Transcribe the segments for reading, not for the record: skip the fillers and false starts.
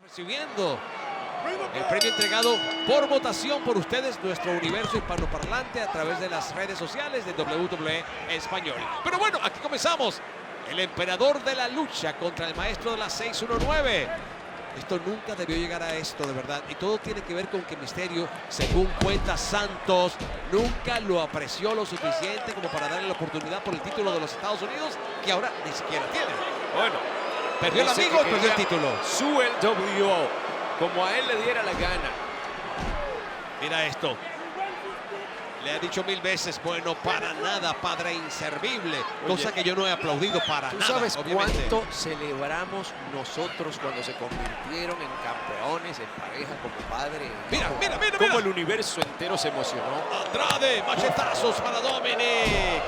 Recibiendo el premio entregado por votación por ustedes, nuestro universo hispanoparlante, a través de las redes sociales de WWE Español. Pero bueno, aquí comenzamos. El emperador de la lucha contra el maestro de la 619. Esto nunca debió llegar a esto, de verdad. Y todo tiene que ver con que Mysterio, según cuenta Santos, nunca lo apreció lo suficiente como para darle la oportunidad por el título de los Estados Unidos, que ahora ni siquiera tiene. Bueno, perdió el amigo y perdió el título. Su el WO, como a él le diera la gana. Mira esto. Le ha dicho 1000 veces, bueno, para nada, padre inservible. Cosa que yo no he aplaudido para ¿Tú nada. sabes obviamente. cuánto celebramos nosotros cuando se convirtieron en campeones, en pareja, como padre? Mira, mira, mira, Cómo mira. el universo entero se emocionó. Andrade, machetazos para Dominic.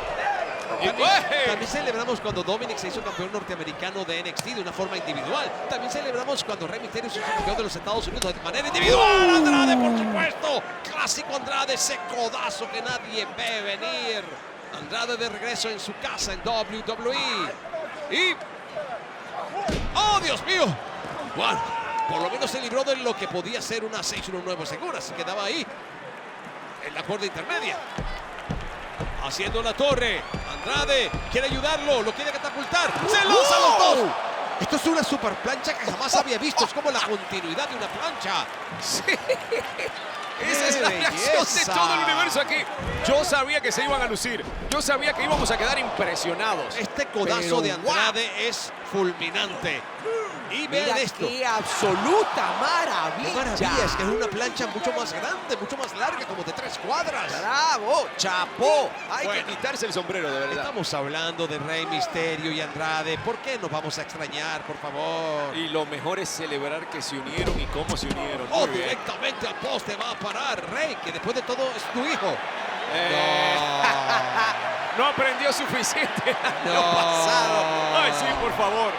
También celebramos cuando Dominic se hizo campeón norteamericano de NXT de una forma individual. También celebramos cuando Rey Mysterio se hizo campeón de los Estados Unidos de manera individual. Andrade, por supuesto. Clásico Andrade, ese codazo que nadie ve venir. Andrade de regreso en su casa en WWE. Y... ¡oh, Dios mío! Bueno, por lo menos se libró de lo que podía ser una 619 segura. Se quedaba ahí en la cuerda intermedia. Haciendo la torre. Andrade quiere ayudarlo, lo quiere catapultar. ¡Se lanza a los dos! Esto es una super plancha que jamás había visto. Es como la continuidad de una plancha. Sí. Esa es la reacción de todo el universo aquí. Yo sabía que se iban a lucir. Yo sabía que íbamos a quedar impresionados. Este codazo Pero, de Andrade es fulminante. Y vean mira esto. ¡qué absoluta maravilla! ¡Qué maravilla! Es que es una plancha mucho más grande, mucho más larga, como de 3 cuadras. ¡Bravo! ¡Chapó! Hay Bueno, que quitarse el sombrero, de verdad. estamos hablando de Rey Mysterio y Andrade. ¿Por qué nos vamos a extrañar, por favor? Y lo mejor es celebrar que se unieron y cómo se unieron. Oh, Muy bien. directamente al poste va a parar Rey, que después de todo es tu hijo. No aprendió suficiente el año No. pasado. Ay, sí, por favor.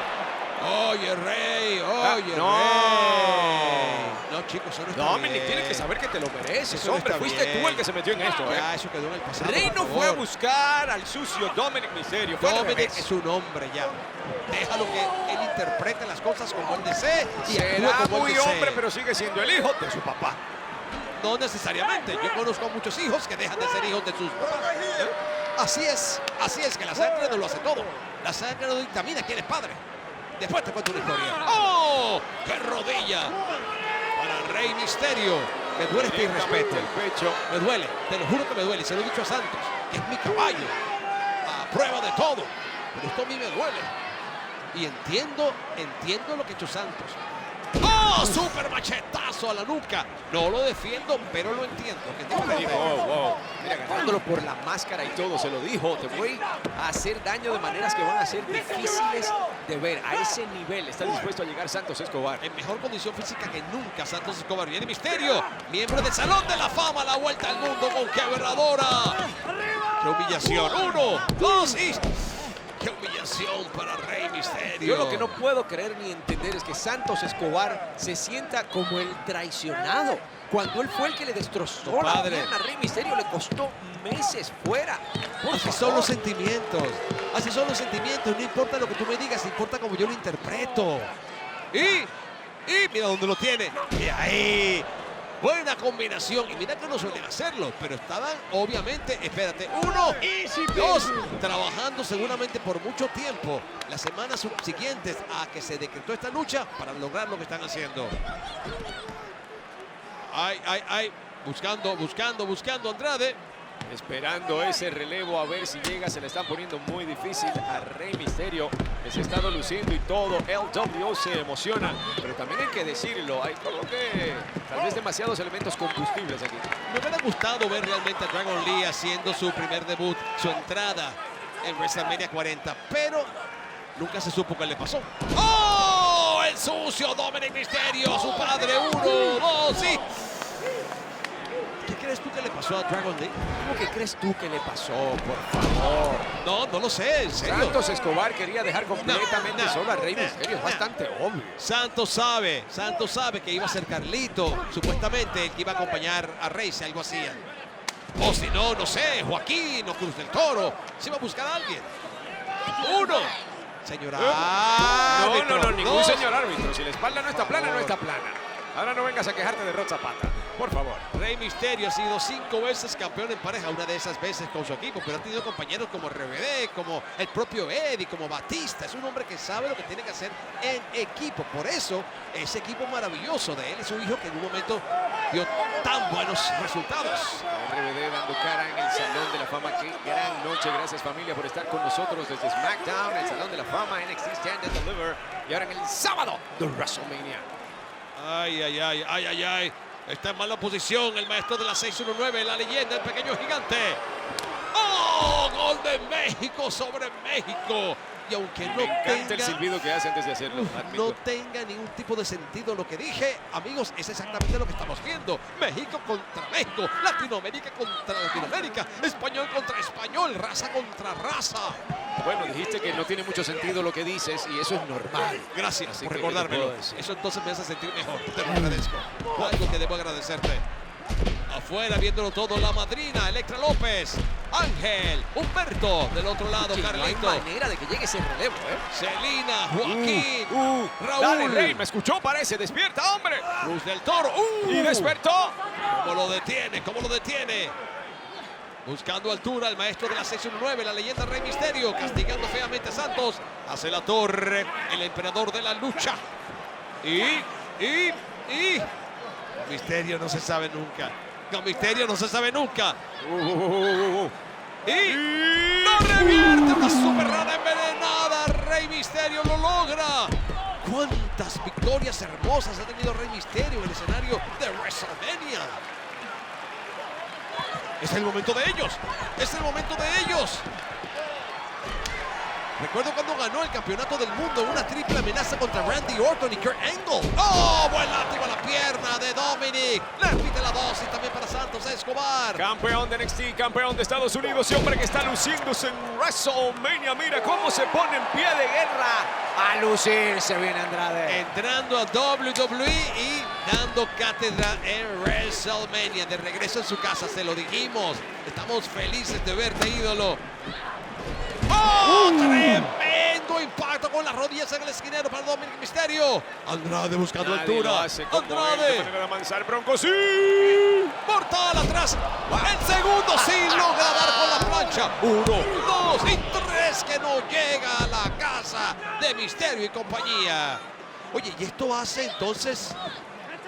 Oye, Rey, oye, no. Rey. No, chicos, eso no está Dominic, bien. tienes que saber que te lo mereces, Eso no hombre. está Fuiste bien. tú el que se metió en esto, Ya, eso quedó en el pasado. Rey no por fue a favor. buscar al sucio Dominic Mysterio. Fue al Dominic revés. es un hombre ya. Déjalo que él interprete las cosas como él desee y actúe Será como él muy desee. hombre, pero sigue siendo el hijo de su papá. No necesariamente. Yo conozco a muchos hijos que dejan de ser hijos de sus papás. Así es que la sangre no lo hace todo. La sangre no dictamina quién es padre. Después te cuento una historia. ¡Oh! ¡Qué rodilla! Para Rey Mysterio. Me duele este irrespeto. El pecho. Me duele, te lo juro que me duele. Se lo he dicho a Santos, que es mi caballo. A prueba de todo. Pero esto a mí me duele. Y entiendo lo que ha hecho Santos. ¡Oh! ¡Súper machetazo a la nuca! No lo defiendo, pero lo entiendo. Que tipo de Wow. Mira, agarrándolo por la máscara y todo, se lo dijo. Te voy a hacer daño de maneras que van a ser difíciles de ver. A ese nivel está dispuesto a llegar Santos Escobar. En mejor condición física que nunca, Santos Escobar. Viene Mysterio, miembro del Salón de la Fama, la vuelta al mundo con quebradora. ¡Qué humillación! 1, 2 y... ¡qué humillación para Rey Mysterio! Yo lo que no puedo creer ni entender es que Santos Escobar se sienta como el traicionado. Cuando él fue el que le destrozó la Padre. pierna a Rey Mysterio, le costó meses fuera. Por Así favor. son los sentimientos. Así son los sentimientos. No importa lo que tú me digas, importa cómo yo lo interpreto. Y mira dónde lo tiene. Y ahí. Buena combinación. Y mira que no suelen hacerlo, pero estaban, obviamente, espérate, 1, 2, trabajando seguramente por mucho tiempo las semanas subsiguientes a que se decretó esta lucha para lograr lo que están haciendo. Ay. Buscando Andrade. Esperando ese relevo a ver si llega, se le está poniendo muy difícil a Rey Mysterio, que se ha estado luciendo y todo. El WO se emociona, pero también hay que decirlo, hay como que tal vez demasiados elementos combustibles aquí. Me hubiera gustado ver realmente a Dragon Lee haciendo su primer debut, su entrada en WrestleMania 40, pero nunca se supo qué le pasó. ¡Oh! El sucio Dominic Mysterio a su padre. 1, 2 y... ¿qué crees tú que le pasó a Dragon Lee? ¿Cómo que crees tú que le pasó, por favor? No lo sé, en serio. Santos Escobar quería dejar completamente No. solo a Rey Mysterio, es bastante obvio. Santos sabe que iba a ser Carlito, supuestamente el que iba a acompañar a Rey si algo hacía. O si no, no sé, Joaquín o Cruz del Toro. Se iba a buscar a alguien. 1, Señor No, árbitro. ningún señor árbitro. Si la espalda no está plana, no está plana. Ahora no vengas a quejarte de Rod Zapata, por favor. Rey Mysterio ha sido 5 veces campeón en pareja, una de esas veces con su equipo, pero ha tenido compañeros como RBD, como el propio Eddie, como Batista. Es un hombre que sabe lo que tiene que hacer en equipo. Por eso, ese equipo maravilloso de él es un hijo que en un momento dio tan buenos resultados. RBD dando cara en el Salón de la Fama. Qué gran noche. Gracias, familia, por estar con nosotros desde SmackDown, el Salón de la Fama, NXT Stand and Deliver. Y ahora en el sábado de WrestleMania. Ay, ay, ay, ay, ay, ay. Está en mala posición el maestro de la 619, la leyenda, el pequeño gigante. ¡Oh! Gol de México sobre México. Y aunque no Me encanta tenga, el silbido que hace antes de hacerlo. no tenga ningún tipo de sentido lo que dije, amigos, es exactamente lo que estamos viendo. México contra México, Latinoamérica contra Latinoamérica, español contra español, raza contra raza. Bueno, dijiste que no tiene mucho sentido lo que dices y eso es normal. Gracias Así por que, recordármelo. ¿qué te puedo decir? Eso entonces me hace sentir mejor. Te lo agradezco. Algo que debo agradecerte. Afuera, viéndolo todo, la madrina, Electra López, Ángel, Humberto, del otro lado, Oye, Carlito, no hay manera de que llegue ese relevo, ¿eh? Celina, Joaquín, Raúl, Dale, Rey, me escuchó, parece. Despierta, hombre. Cruz del Toro. Y despertó. ¿Cómo lo detiene? ¿Cómo lo detiene? Buscando altura, el maestro de la 619, la leyenda Rey Mysterio, castigando feamente a Santos. Hace la torre, el emperador de la lucha. Y Mysterio no se sabe nunca. Con Mysterio no se sabe nunca. Y no revierte, una super rana envenenada. Rey Mysterio lo logra. ¿Cuántas victorias hermosas ha tenido Rey Mysterio en el escenario de WrestleMania? Es el momento de ellos. Es el momento de ellos. Recuerdo cuando ganó el campeonato del mundo, una triple amenaza contra Randy Orton y Kurt Angle. ¡Oh! Buen látigo a la pierna de Dominic. Le repite la dosis también para Santos Escobar. Campeón de NXT, campeón de Estados Unidos y hombre que está luciéndose en WrestleMania. Mira cómo se pone en pie de guerra. A lucirse viene Andrade. Entrando a WWE y dando cátedra en WrestleMania. De regreso en su casa, se lo dijimos. Estamos felices de verte, ídolo. ¡Oh! Tremendo impacto con las rodillas en el esquinero para Dominic Mysterio. Andrade buscando altura. Andrade. De avanzar, Bronco, sí. Mortal atrás. El segundo sí logra dar con la plancha. 1, 2 y 3 que no llega a la casa de Mysterio y compañía. Oye, y esto hace entonces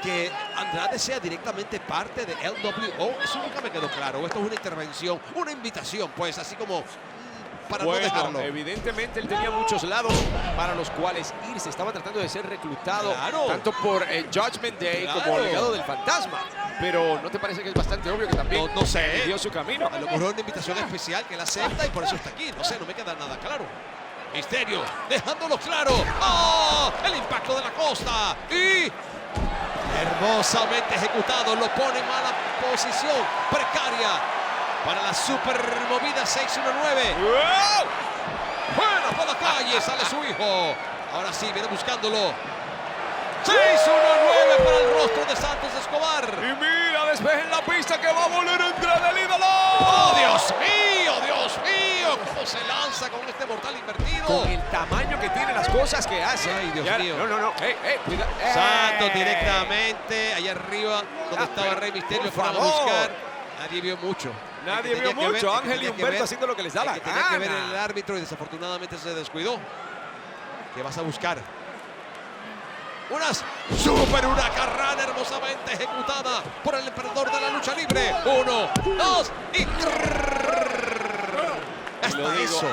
que Andrade sea directamente parte de LWO. Eso nunca me quedó claro. Esto es una intervención, una invitación, pues, así como para no dejarlo. Evidentemente él tenía muchos lados para los cuales irse. Estaba tratando de ser reclutado tanto por el Judgment Day como el legado del fantasma. Pero ¿no te parece que es bastante obvio que también No sé. dio su camino? A lo mejor una invitación especial que él acepta y por eso está aquí. No sé, no me queda nada claro. Mysterio, dejándolo claro. ¡Oh! El impacto de la costa. Y hermosamente ejecutado. Lo pone en mala posición. Precaria. Para la super movida 619. ¡Wow! Fuera por la calle, sale su hijo. Ahora sí, viene buscándolo. 619 para el rostro de Santos Escobar. Y mira, despejen la pista que va a volar entre el ídolo. ¡Oh, Dios mío! ¡Dios mío! ¿Cómo se lanza con este mortal invertido? Con el tamaño que tiene las cosas que hace. Ay, Dios mío. No. Cuidado. Santos directamente, allá arriba, donde estaba Rey Mysterio, fueron a buscar. Nadie vio mucho. Nadie vio mucho. Ángel y Humberto haciendo lo que les da la gana. Tenía que ver gana. el árbitro y desafortunadamente se descuidó. ¿Qué vas a buscar? Una carrana hermosamente ejecutada por el emperador de la lucha libre. 1, 2 y hasta eso.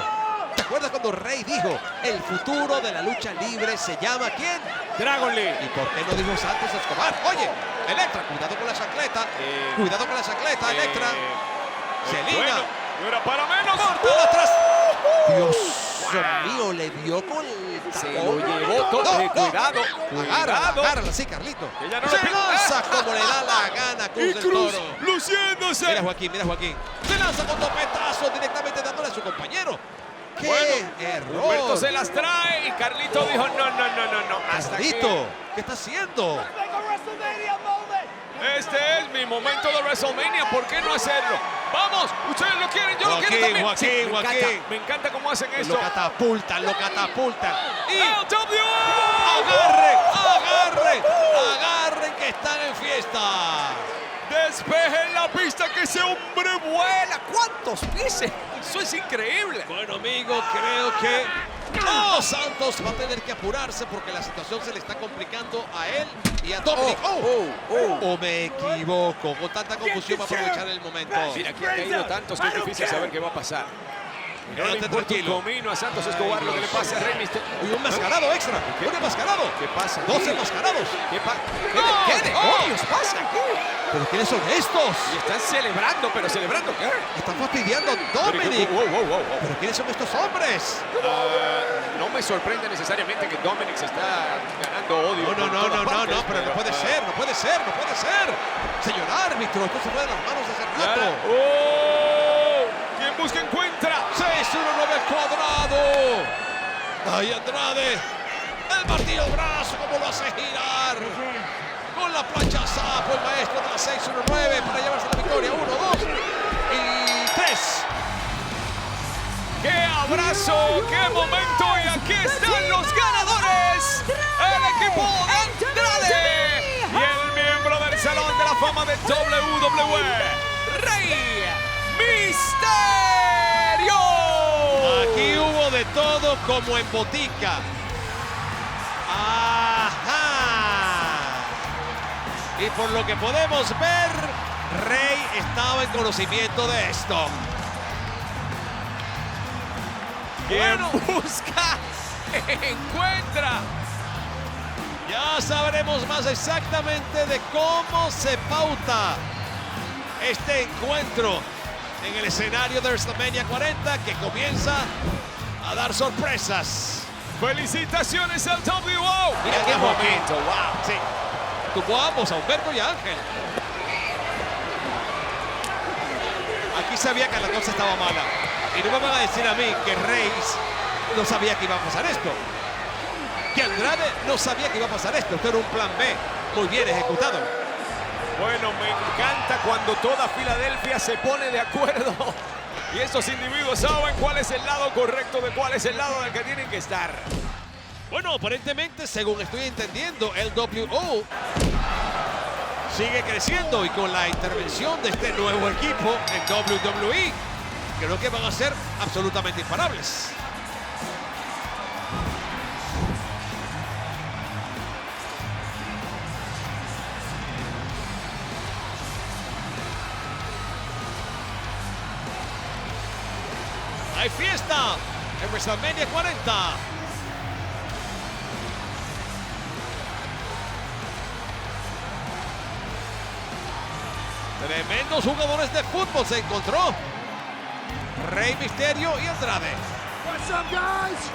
¿Te acuerdas cuando Rey dijo el futuro de la lucha libre se llama quién? Dragon Lee. ¿Y por qué no dijo Santos Escobar? Oye, Electra, cuidado con la chancleta. Cuidado con la chancleta, Electra. Celina. Bueno, no era para menos. Mortal atrás. Dios mío, le dio con el Se tacón. lo llevó todo. Cuidado. Agárrala, sí, Carlito. Que ya no Se le lanza como le da la gana Cruz del Toro. luciéndose. Mira Joaquín. Se lanza con topetazo directamente dándole a su compañero. ¡Qué Bueno, error! Humberto se las trae y Carlito dijo no. Hasta Carlito, ¿qué está haciendo? Este es mi momento de WrestleMania. ¿Por qué no hacerlo? ¡Vamos! Ustedes lo quieren, yo lo quiero también. Joaquín. Me encanta cómo hacen esto. Lo catapultan. Y ¡agarre! agarren que están en fiesta. Despejen la pista, que ese hombre vuela. ¿Cuántos pies? Eso es increíble. Bueno, amigo, creo que Santos va a tener que apurarse porque la situación se le está complicando a él y a Dominic. O me equivoco. Con tanta confusión va a aprovechar el momento. Mira, aquí ha caído tantos que es difícil saber qué va a pasar. No le importa un tranquilo. comino a Santos Escobar lo que le pase a Rey Mysterio. Uy, un mascarado extra. Un enmascarado. ¿Qué pasa? 12 enmascarados. ¿Qué demonios pasa aquí? ¿Pero quiénes son estos? Y están celebrando, pero ¿celebrando qué? Están fastidiando a Dominic. Wow. ¿Pero quiénes son estos hombres? No me sorprende necesariamente que Dominic se está ganando odio. No, pero no puede ser. Señor árbitro, esto se fue de las manos hace rato. ¿Quién busca encuentra? 6-1-9 al cuadrado. Ahí Andrade. El martillo al brazo, como lo hace girar. Con la plancha sapo, el maestro de la 6-1-9 para llevarse la victoria. 1, 2 y 3. ¡Qué abrazo! ¡Qué momento! Y aquí están los ganadores. El equipo de Andrade y el miembro del Salón de la Fama de WWE, Rey Mysterio. Aquí hubo de todo como en botica. ¡Ajá! Y por lo que podemos ver, Rey estaba en conocimiento de esto. ¿Quién busca? Encuentra. Ya sabremos más exactamente de cómo se pauta este encuentro en el escenario de WrestleMania 40, que comienza a dar sorpresas. ¡Felicitaciones al WO! Mira qué momento, wow. Sí, tuvo a ambos, a Humberto y a Ángel. Aquí sabía que la cosa estaba mala. Y no me van a decir a mí que Reigns no sabía que iba a pasar esto. Que Andrade no sabía que iba a pasar esto. Esto era un plan B muy bien ejecutado. Bueno, me encanta cuando toda Filadelfia se pone de acuerdo. Y estos individuos saben cuál es el lado correcto, de cuál es el lado del que tienen que estar. Bueno, aparentemente, según estoy entendiendo, el WO sigue creciendo y con la intervención de este nuevo equipo en WWE, creo que van a ser absolutamente imparables. Hay fiesta en WrestleMania 40. Tremendos jugadores de fútbol se encontró Rey Mysterio y Andrade. What's up, guys?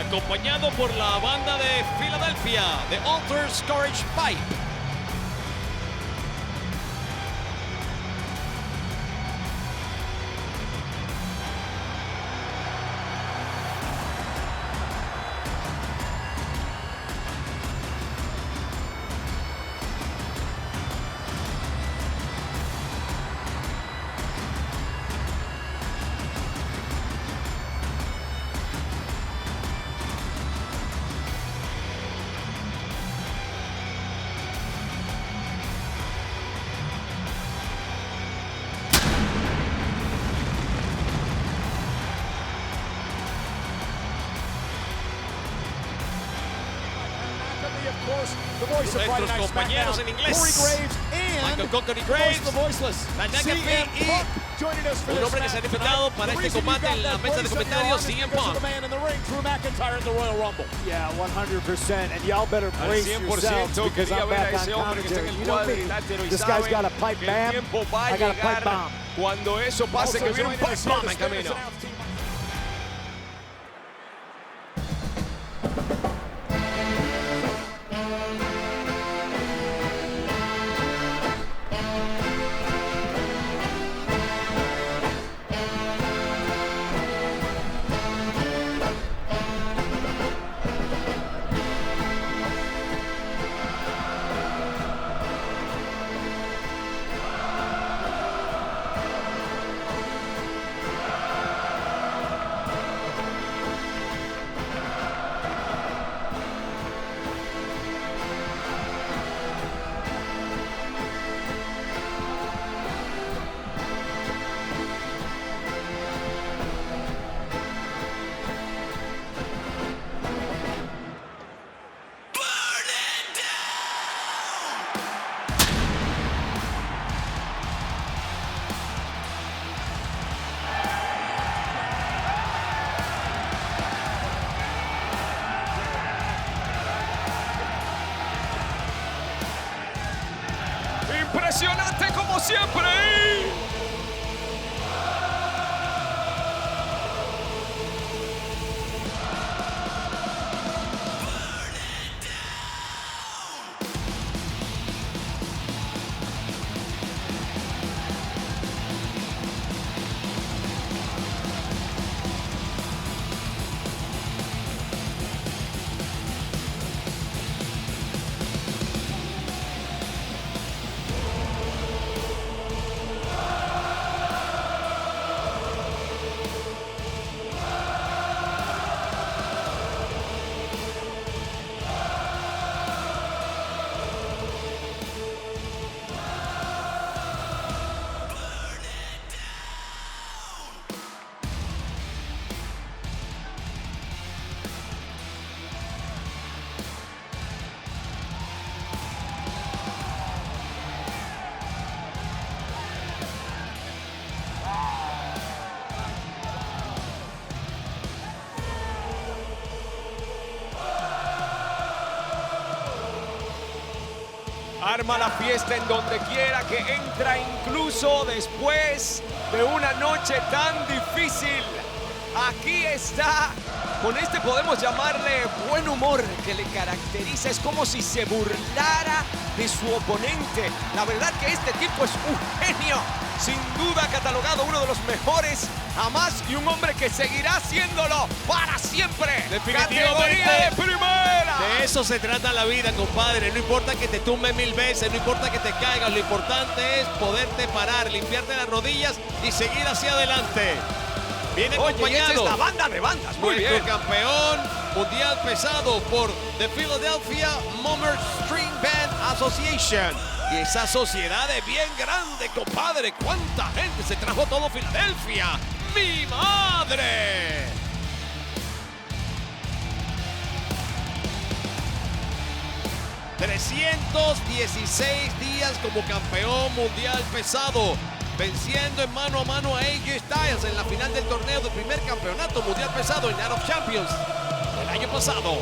acompañado por la banda de Filadelfia, The Altars Courage Pipe. Nuestros compañeros en inglés, Michael Cochrane Graves, McAfee y un hombre que se ha enfrentado para este combate en la mesa de comentarios, CM Punk. Yeah, 100%. And y'all better brace yourselves because I'm back on commentary. You know me. This guy's got a pipe bam. I got a pipe bomb. Cuando eso pase, que viene un pipe bomb en camino. Impresionante como siempre. Arma la fiesta en donde quiera que entra, incluso después de una noche tan difícil. Aquí está, con este podemos llamarle buen humor que le caracteriza. Es como si se burlara de su oponente. La verdad que este tipo es un genio. Sin duda catalogado uno de los mejores jamás y un hombre que seguirá haciéndolo para siempre. Categoría de primera. De eso se trata la vida, compadre. No importa que te tumbe 1000 veces, no importa que te caigas. Lo importante es poderte parar, limpiarte las rodillas y seguir hacia adelante. Viene acompañado. Esta es la banda de bandas. Muy nuestro bien. campeón mundial pesado por The Philadelphia Mummer String Band Association. Y esa sociedad es bien grande, compadre. ¿Cuánta gente se trajo todo Filadelfia? ¡Mi madre! ...316 días como campeón mundial pesado... ...venciendo en mano a mano a AJ Styles... ...en la final del torneo del primer campeonato mundial pesado... ...en Night of Champions... ...el año pasado...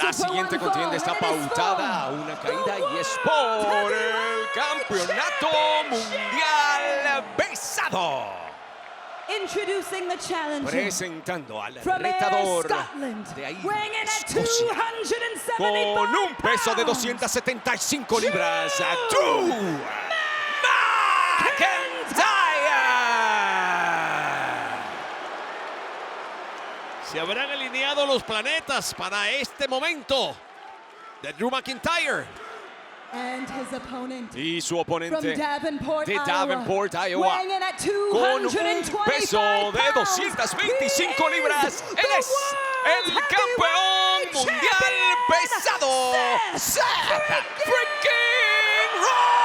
La siguiente contienda está pautada a una caída y es por el Campeonato Mundial Pesado. Presentando al retador de ahí, Escocia, con un peso de 275 libras, Drew McIntyre. Se habrán alineado los planetas para este momento de Drew McIntyre. Y su oponente de Davenport, Iowa, con un peso de 225 libras. Él es el campeón mundial pesado, Seth freaking Rollins.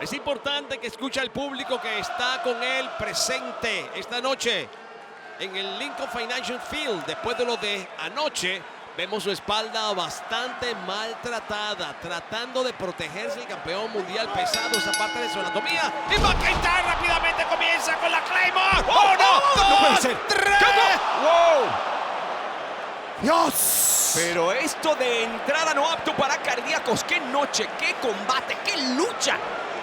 Es importante que escuche al público que está con él presente esta noche en el Lincoln Financial Field. Después de lo de anoche, vemos su espalda bastante maltratada, tratando de protegerse el campeón mundial pesado, esa parte de su anatomía. Y McIntyre rápidamente comienza con la Claymore. ¡Uno, dos, tres! ¡Wow! ¡Dios! Pero esto de entrada no apto para cardíacos. ¡Qué noche! ¡Qué combate! ¡Qué lucha!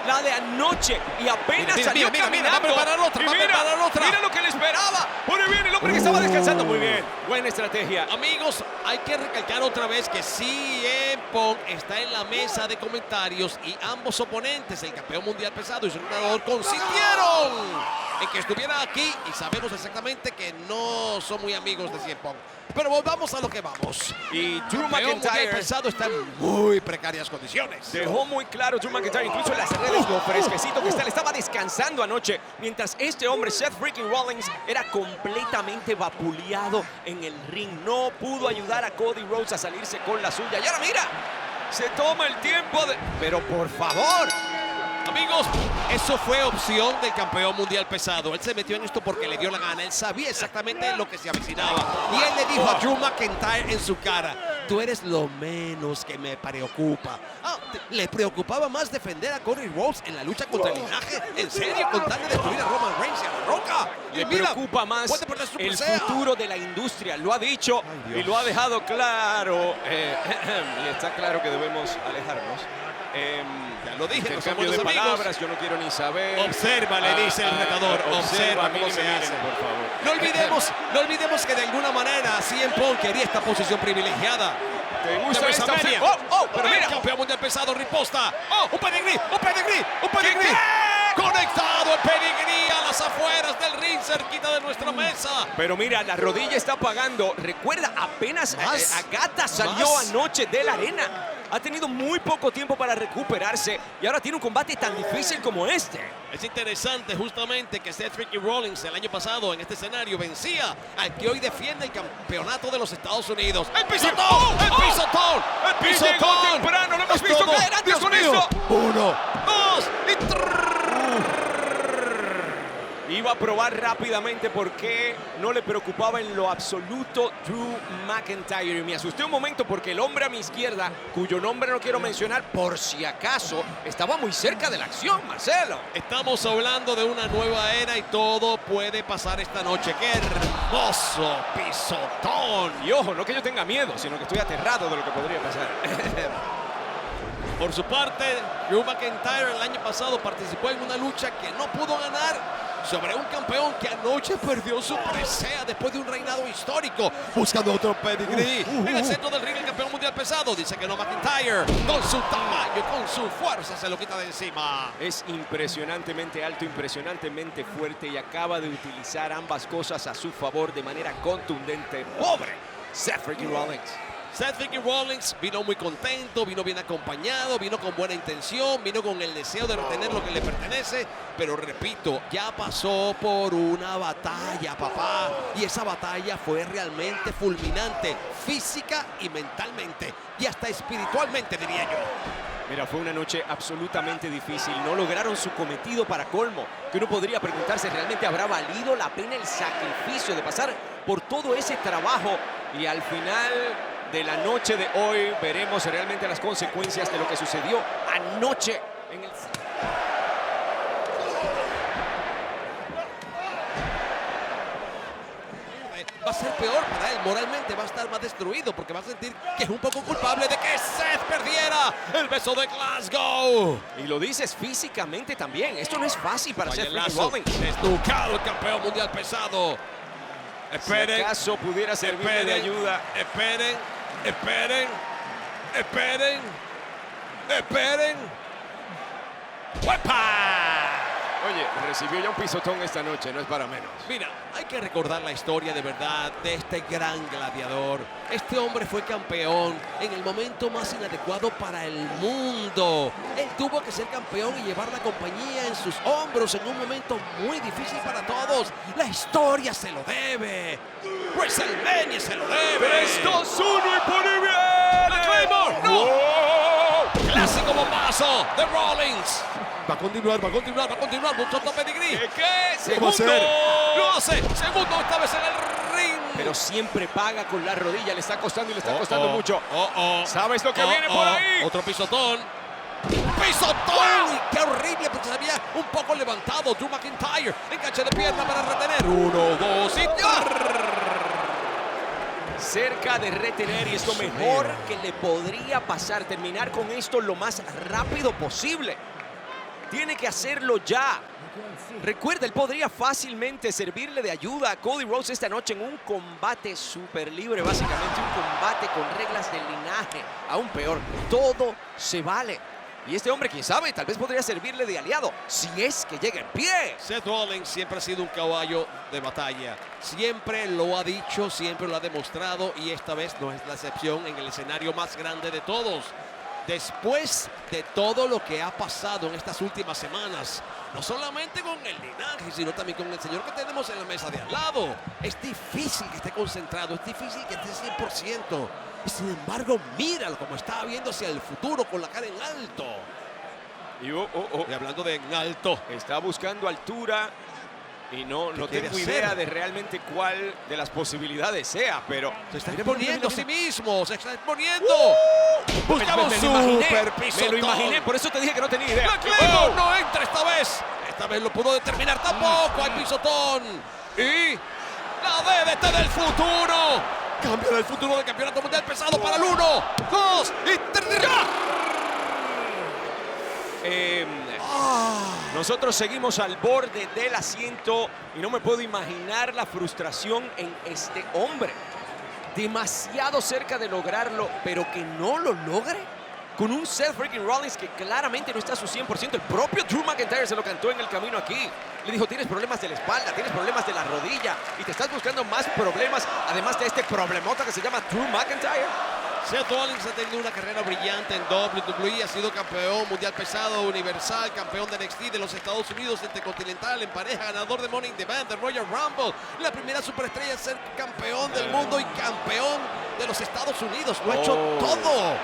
La de anoche, y apenas salió caminando. Va a preparar otra, Mira lo que le esperaba. Por bien, el hombre que estaba descansando. Muy bien, buena estrategia. Amigos, hay que recalcar otra vez que CM Punk está en la mesa de comentarios y ambos oponentes, el campeón mundial pesado y su entrenador, consintieron en que estuviera aquí, y sabemos exactamente que no son muy amigos de CM Punk. Pero volvamos a lo que vamos. Y Drew El campeón mundial McIntyre pesado está en muy precarias condiciones. dejó muy claro Drew McIntyre, incluso en las redes, lo fresquecito que está. Le estaba descansando anoche, mientras este hombre, Seth freaking Rollins, era completamente vapuleado en el ring. No pudo ayudar a Cody Rhodes a salirse con la suya. Y ahora mira, se toma el tiempo de... Pero por favor. Amigos, eso fue opción del campeón mundial pesado. Él se metió en esto porque le dio la gana. Él sabía exactamente lo que se avecinaba. Y él le dijo a Drew McIntyre en su cara: tú eres lo menos que me preocupa. Le preocupaba más defender a Cody Rhodes en la lucha contra el linaje. En serio, con tal de destruir a Roman Reigns y a La Roca. Le preocupa más el futuro de la industria. Lo ha dicho y lo ha dejado claro. Y está claro que debemos alejarnos. Ya lo dije, no cambio somos de amigos. palabras, yo no quiero ni saber. Observa, le dice el retador. Observa cómo se hace. Por favor. No olvidemos que de alguna manera CM Punk quería esta posición privilegiada. ¿Te gusta de esta WrestleMania. opción? Pero mira. El campeón mundial pesado riposta. Un pedigrí. Conectado el pedigrí a las afueras del ring, cerquita de nuestra mesa. Pero mira, la rodilla está pagando. Recuerda, apenas Agata salió anoche de la arena. Ha tenido muy poco tiempo para recuperarse y ahora tiene un combate tan difícil como este. Es interesante justamente que Seth freaking Rollins el año pasado en este escenario vencía al que hoy defiende el campeonato de los Estados Unidos. ¡El pisotón! ¡El pisotón! ¡El pisotón! Llegó temprano, lo hemos visto caer antes con esto. 1, 2 y 3. Iba a probar rápidamente porque no le preocupaba en lo absoluto Drew McIntyre. Y me asusté un momento porque el hombre a mi izquierda, cuyo nombre no quiero mencionar por si acaso, estaba muy cerca de la acción, Marcelo. Estamos hablando de una nueva era y todo puede pasar esta noche. ¡Qué hermoso pisotón! Y ojo, no que yo tenga miedo, sino que estoy aterrado de lo que podría pasar. Por su parte, Drew McIntyre el año pasado participó en una lucha que no pudo ganar sobre un campeón que anoche perdió su presea después de un reinado histórico, buscando otro pedigrí. En el centro del ring, el campeón mundial pesado dice que no. McIntyre, con su tamaño, con su fuerza, se lo quita de encima. Es impresionantemente alto, impresionantemente fuerte y acaba de utilizar ambas cosas a su favor de manera contundente. ¡Pobre Seth freaking Rollins! Seth freaking Rollins vino muy contento, vino bien acompañado, vino con buena intención, vino con el deseo de retener lo que le pertenece, pero repito, ya pasó por una batalla, papá, y esa batalla fue realmente fulminante, física y mentalmente, y hasta espiritualmente, diría yo. Mira, fue una noche absolutamente difícil. No lograron su cometido para colmo. Que uno podría preguntarse, ¿realmente habrá valido la pena el sacrificio de pasar por todo ese trabajo? Y al final de la noche de hoy veremos realmente las consecuencias de lo que sucedió anoche en el... Va a ser peor para él, moralmente va a estar más destruido porque va a sentir que es un poco culpable de que Seth perdiera el beso de Glasgow. Y lo dices físicamente también. Esto no es fácil para Seth Rollins. Es nucado el campeón mundial pesado. Esperen. Si acaso pudiera servirle de ayuda. Esperen. ¡Huepa! Oye, recibió ya un pisotón esta noche, no es para menos. Mira, hay que recordar la historia de verdad de este gran gladiador. Este hombre fue campeón en el momento más inadecuado para el mundo. Él tuvo que ser campeón y llevar la compañía en sus hombros en un momento muy difícil para todos. La historia se lo debe. WrestleMania se lo debe. 3-2-1 y por ahí viene. Claymore, no. ¡Oh! Clásico bombazo de Rollins. Va a continuar, buscando pedigrí. ¿Qué? ¿Cómo hacer? Lo hace, segundo esta vez en el ring. Pero siempre paga con la rodilla, le está costando y le está costando mucho. ¿Sabes lo que viene por ahí? Otro pisotón. ¡Pisotón! ¡Qué horrible! Porque se había un poco levantado Drew McIntyre. Enganche de pierna para retener. 1, 2 y cerca de retener, y es lo mejor que le podría pasar, terminar con esto lo más rápido posible. Tiene que hacerlo ya. Recuerda, él podría fácilmente servirle de ayuda a Cody Rhodes esta noche en un combate súper libre, básicamente un combate con reglas del linaje. Aún peor, todo se vale. Y este hombre, quién sabe, tal vez podría servirle de aliado, si es que llega en pie. Seth Rollins siempre ha sido un caballo de batalla. Siempre lo ha dicho, siempre lo ha demostrado, y esta vez no es la excepción en el escenario más grande de todos. Después de todo lo que ha pasado en estas últimas semanas, no solamente con el linaje, sino también con el señor que tenemos en la mesa de al lado, es difícil que esté concentrado, es difícil que esté 100%. Y sin embargo, míralo como está viendo hacia el futuro con la cara en alto. Y hablando de en alto, está buscando altura. Y no tengo idea de realmente cuál de las posibilidades sea, pero... Se está exponiendo a sí mismo, se está exponiendo. Buscaba un super pisotón. Me lo imaginé, por eso te dije que no tenía idea. Claymore no entra esta vez. Esta vez lo pudo determinar tampoco. Hay pisotón. Y la DDT del futuro. Cambia el futuro del campeonato mundial pesado para el 1, 2 y 3. Nosotros seguimos al borde del asiento y no me puedo imaginar la frustración en este hombre. Demasiado cerca de lograrlo, pero que no lo logre. Con un Seth freaking Rollins que claramente no está a su 100%. El propio Drew McIntyre se lo cantó en el camino aquí. Le dijo, tienes problemas de la espalda, tienes problemas de la rodilla y te estás buscando más problemas, además de este problemota que se llama Drew McIntyre. Seth Rollins ha tenido una carrera brillante en WWE, ha sido campeón mundial pesado, universal, campeón de NXT de los Estados Unidos, intercontinental, en pareja, ganador de Money in the Bank, de Royal Rumble, la primera superestrella en ser campeón del mundo y campeón de los Estados Unidos. Lo ha hecho todo.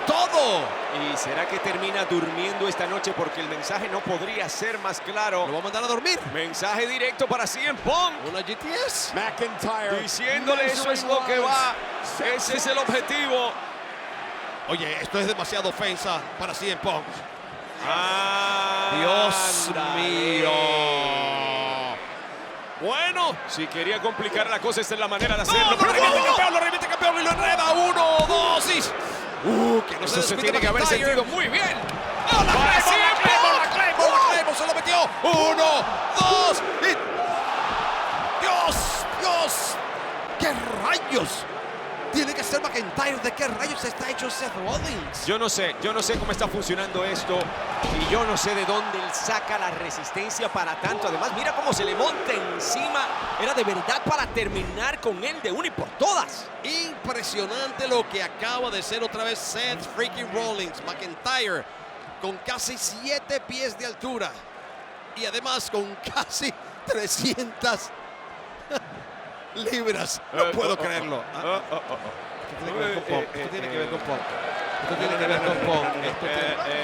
Todo. ¿Y será que termina durmiendo esta noche? Porque el mensaje no podría ser más claro. Lo va a mandar a dormir. Mensaje directo para CM Punk. Una GTS. McIntyre. Diciéndole eso es lo que va. Ese es el objetivo. Oye, esto es demasiada ofensa para CM Punk. Dios mío. Bueno. Si quería complicar la cosa, esta es la manera de hacerlo. Lo remite campeón y lo enreda. 1, 2 y... que no se tiene que haber sentido muy bien. La Claymore se lo metió. 1, 2 y... Dios. ¿Qué rayos tiene que ser McIntyre? ¿De qué rayos está hecho Seth Rollins? Yo no sé cómo está funcionando esto. Y yo no sé de dónde él saca la resistencia para tanto. Además, mira cómo se le monta encima. Era de verdad para terminar con él de una y por todas. Impresionante lo que acaba de ser otra vez Seth freaking Rollins. McIntyre con casi 7 pies de altura. Y además con casi 300 libras. No puedo creerlo. ¿Qué tiene que ver con Punk? ¿Qué tiene que ver con Punk? Esto tiene que ver con Punk.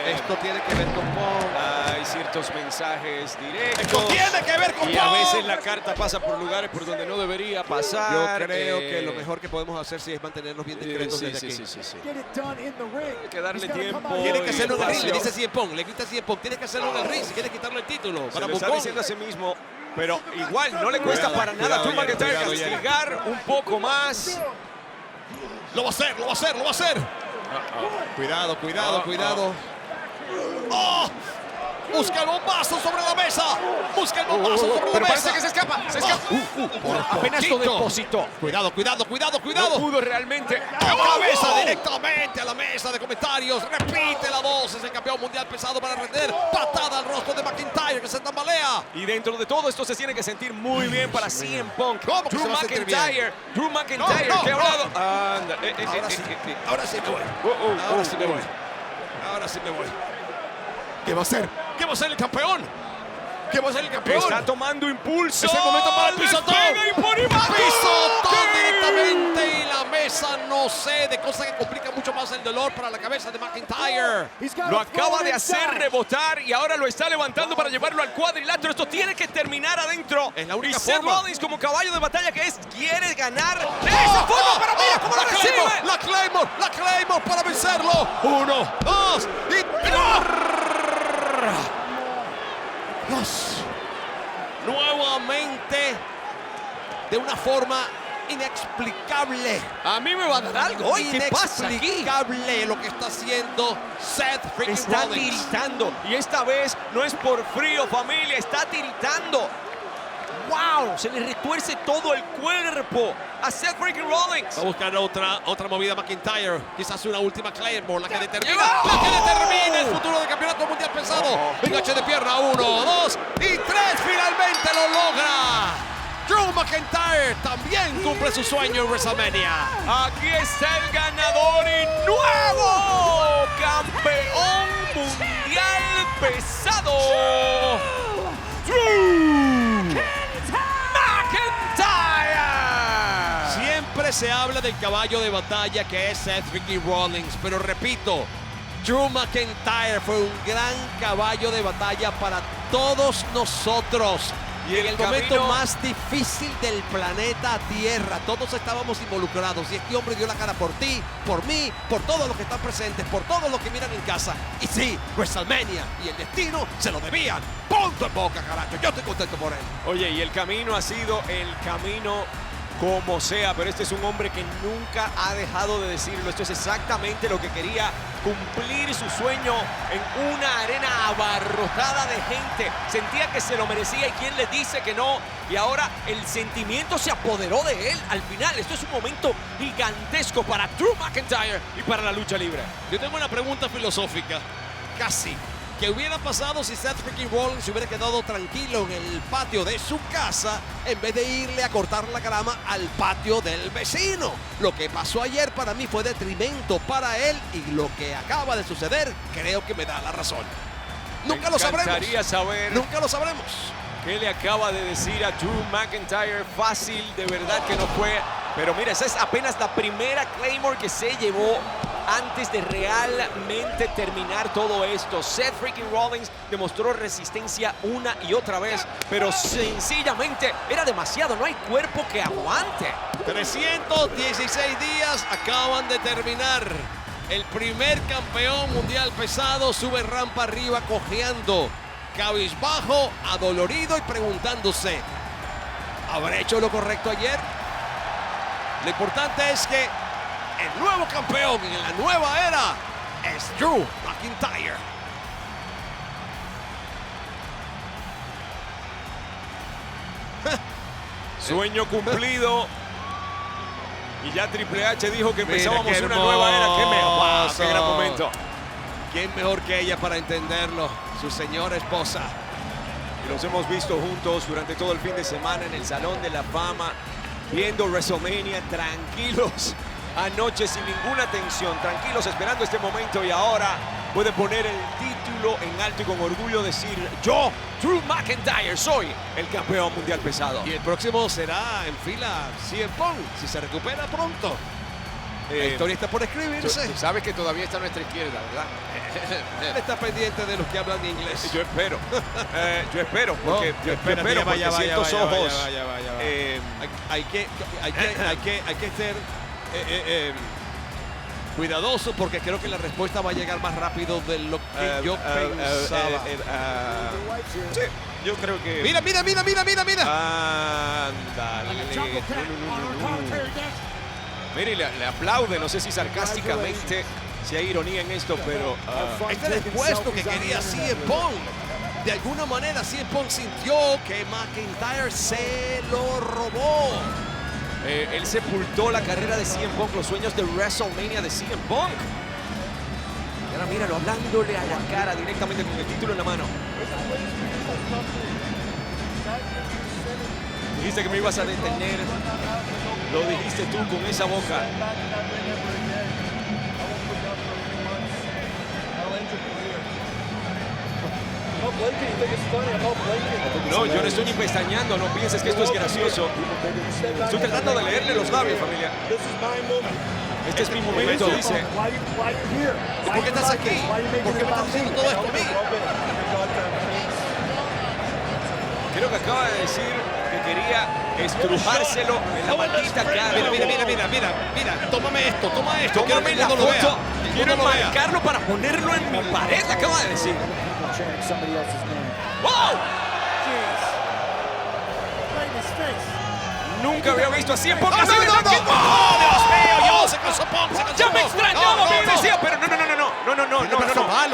Esto tiene que ver con Punk. Hay ciertos mensajes directos. Esto tiene que ver con Y Punk. a veces la carta pasa por lugares por donde no debería pasar. Yo creo que lo mejor que podemos hacer sí es mantenernos bien discretos desde aquí. Get it done in the ring. Hay que darle He's gotta come tiempo. out Tiene here. que hacerlo en el ring, le Espacio. dice CM Punk, le grita CM Punk, tienes que hacerlo en el ring si quieres quitarle el título. Se Para lo está Punk. diciendo a sí mismo, pero igual no le cuesta Cuidado, para nada a Drew cuidado, McIntyre cuidado, Jerry. castigar un poco más. Lo va a hacer, lo va a hacer, lo va a hacer. Cuidado, cuidado, cuidado. ¡Oh! Busca el bombazo sobre la mesa. Busca el bombazo sobre la Pero mesa. parece que se escapa. Se escapa. Apenas lo poquito. depositó. Cuidado, cuidado, cuidado, No cuidado. pudo realmente. Cabeza directamente a la mesa de comentarios. Repite la voz. Es el campeón mundial pesado para render. Patada al rostro de McIntyre que se tambalea. Y dentro de todo esto se tiene que sentir muy bien para CM Punk. ¿Cómo que Drew se va a sentir McIntyre. Drew McIntyre No, no, que ha no. hablado. Anda. Ahora sí me voy. Ahora sí me voy. Ahora sí me voy. ¿Qué va a hacer? ¿Qué va a hacer el campeón? ¿Qué va a hacer el campeón? Está tomando impulso. Es el momento para el pisotón. Despega y por abajo. Pisotón ¡Sí! directamente y la mesa no cede, cosa que complica mucho más el dolor para la cabeza de McIntyre. He's got Lo to throw acaba it de hacer inside. rebotar y ahora lo está levantando para llevarlo al cuadrilátero. Esto tiene que terminar adentro. Es la única y Seth forma. Rollins como caballo de batalla que es, quiere ganar de esa forma, pero mira cómo lo la recibe. La Claymore para vencerlo. 1, 2 y 3. Dios. Nuevamente de una forma inexplicable. A mí me va a dar algo. Ay, ¿qué pasa aquí? Inexplicable lo que está haciendo Seth freaking Está Rollins. tiritando y esta vez no es por frío, familia, está tiritando. ¡Wow! Se le retuerce todo el cuerpo a Seth freaking Rollins. Va a buscar otra movida McIntyre. Quizás una última Claymore, la que determina, ¡Llegó! la que determina el futuro del campeonato mundial pesado. Enganche de pierna, 1, 2 y 3. Finalmente lo logra. Drew McIntyre también cumple su sueño en WrestleMania. Aquí está el ganador y nuevo campeón mundial pesado. Drew McIntyre. Siempre se habla del caballo de batalla que es Seth freaking Rollins, pero repito, Drew McIntyre fue un gran caballo de batalla para todos nosotros. Y en el momento más difícil del planeta Tierra, todos estábamos involucrados y este hombre dio la cara por ti, por mí, por todos los que están presentes, por todos los que miran en casa. Y sí, WrestleMania y el destino se lo debían. Punto en boca, carajo. Yo estoy contento por él. Oye, y el camino ha sido el camino como sea, pero este es un hombre que nunca ha dejado de decirlo. Esto es exactamente lo que quería, cumplir su sueño en una arena abarrotada de gente. Sentía que se lo merecía y quién le dice que no. Y ahora el sentimiento se apoderó de él. Al final, esto es un momento gigantesco para Drew McIntyre y para la lucha libre. Yo tengo una pregunta filosófica, casi. ¿Qué hubiera pasado si Seth freaking Rollins se hubiera quedado tranquilo en el patio de su casa en vez de irle a cortar la grama al patio del vecino? Lo que pasó ayer para mí fue detrimento para él y lo que acaba de suceder creo que me da la razón. Nunca lo sabremos. Me encantaría saber Nunca lo sabremos. qué le acaba de decir a Drew McIntyre. Fácil, de verdad que no fue. Pero mira, esa es apenas la primera Claymore que se llevó antes de realmente terminar todo esto. Seth freaking Rollins demostró resistencia una y otra vez, pero sencillamente era demasiado. No hay cuerpo que aguante. 316 días acaban de terminar. El primer campeón mundial pesado sube rampa arriba cojeando, cabizbajo, adolorido y preguntándose, ¿habré hecho lo correcto ayer? Lo importante es que el nuevo campeón en la nueva era es Drew McIntyre. Sueño cumplido. Y ya Triple H dijo que Mira, empezábamos qué una nueva era. hermoso. ¡Qué gran momento! ¿Quién mejor que ella para entenderlo? Su señora esposa. Y los hemos visto juntos durante todo el fin de semana en el Salón de la Fama, viendo WrestleMania tranquilos anoche sin ninguna tensión, tranquilos esperando este momento y ahora puede poner el título en alto y con orgullo decir: yo, Drew McIntyre, soy el campeón mundial pesado. Y el próximo será en fila CM Punk, si se recupera pronto. La historia está por escribirse. Tú sabes que todavía está a nuestra izquierda, ¿verdad? Él está pendiente de los que hablan inglés. Yo espero. Yo espero, porque, cientos ojos. Hay que ser cuidadoso porque creo que la respuesta va a llegar más rápido de lo que yo pensaba. Sí, yo creo que... Mira. Ándale. Mire, le aplaude, no sé si sarcásticamente, si hay ironía en esto, pero... Este era el puesto que quería CM Punk. De alguna manera CM Punk sintió que McIntyre se lo robó. Él sepultó la carrera de CM Punk, los sueños de WrestleMania de CM Punk. Y ahora míralo, hablándole a la cara directamente con el título en la mano. Dijiste que me ibas a detener. Lo dijiste tú con esa boca. No, yo no estoy ni pestañeando, no pienses que esto es gracioso. Estoy tratando de leerle los labios, familia. Este es mi momento, dice. ¿Por qué estás aquí? ¿Por qué me estás haciendo todo esto a mí? Creo que acaba de decir que quería estrujárselo en la maldita cara. Mira, tómame esto. Tómame la foto. Quiero marcarlo para ponerlo en mi pared, acaba de decir. ¡Wow! Nunca había visto así en Punk. ¡Oh, Dios mío! Se cansó Punk. Ya me extrañaba, me decía, pero no.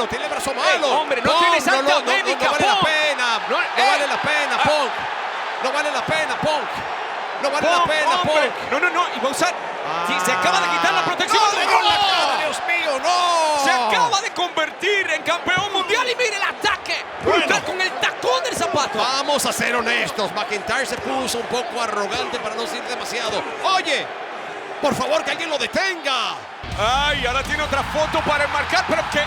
Tiene brazo malo. Hombre, no tiene santa médica, no vale la Punk. pena. No vale la pena, Punk. No vale la pena, Punk. Hombre. No. Y va a usar. Sí, se acaba de quitar la protección. Dios mío, no. Se acaba de convertir en campeón mundial y mire el ataque. Brutal con el tacón del zapato. Vamos a ser honestos. McIntyre se puso un poco arrogante para no decir demasiado. Oye, por favor, que alguien lo detenga. Ay, ahora tiene otra foto para enmarcar, pero que...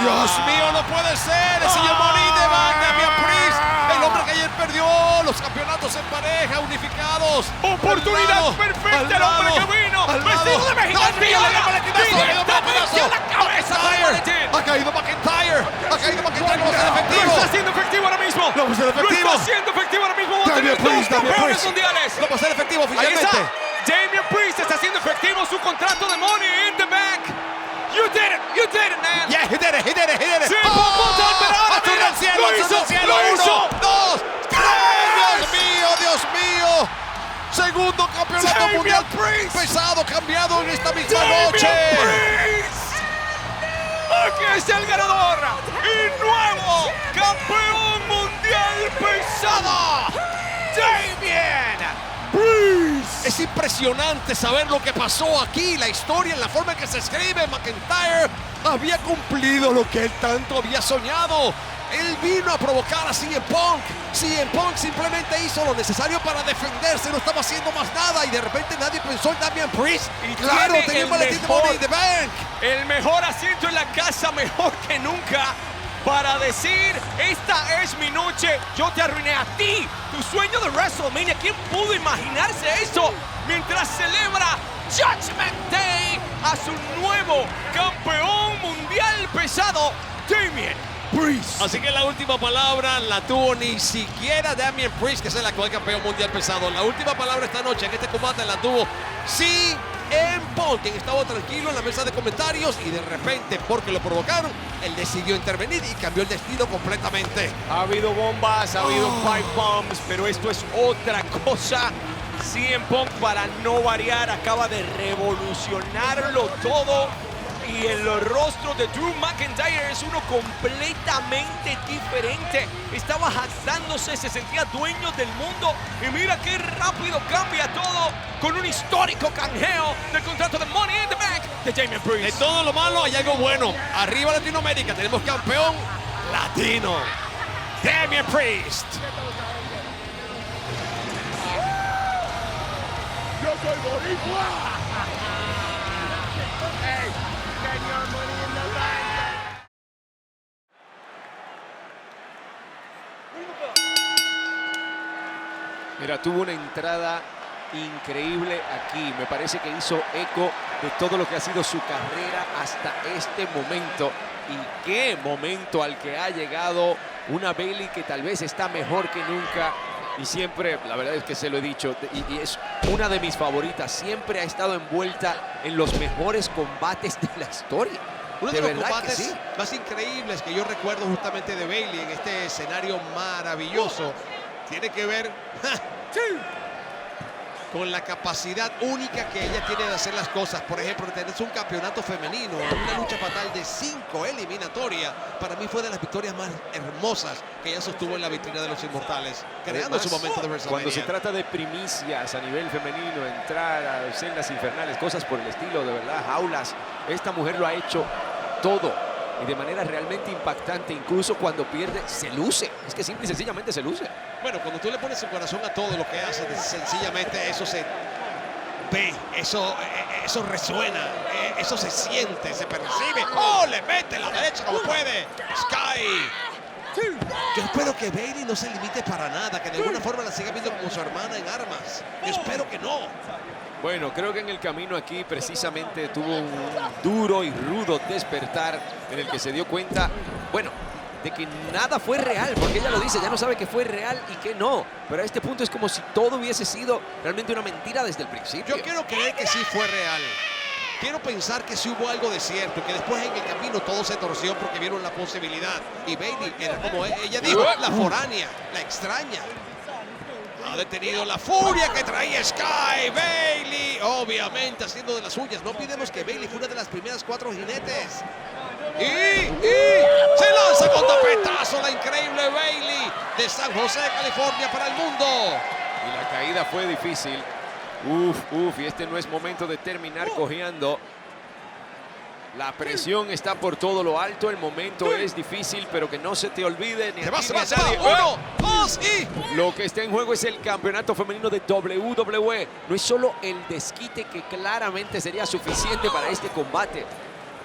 Dios mío, no puede ser. El señor Money de Damian Priest, el hombre que ayer perdió los campeonatos en pareja, unificados. Oportunidad perfecta, el hombre que vino. Vestido de mexicano. Directamente a la cabeza de Valentín. Ha caído McIntyre. No va a ser efectivo. Lo está haciendo efectivo ahora mismo. No va a ser efectivo. Lo está haciendo efectivo ahora mismo. Va a tener dos campeones mundiales. No va a ser efectivo Ahí oficialmente. está. Damian Priest está haciendo efectivo su contrato de Money in the Bank. You did it, man. Yeah, he did it. Sí, brutal, pero ahora ¡Azul mira, del cielo, lo azul hizo, del cielo! lo hizo. 1, 2, 3. Dios mío. Segundo campeonato Damian mundial Priest. pesado cambiado en esta misma Damian noche. Priest. Aquí está el ganador y nuevo campeón mundial pesado, Damian Priest. Es impresionante saber lo que pasó aquí, la historia, en la forma en que se escribe. McIntyre había cumplido lo que él tanto había soñado. Él vino a provocar a CM Punk. CM Punk simplemente hizo lo necesario para defenderse, no estaba haciendo más nada y de repente nadie pensó en Damian Priest. Y claro, tiene tenía el un maletín de mejor- Money in the Bank. El mejor asiento en la casa, mejor que nunca, para decir, esta es mi noche, yo te arruiné a ti, tu sueño de WrestleMania. ¿Quién pudo imaginarse eso mientras celebra Judgment Day a su nuevo campeón mundial pesado, Damian Priest? Así que la última palabra la tuvo ni siquiera Damian Priest, que es el actual campeón mundial pesado. La última palabra esta noche en este combate la tuvo CM Punk, quien estaba tranquilo en la mesa de comentarios y de repente, porque lo provocaron, él decidió intervenir y cambió el destino completamente. Ha habido bombas, ha habido pipe bombs, pero esto es otra cosa. CM Punk, para no variar, acaba de revolucionarlo todo. Y el rostro de Drew McIntyre es uno completamente diferente. Estaba jactándose, se sentía dueño del mundo. Y mira qué rápido cambia todo con un histórico canjeo del contrato de Money in the Bank de Damian De Priest. todo lo malo hay algo bueno. Arriba Latinoamérica tenemos campeón latino, Damian Priest. Yo soy boricua. Hey, señor Money in the Bank. Mira, tuvo una entrada increíble aquí. Me parece que hizo eco de todo lo que ha sido su carrera hasta este momento. Y qué momento al que ha llegado una Bayley que tal vez está mejor que nunca. Y siempre, la verdad es que se lo he dicho, y es una de mis favoritas. Siempre ha estado envuelta en los mejores combates de la historia. Uno de los combates más increíbles que yo recuerdo justamente de Bayley en este escenario maravilloso tiene que ver con la capacidad única que ella tiene de hacer las cosas. Por ejemplo, tener un campeonato femenino, una lucha fatal de 5 eliminatorias, para mí fue de las victorias más hermosas que ella sostuvo en la vitrina de los Inmortales, creando además, su momento de WrestleMania. Cuando se trata de primicias a nivel femenino, entrar a celdas infernales, cosas por el estilo, de verdad, jaulas, esta mujer lo ha hecho todo y de manera realmente impactante. Incluso cuando pierde, se luce. Es que simple y sencillamente se luce. Bueno, cuando tú le pones el corazón a todo lo que hace, sencillamente eso se ve, eso resuena, eso se siente, se percibe. ¡Oh! Le mete la derecha como puede. Sky. Yo espero que Bayley no se limite para nada, que de alguna forma la siga viendo como su hermana en armas. Yo espero que no. Bueno, creo que en el camino aquí precisamente tuvo un duro y rudo despertar en el que se dio cuenta, bueno, de que nada fue real, porque ella lo dice, ya no sabe que fue real y que no. Pero a este punto es como si todo hubiese sido realmente una mentira desde el principio. Yo quiero creer que sí fue real. Quiero pensar que sí hubo algo de cierto, que después en el camino todo se torció porque vieron la posibilidad. Y Bayley era como ella dijo, la foránea, la extraña. Ha detenido la furia que traía Sky. Bayley, obviamente, haciendo de las suyas. No olvidemos que Bayley fue una de las primeras 4 jinetes. Y se lanza con tapetazo la increíble Bayley de San José, California, para el mundo. Y la caída fue difícil. Y este no es momento de terminar cojeando. La presión está por todo lo alto, el momento es difícil, pero que no se te olvide ni a ti ni a nadie. 1, 2 y... Lo que está en juego es el campeonato femenino de WWE. No es solo el desquite que claramente sería suficiente para este combate.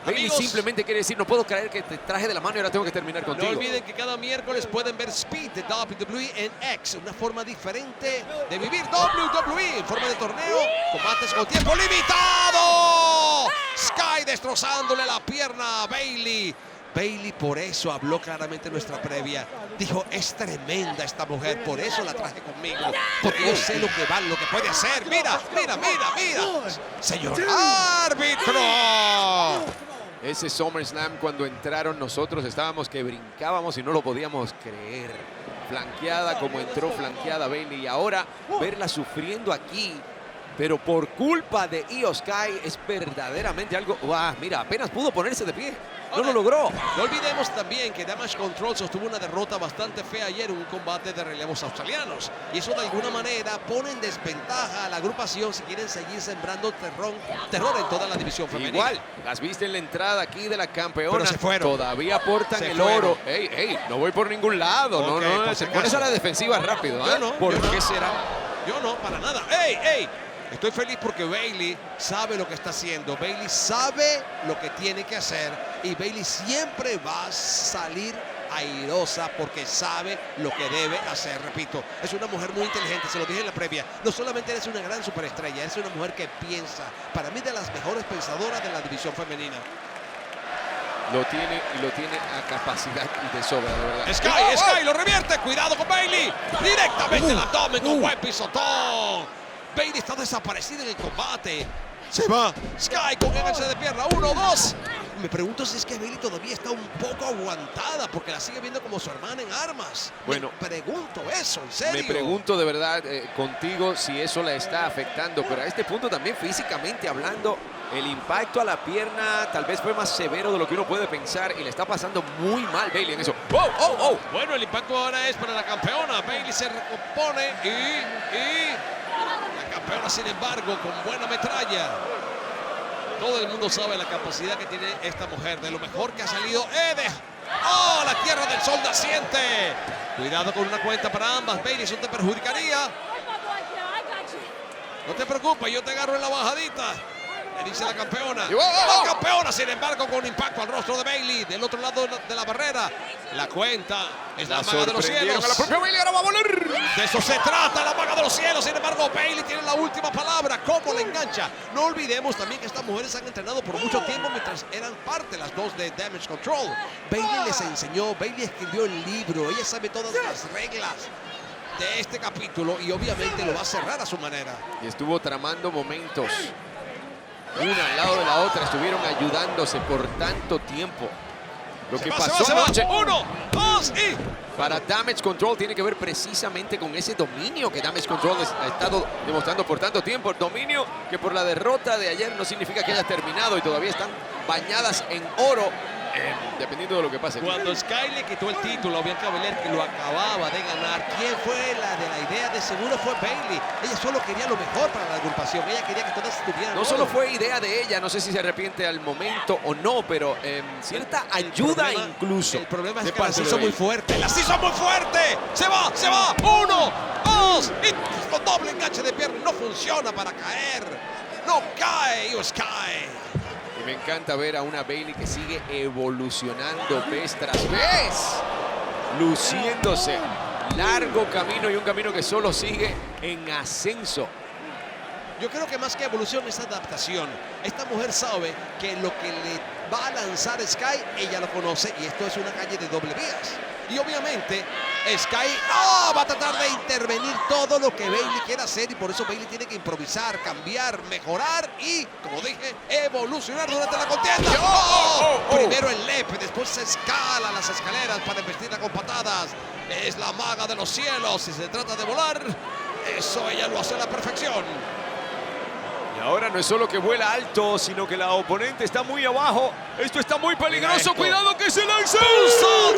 Bayley simplemente quiere decir, no puedo creer que te traje de la mano y ahora tengo que terminar contigo. No olviden que cada miércoles pueden ver Speed de WWE en X, una forma diferente de vivir WWE en forma de torneo, combates con tiempo limitado. Sky destrozándole la pierna a Bayley. Bayley por eso habló claramente en nuestra previa. Dijo, es tremenda esta mujer, por eso la traje conmigo. Porque yo sé lo que vale, lo que puede hacer. Mira, mira, mira, mira. Señor árbitro. Ese SummerSlam, cuando entraron nosotros estábamos que brincábamos y no lo podíamos creer. Flanqueada como entró flanqueada Bayley. Y ahora verla sufriendo aquí, pero por culpa de Io Sky, es verdaderamente algo... Mira, apenas pudo ponerse de pie. No lo logró. No olvidemos también que Damage Control sostuvo una derrota bastante fea ayer en un combate de relevos australianos. Y eso de alguna manera pone en desventaja a la agrupación si quieren seguir sembrando terror en toda la división femenina. Igual, las viste en la entrada aquí de la campeona. Pero se fueron. Todavía portan el oro. Ey, no voy por ningún lado. No, se pones a la defensiva rápido. Yo no. ¿Por qué será? Yo no, para nada. ¡Ey! Estoy feliz porque Bayley sabe lo que está haciendo. Bayley sabe lo que tiene que hacer. Y Bayley siempre va a salir airosa porque sabe lo que debe hacer. Repito, es una mujer muy inteligente, se lo dije en la previa. No solamente eres una gran superestrella, eres una mujer que piensa. Para mí, de las mejores pensadoras de la división femenina. Lo tiene y lo tiene a capacidad y de sobra, de verdad. Sky lo revierte. Cuidado con Bayley. Directamente el abdomen con buen pisotón. Bayley está desaparecida en el combate. Se va. Sky con enganche de pierna. 1, 2. Me pregunto si es que Bayley todavía está un poco aguantada porque la sigue viendo como su hermana en armas. Bueno, me pregunto eso, en serio. Me pregunto de verdad contigo si eso la está afectando. Pero a este punto también físicamente hablando, el impacto a la pierna tal vez fue más severo de lo que uno puede pensar y le está pasando muy mal Bayley en eso. ¡Oh! Bueno, el impacto ahora es para la campeona. Bayley se recompone y... La campeona, sin embargo, con buena metralla. Todo el mundo sabe la capacidad que tiene esta mujer. De lo mejor que ha salido la Tierra del Sol naciente. Cuidado con una cuenta para ambas. Bayley, eso te perjudicaría. No te preocupes, yo te agarro en la bajadita. Le dice la campeona. Y ¡oh! La campeona, sin embargo, con impacto al rostro de Bayley. Del otro lado de la barrera. La cuenta es la maga de los cielos. A la propia Bayley, ahora va a volar. De eso se trata, la maga de los cielos. Sin embargo, Bayley tiene la última palabra. ¿Cómo la engancha? No olvidemos también que estas mujeres han entrenado por mucho tiempo mientras eran parte las dos de Damage Control. Bayley les enseñó, Bayley escribió el libro. Ella sabe todas las reglas de este capítulo y obviamente lo va a cerrar a su manera. Y estuvo tramando momentos. Una al lado de la otra, estuvieron ayudándose por tanto tiempo. Lo que pasó anoche. 1, 2 y... Para Damage Control tiene que ver precisamente con ese dominio que Damage Control ha estado demostrando por tanto tiempo. El dominio que por la derrota de ayer no significa que haya terminado y todavía están bañadas en oro, dependiendo de lo que pase. Cuando Sky le quitó el título a Bianca Belair, que lo acababa de ganar, ¿quién fue la de la idea? De seguro fue Bayley. Ella solo quería lo mejor para la agrupación. Ella quería que todas estuvieran. No solo fue idea de ella, no sé si se arrepiente al momento o no, pero cierta ayuda incluso. El problema es que las hizo muy fuerte. ¡Las hizo muy fuerte! ¡Se va! ¡Se va! 1, 2 y con doble enganche de pierna. No funciona para caer. No cae Io Sky. Y me encanta ver a una Bayley que sigue evolucionando vez tras vez, luciéndose. Largo camino y un camino que solo sigue en ascenso. Yo creo que más que evolución es adaptación. Esta mujer sabe que lo que le va a lanzar Sky, ella lo conoce y esto es una calle de doble vías. Y obviamente Sky va a tratar de intervenir todo lo que Bayley quiera hacer y por eso Bayley tiene que improvisar, cambiar, mejorar y, como dije, evolucionar durante la contienda. Primero el lepe, después se escala las escaleras para embestirla con patadas. Es la maga de los cielos. Si se trata de volar, eso ella lo hace a la perfección. Y ahora no es solo que vuela alto, sino que la oponente está muy abajo. Esto está muy peligroso. Cuidado que se lanza.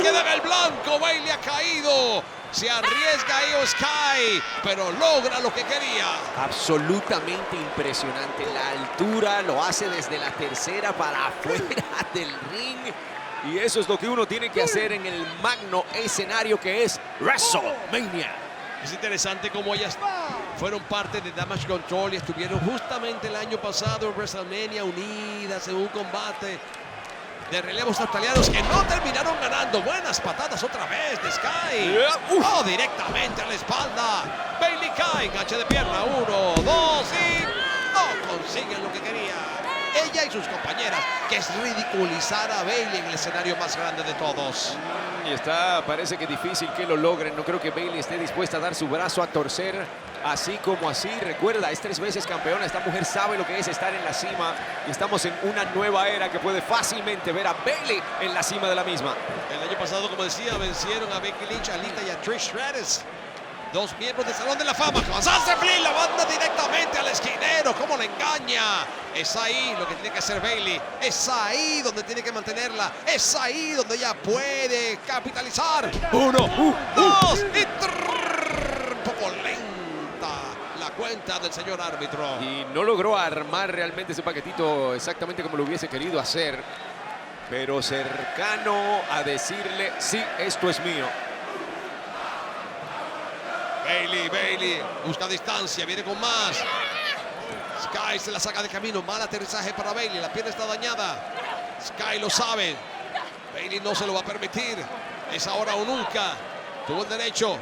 Queda en el blanco. Bayley ha caído. Se arriesga Io Sky, pero logra lo que quería. Absolutamente impresionante. La altura lo hace desde la tercera para afuera del ring. Y eso es lo que uno tiene que hacer en el magno escenario que es WrestleMania. Es interesante cómo ellas fueron parte de Damage Control y estuvieron justamente el año pasado en WrestleMania unidas en un combate de relevos australianos que no terminaron ganando. Buenas patadas otra vez de Sky. Directamente a la espalda. Bayley cae, enganche de pierna. 1, 2 y no consiguen lo que quería. Ella y sus compañeras, que es ridiculizar a Bayley en el escenario más grande de todos. Y parece que difícil que lo logren. No creo que Bayley esté dispuesta a dar su brazo a torcer así como así. Recuerda, es 3 veces campeona. Esta mujer sabe lo que es estar en la cima. Y estamos en una nueva era que puede fácilmente ver a Bayley en la cima de la misma. El año pasado, como decía, vencieron a Becky Lynch, a Lita y a Trish Stratus. 2 miembros del Salón de la Fama. Sasha Flynn la manda directamente al esquinero. ¿Cómo la engaña? Es ahí lo que tiene que hacer Bayley. Es ahí donde tiene que mantenerla. Es ahí donde ella puede capitalizar. 1, 2 y un poco lenta la cuenta del señor árbitro. Y no logró armar realmente ese paquetito exactamente como lo hubiese querido hacer. Pero cercano a decirle, sí, esto es mío. Bayley busca distancia, viene con más. Sky se la saca de camino, mal aterrizaje para Bayley, la pierna está dañada. Sky lo sabe, Bayley no se lo va a permitir. Es ahora o nunca. Tuvo el derecho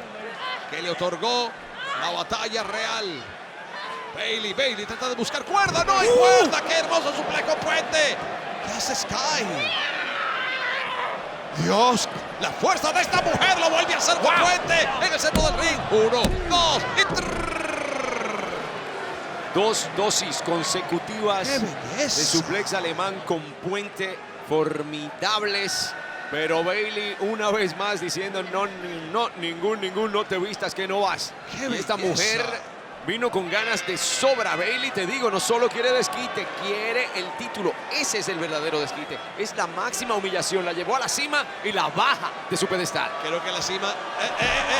que le otorgó la batalla real. Bayley trata de buscar cuerda, no hay cuerda. Qué hermoso suplejo puente. ¿Qué hace Sky? Dios, la fuerza de esta mujer lo vuelve a hacer con puente en el centro del ring. 1, 2 y 3. 2 dosis consecutivas de suplex alemán con puente formidables. Pero Bayley una vez más diciendo ningún, no te vistas que no vas. Y esta mujer vino con ganas de sobra. Bayley, te digo, no solo quiere desquite, quiere el título. Ese es el verdadero desquite. Es la máxima humillación. La llevó a la cima y la baja de su pedestal. Creo que la cima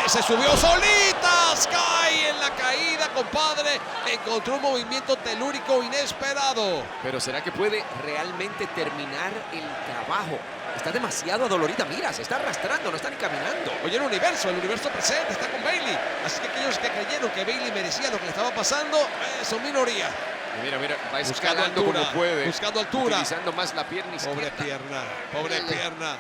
se subió solita. Sky en la caída, compadre. Encontró un movimiento telúrico inesperado. Pero ¿será que puede realmente terminar el trabajo? Está demasiado adolorida, mira, se está arrastrando, no está ni caminando. Oye, el universo presente está con Bayley. Así que aquellos que creyeron que Bayley merecía lo que le estaba pasando, son minoría. Mira, va Buscando escalando altura, como puede. buscando altura. Utilizando más la pierna izquierda. Pobre pierna.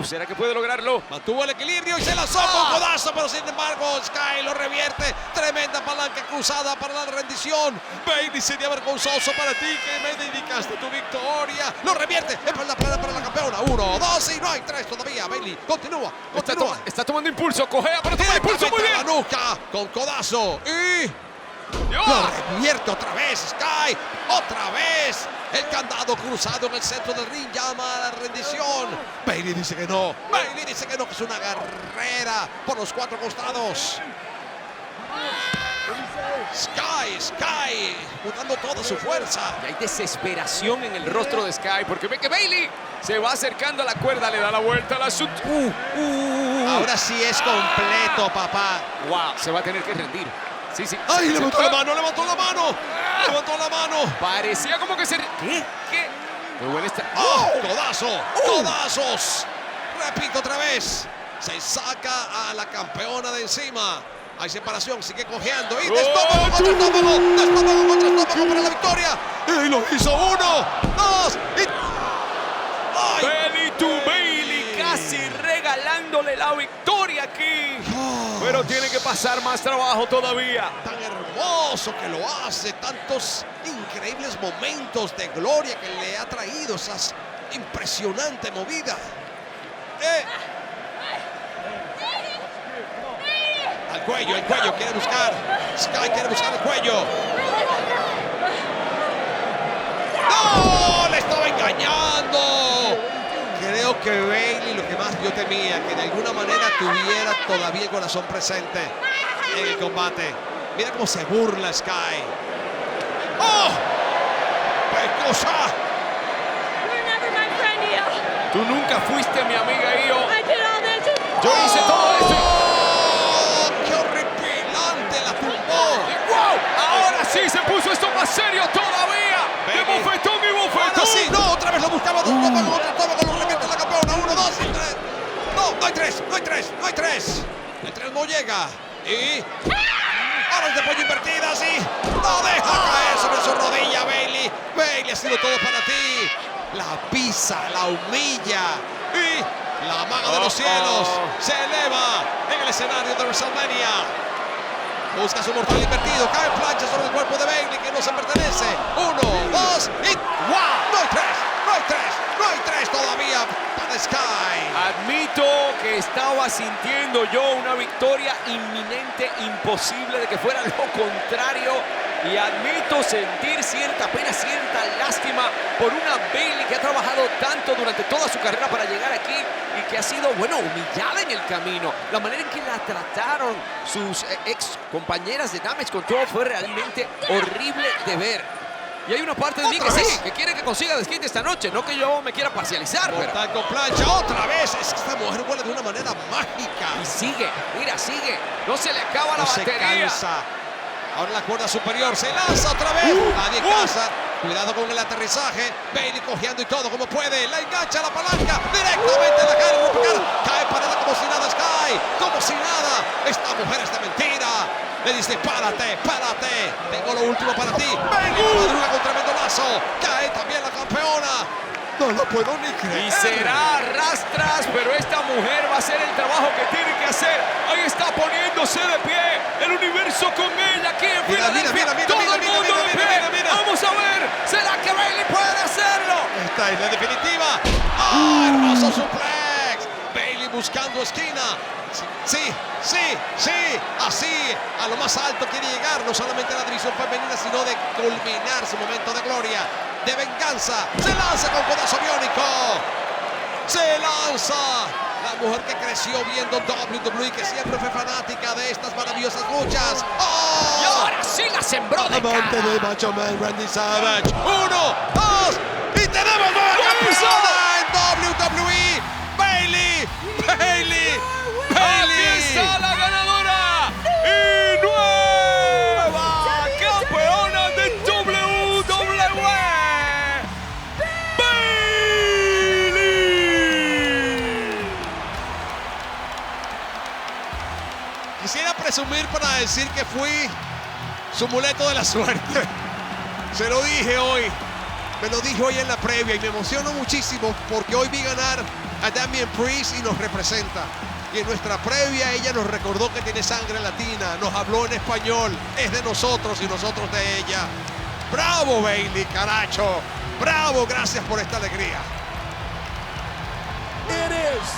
¿Será que puede lograrlo? Mantuvo el equilibrio y se lanzó con codazo, pero sin embargo Sky lo revierte. Tremenda palanca cruzada para la rendición. Bailey sería vergonzoso para ti que me dedicaste tu victoria. Lo revierte, es la plana para la campeona. 1, 2 y no hay 3 todavía. Bailey continúa. Está tomando impulso, cojea, pero toma impulso muy bien. La nuca con codazo y... ¡Dios! Lo revierte otra vez, Sky. Otra vez. El candado cruzado en el centro del ring llama a la rendición. Bailey dice que no. Bailey dice que no, que es una guerrera por los 4 costados. Sky, juntando toda su fuerza. Y hay desesperación en el rostro de Sky porque ve que Bailey se va acercando a la cuerda, le da la vuelta a la Ahora sí es completo, papá. Wow, se va a tener que rendir. Sí. ¡Ay, levantó la mano! ¡Levantó la mano! Parecía como que se... ¿Qué? Muy buena esta... ¡Oh! ¡Codazo! ¡Codazos! Repito otra vez. Se saca a la campeona de encima. Hay separación, sigue cojeando. Y de estómago contra estómago. De estómago contra estómago para la victoria. Y lo hizo. 1, 2 y... ¡ay! Belly to Bailey, casi regalándole la victoria aquí. Pero tiene que pasar más trabajo todavía. Tan hermoso que lo hace. Tantos increíbles momentos de gloria que le ha traído. Esa impresionante movida. Al cuello, quiere buscar. Sky quiere buscar el cuello. ¡No! ¡Le estaba engañando! Creo que Bailey, lo que más yo temía, que de alguna manera tuviera todavía el corazón presente en el combate. Mira cómo se burla Sky. ¡Oh! ¡Qué cosa! Tú nunca fuiste mi amiga, Io. Yo hice todo esto. ¡Qué horripilante! La tumbó. ¡Wow! Ahora sí se puso esto más serio todavía. De bofetón y bofetón. Ahora sí, no, otra vez lo buscaba. Lo revierte la campeona. 1, 2 y 3. No hay 3. El 3 no llega. Y... ahora es de pollo invertida, sí. No deja caer sobre su rodilla, Bailey. Bailey ha sido todo para ti. La pisa, la humilla. Y la maga de los cielos se eleva en el escenario de WrestleMania. Busca su mortal invertido. Cae plancha sobre el cuerpo de Bailey que no se pertenece. 1, 2 y... ¡wow! No hay 3 todavía para Sky. Admito que estaba sintiendo yo una victoria inminente, imposible de que fuera lo contrario. Y admito sentir cierta pena, cierta lástima por una Bailey que ha trabajado tanto durante toda su carrera para llegar aquí y que ha sido, bueno, humillada en el camino. La manera en que la trataron sus ex compañeras de Damage Control fue realmente horrible de ver. Y hay una parte de mí que sí, que quiere que consiga desquite esta noche. No que yo me quiera parcializar, pero... Mortal con plancha otra vez. Es que esta mujer vuela de una manera mágica. Y sigue, mira, sigue. No se le acaba la No se batería. cansa. Ahora la cuerda superior se lanza otra vez. Nadie casa. Cuidado con el aterrizaje. Bailey cojeando y todo como puede. La engancha la palanca directamente en la cara. Cae parada como si nada, Sky. Como si nada. Esta mujer es de mentira. Le dice, párate. Tengo lo último para ti. Bailey madruga con tremendo lazo. Cae también la campeona. No lo puedo ni creer. Y será arrastras, pero esta mujer va a hacer el trabajo que tiene que hacer. Ahí está poniéndose de pie. El universo con ella aquí en Filadelfia. Todo el mundo de pie. Vamos a ver. ¿Será que Bailey puede hacerlo? Esta es la definitiva. ¡Ah! Hermoso suplex. Bailey buscando esquina. Sí. Así, a lo más alto quiere llegar. No solamente a la división femenina, sino de culminar su momento de gloria, de venganza. Se lanza con codazo biónico. Se lanza. La mujer que creció viendo WWE, que siempre fue fanática de estas maravillosas luchas. ¡Oh! Y ahora sí la sembró de Amante cara. de Macho Man Randy Savage. 1, 2 y tenemos nueva campeona en WWE. Bailey. Aquí está la ganadora y nueva campeona de WWE, Bailey. Quisiera presumir para decir que fui su muleto de la suerte. Se lo dije hoy. Me lo dije hoy en la previa y me emociono muchísimo porque hoy vi ganar a Damian Priest y nos representa. Y en nuestra previa ella nos recordó que tiene sangre latina, nos habló en español, es de nosotros y nosotros de ella. ¡Bravo, Bayley, caracho! ¡Bravo! Gracias por esta alegría. It is.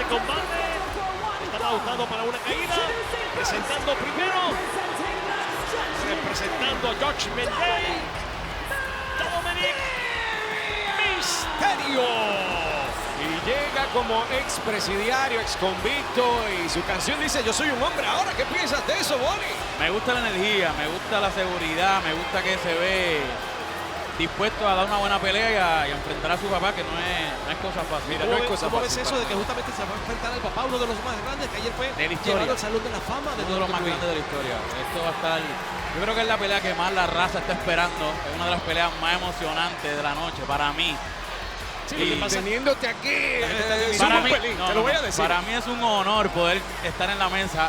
Combate está pautado para una caída, presentando primero, representando a Judgment Day, Dominik Mysterio. Y llega como expresidiario, exconvicto, y su canción dice: yo soy un hombre ahora. ¿Qué piensas de eso, Bonnie? Me gusta la energía, me gusta la seguridad, me gusta que se ve dispuesto a dar una buena pelea y a enfrentar a su papá, que no es cosa fácil. Mira, no es cosa ¿Cómo fácil. ves eso de que justamente se va a enfrentar al papá, uno de los más grandes, que ayer fue De la historia. llevado al Salón de la Fama de Uno de los más grandes de la historia. Esto va a estar, yo creo que es la pelea que más la raza está esperando. Es una de las peleas más emocionantes de la noche para mí. Sí, Y lo que pasa- Teniéndote aquí, Para mí, te lo voy a decir. para mí es un honor poder estar en la mesa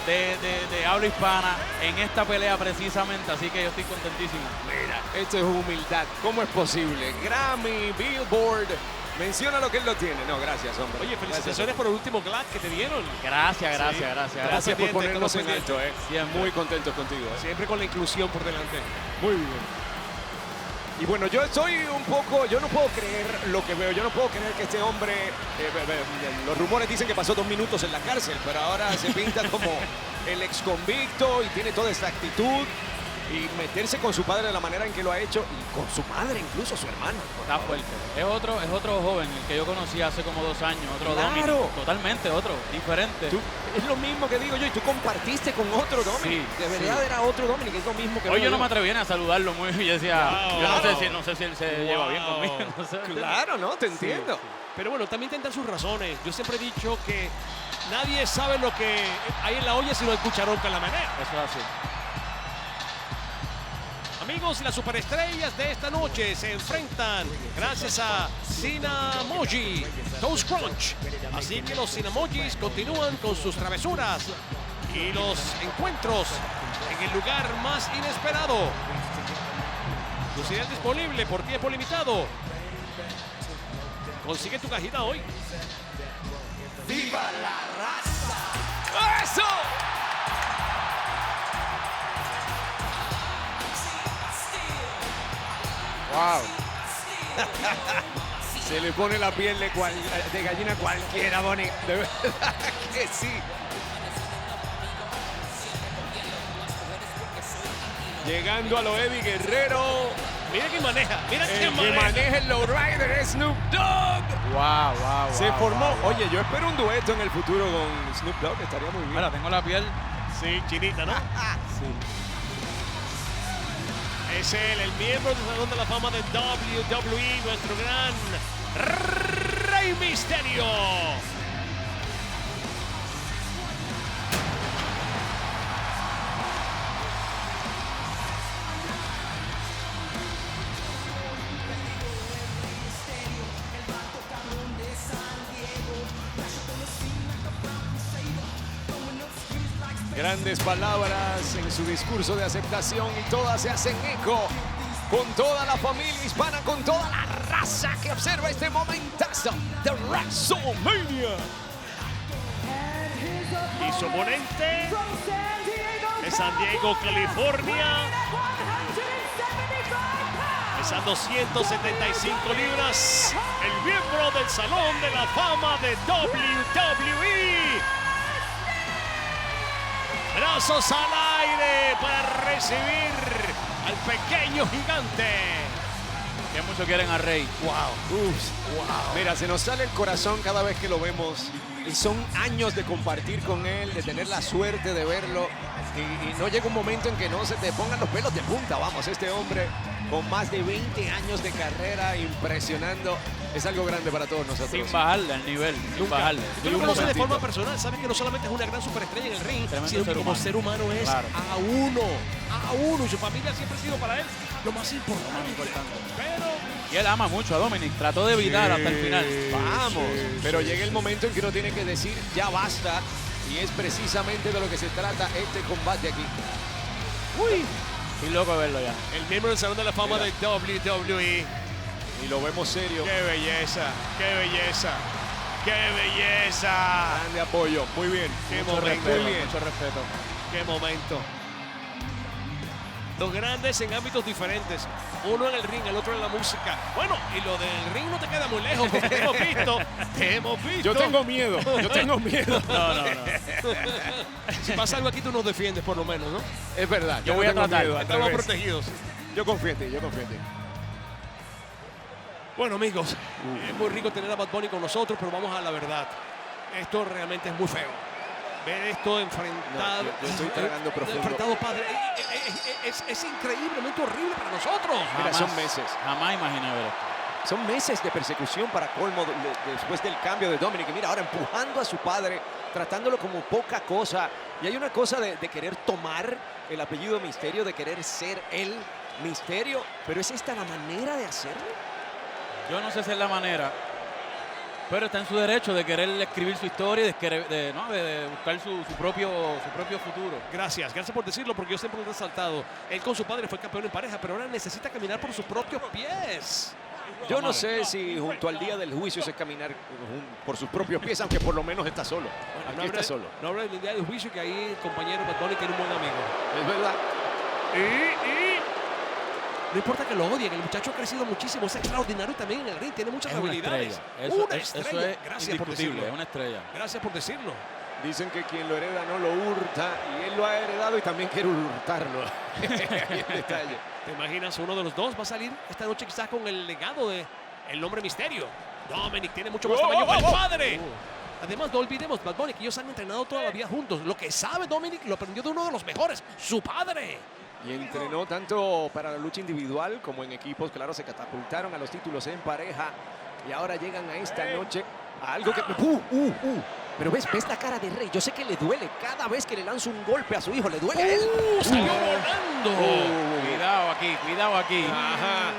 de habla hispana en esta pelea precisamente, así que yo estoy contentísimo. Mira, esto es humildad. ¿Cómo es posible? Grammy, Billboard, menciona lo que él lo tiene. No, gracias, hombre. Oye, felicitaciones por el último glad que te dieron. Gracias. Gracias por ponernos en pendiente. alto, Siempre. Muy contentos contigo. Siempre con la inclusión por delante. Muy bien. Y bueno, yo estoy un poco, yo no puedo creer lo que veo. Yo no puedo creer que este hombre, los rumores dicen que pasó 2 minutos en la cárcel, pero ahora se pinta como el ex convicto y tiene toda esta actitud. Y meterse con su padre de la manera en que lo ha hecho, y con su madre, incluso su hermana. Está fuerte. Es otro joven, el que yo conocí hace como 2 años, otro Claro. Dominik. Totalmente otro, diferente. Es lo mismo que digo yo, y tú compartiste con otro Dominik. Sí, De verdad era otro Dominik, es lo mismo que Hoy veo yo no yo. me atreví a saludarlo muy bien. Yo decía, Wow. yo Claro. no sé si él se lleva bien conmigo. No sé. Claro, ¿no? Te entiendo. Pero bueno, también tendrá sus razones. Yo siempre he dicho que nadie sabe lo que hay en la olla sino el cucharón que la menea. Eso es así. Amigos, las superestrellas de esta noche se enfrentan gracias a Cinnamojis Toast Crunch. Así que los Cinnamojis continúan con sus travesuras y los encuentros en el lugar más inesperado. Lucirán disponible por tiempo limitado. Consigue tu cajita hoy. ¡Viva la raza! ¡Eso! ¡Wow! Se le pone la piel de gallina cualquiera, Bonnie. De verdad que sí. Llegando a lo Eddie Guerrero. Mira quién maneja, mira El quién que maneja el lowrider es Snoop Dogg. Wow. Se formó. Oye, yo espero un dueto en el futuro con Snoop Dogg. Estaría muy bien. Mira, tengo la piel. Sí, chinita, ¿no? Sí. Es él, el miembro del Salón de la Fama de WWE, nuestro gran Rey Mysterio. Grandes palabras en su discurso de aceptación y todas se hacen eco con toda la familia hispana, con toda la raza que observa este momentazo de WrestleMania. Y su oponente de San Diego, California, pesando 175 libras, el miembro del Salón de la Fama de WWE. Brazos al aire para recibir al pequeño gigante. Que mucho quieren a Rey. Wow. Mira, se nos sale el corazón cada vez que lo vemos. Y son años de compartir con él, de tener la suerte de verlo. Y no llega un momento en que no se te pongan los pelos de punta. Vamos, este hombre con más de 20 años de carrera impresionando. Es algo grande para todos nosotros. Sin bajarle al nivel. Sin bajarle. Tú lo conoces de forma personal, sabes que no solamente es una gran superestrella en el ring, sino que como ser humano es a uno. Y su familia siempre ha sido para él lo más importante. Pero... Y él ama mucho a Dominic. Trató de evitar hasta el final. Vamos. Pero llega el momento en que uno tiene que decir, ya basta. Y es precisamente de lo que se trata este combate aquí. Uy. Estoy loco de verlo ya. El miembro del Salón de la Fama de WWE. Y lo vemos serio. ¡Qué belleza! ¡Qué belleza! ¡Qué belleza! Grande apoyo. Muy bien. ¡Qué Mucho momento! respeto, Muy bien. mucho respeto. ¡Qué momento! Los grandes en ámbitos diferentes. Uno en el ring, el otro en la música. Bueno, y lo del ring no te queda muy lejos porque te hemos visto. Te hemos visto. Yo tengo miedo. Yo tengo miedo. No. Si pasa algo aquí, tú nos defiendes por lo menos, ¿no? Es verdad. Yo voy a no tengo tratar. miedo, al Estamos revés. protegidos. Yo confío en ti, yo confío en ti. Bueno, amigos, es muy rico tener a Bad Bunny con nosotros, pero vamos a la verdad. Esto realmente es muy feo. Ver esto enfrentado. No, yo estoy tragando profundo. Enfrentado, padre. Es increíblemente horrible para nosotros. Mira, Jamás, son meses. Jamás imaginé ver esto. Son meses de persecución para colmo después del cambio de Dominic. Y mira, ahora empujando a su padre, tratándolo como poca cosa. Y hay una cosa de querer tomar el apellido Misterio, de querer ser el Misterio. Pero ¿es esta la manera de hacerlo? Yo no sé si es la manera, pero está en su derecho de querer escribir su historia y de buscar su propio futuro. Gracias por decirlo, porque yo siempre lo he resaltado. Él con su padre fue campeón en pareja, pero ahora necesita caminar por sus propios pies. Yo no sé si junto al día del juicio es caminar por sus propios pies, aunque por lo menos está solo. Bueno, Aquí está solo. No habla del día del juicio, que ahí el compañero Bad Bunny tiene un buen amigo. Es verdad. Y no importa que lo odien, el muchacho ha crecido muchísimo, es extraordinario también en el ring, tiene muchas Es una habilidades. estrella. Una Eso estrella. es Gracias por indiscutible, decirlo. es una estrella. Gracias por decirlo. Dicen que quien lo hereda no lo hurta, y él lo ha heredado y también quiere hurtarlo. Ahí el detalle. ¿Te imaginas? Uno de los dos va a salir esta noche quizás con el legado de el nombre Misterio. Dominic tiene mucho más tamaño que el padre. Además, no olvidemos, Bad Bunny, que ellos han entrenado toda la vida juntos. Lo que sabe Dominic lo aprendió de uno de los mejores, su padre. Y entrenó tanto para la lucha individual como en equipos. Claro, se catapultaron a los títulos en pareja. Y ahora llegan a esta noche a algo que... Pero ves la cara de Rey. Yo sé que le duele cada vez que le lanza un golpe a su hijo. Le duele a él. Salió volando. Cuidado aquí. Ajá.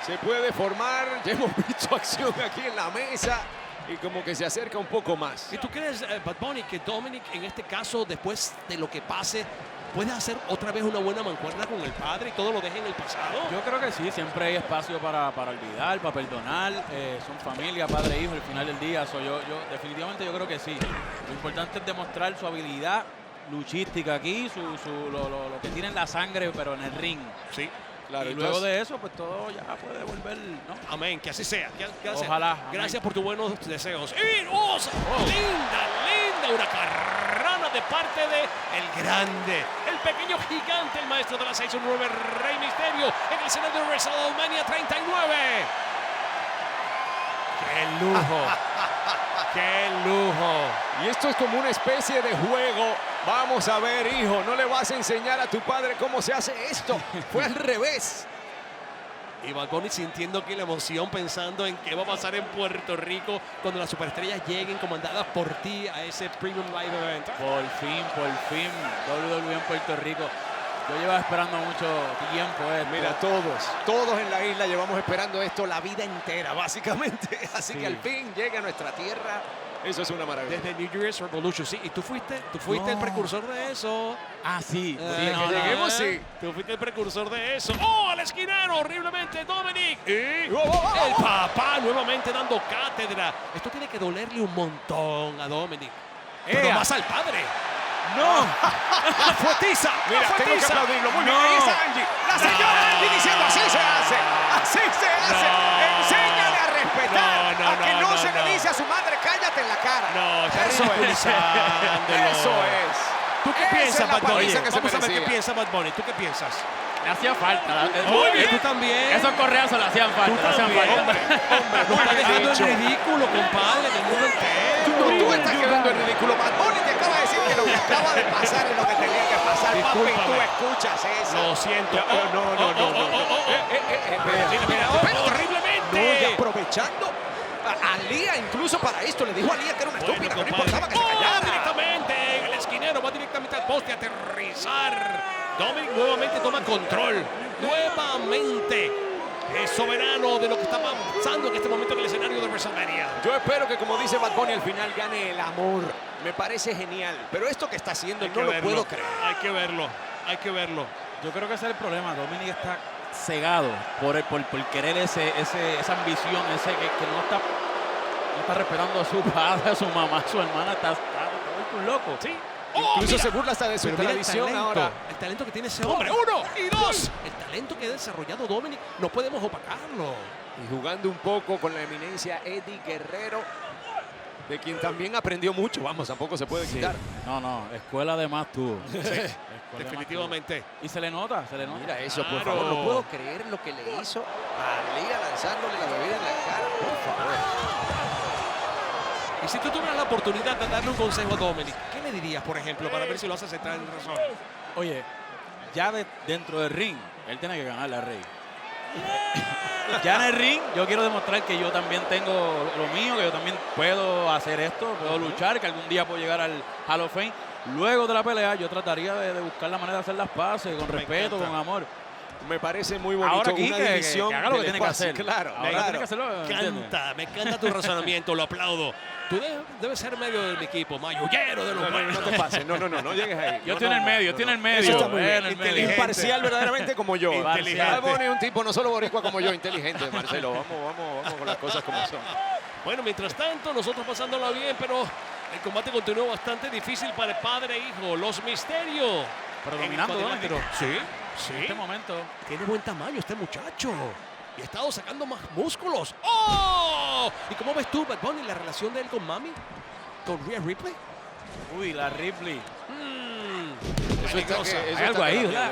Se puede formar. Ya hemos visto acción aquí en la mesa. Y como que se acerca un poco más. ¿Y tú crees, Bad Bunny, que Dominic en este caso, después de lo que pase, puede hacer otra vez una buena mancuerna con el padre y todo lo deje en el pasado? Yo creo que sí, siempre hay espacio para olvidar, para perdonar. Son familia, padre e hijo, al final del día. Definitivamente yo creo que sí. Lo importante es demostrar su habilidad luchística aquí, lo que tiene en la sangre, pero en el ring. Sí. Claro, y luego de eso, pues todo ya puede volver, ¿no? Amén, que así sea. Ojalá. Gracias por tus buenos deseos. Y linda huracarrana de parte de el grande, el pequeño gigante, el maestro de la 619, Rey Misterio, en el escenario de WrestleMania 39. ¡Qué lujo! ¡Qué lujo! Y esto es como una especie de juego. Vamos a ver, hijo, no le vas a enseñar a tu padre cómo se hace esto. Fue al revés. Y Bad Bunny sintiendo aquí la emoción, pensando en qué va a pasar en Puerto Rico cuando las superestrellas lleguen comandadas por ti a ese Premium Live Event. Por fin, WWE en Puerto Rico. Yo llevaba esperando mucho tiempo esto. Mira, todos en la isla llevamos esperando esto la vida entera, básicamente. Así que al fin llega a nuestra tierra. Eso es una maravilla. Desde New Year's Revolution, sí. ¿Y tú fuiste el precursor de eso? Ah, sí. Lleguemos, sí. Tú fuiste el precursor de eso. ¡Oh, al esquinero! Horriblemente, Dominic. Y el papá nuevamente dando cátedra. Esto tiene que dolerle un montón a Dominic. Pero más al padre. ¡No! ¡La fuetiza! Mira, tengo que aplaudirlo. Muy bien, ahí está Angie. La señora Angie diciendo, así se hace. Así se hace. Enséñale a respetar. A que no se le dice a su madre, cállate en la cara. No, está Eso es. ridiculizándolo. Eso es. ¿Tú qué Esa piensas, es la Bad Bunny? paliza que se Vamos a ver qué merecía. piensa Bad Bunny. ¿Tú qué piensas? Le hacía falta. Oye, tú también. Esos correazos le hacían falta. Tú también. Nos está dejando en ridículo, compadre, del mundo entero. Tú estás quedando en ridículo. Bad Bunny te acaba de decir que lo que acaba de pasar es lo que tenía que pasar. Papi, Discúlpame. tú escuchas eso. Lo siento. Pero horriblemente. No, y aprovechando a Lía, incluso para esto, le dijo a Lía que era una estúpida, que no importaba que se callara. Directamente, el esquinero va directamente al poste a aterrizar. Dominic nuevamente toma control. Nuevamente es soberano de lo que está pasando en este momento en el escenario de WrestleMania. Yo espero que, como dice Bad Bunny, al final gane el amor. Me parece genial. Pero esto que está haciendo no lo puedo creer. Hay que verlo. Yo creo que ese es el problema. Dominic está cegado por querer esa ambición, que no está respetando a su padre, a su mamá, a su hermana. Está un loco. Sí. Incluso se burla hasta de su tradición ahora. El talento que tiene ese hombre. 1 y 2. El talento que ha desarrollado Dominic no podemos opacarlo. Y jugando un poco con la eminencia Eddie Guerrero, de quien también aprendió mucho. Vamos, tampoco se puede quitar. No, escuela de más tuvo. Definitivamente. Y se le nota. Mira eso, por Claro. favor. No puedo creer lo que le hizo a Lía lanzándole la bebida en la cara. Por favor. Y si tú tuvieras la oportunidad de darle un consejo a Dominic, ¿qué le dirías, por ejemplo, para ver si lo haces entrar en razón? Oye, ya dentro del ring, él tiene que ganarle a Rey. Ya en el ring, yo quiero demostrar que yo también tengo lo mío, que yo también puedo hacer esto, puedo luchar, que algún día puedo llegar al Hall of Fame. Luego de la pelea, yo trataría de buscar la manera de hacer las paces con respeto, con amor. Me parece muy bonito. Ahora aquí una que división haga lo que del tiene que espacio. hacer. Claro, Ahora claro. tiene que hacerlo, ¿entiendes? Me encanta tu razonamiento, lo aplaudo. Tú debes ser medio de mi equipo, mayullero de los buenos. No te pases, no llegues ahí. Yo estoy en el medio, Eso está muy bien. en el medio. Imparcial verdaderamente como yo. Inteligente. Bad Bunny es un tipo no solo boricua como yo, inteligente, Marcelo. Vamos con las cosas como son. Bueno, mientras tanto, nosotros pasándola bien, pero el combate continúa bastante difícil para el padre e hijo. Los Misterios. Pero dominando, En Dominic. Sí. En este momento. Tiene buen tamaño este muchacho. Y ha estado sacando más músculos. ¡Oh! ¿Y cómo ves tú, Bad Bunny, la relación de él con Mami? ¿Con Rhea Ripley? Uy, la Ripley. Eso está Peligrosa. que- eso Hay algo está ahí, que- ¿verdad?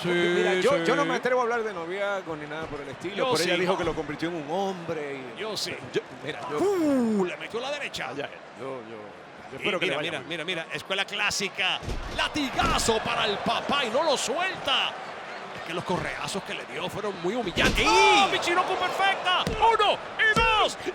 Mira, yo no me atrevo a hablar de noviazgo ni nada por el estilo, Yo pero ella sí. dijo que lo convirtió en un hombre. Yo sí. Mira, Le metió la derecha. yo Y espero que le mira, vaya muy mira, escuela clásica. Latigazo para el papá y no lo suelta. Es que los correazos que le dio fueron muy humillantes. ¡Oh, Michinoku perfecta! 1 y 2 y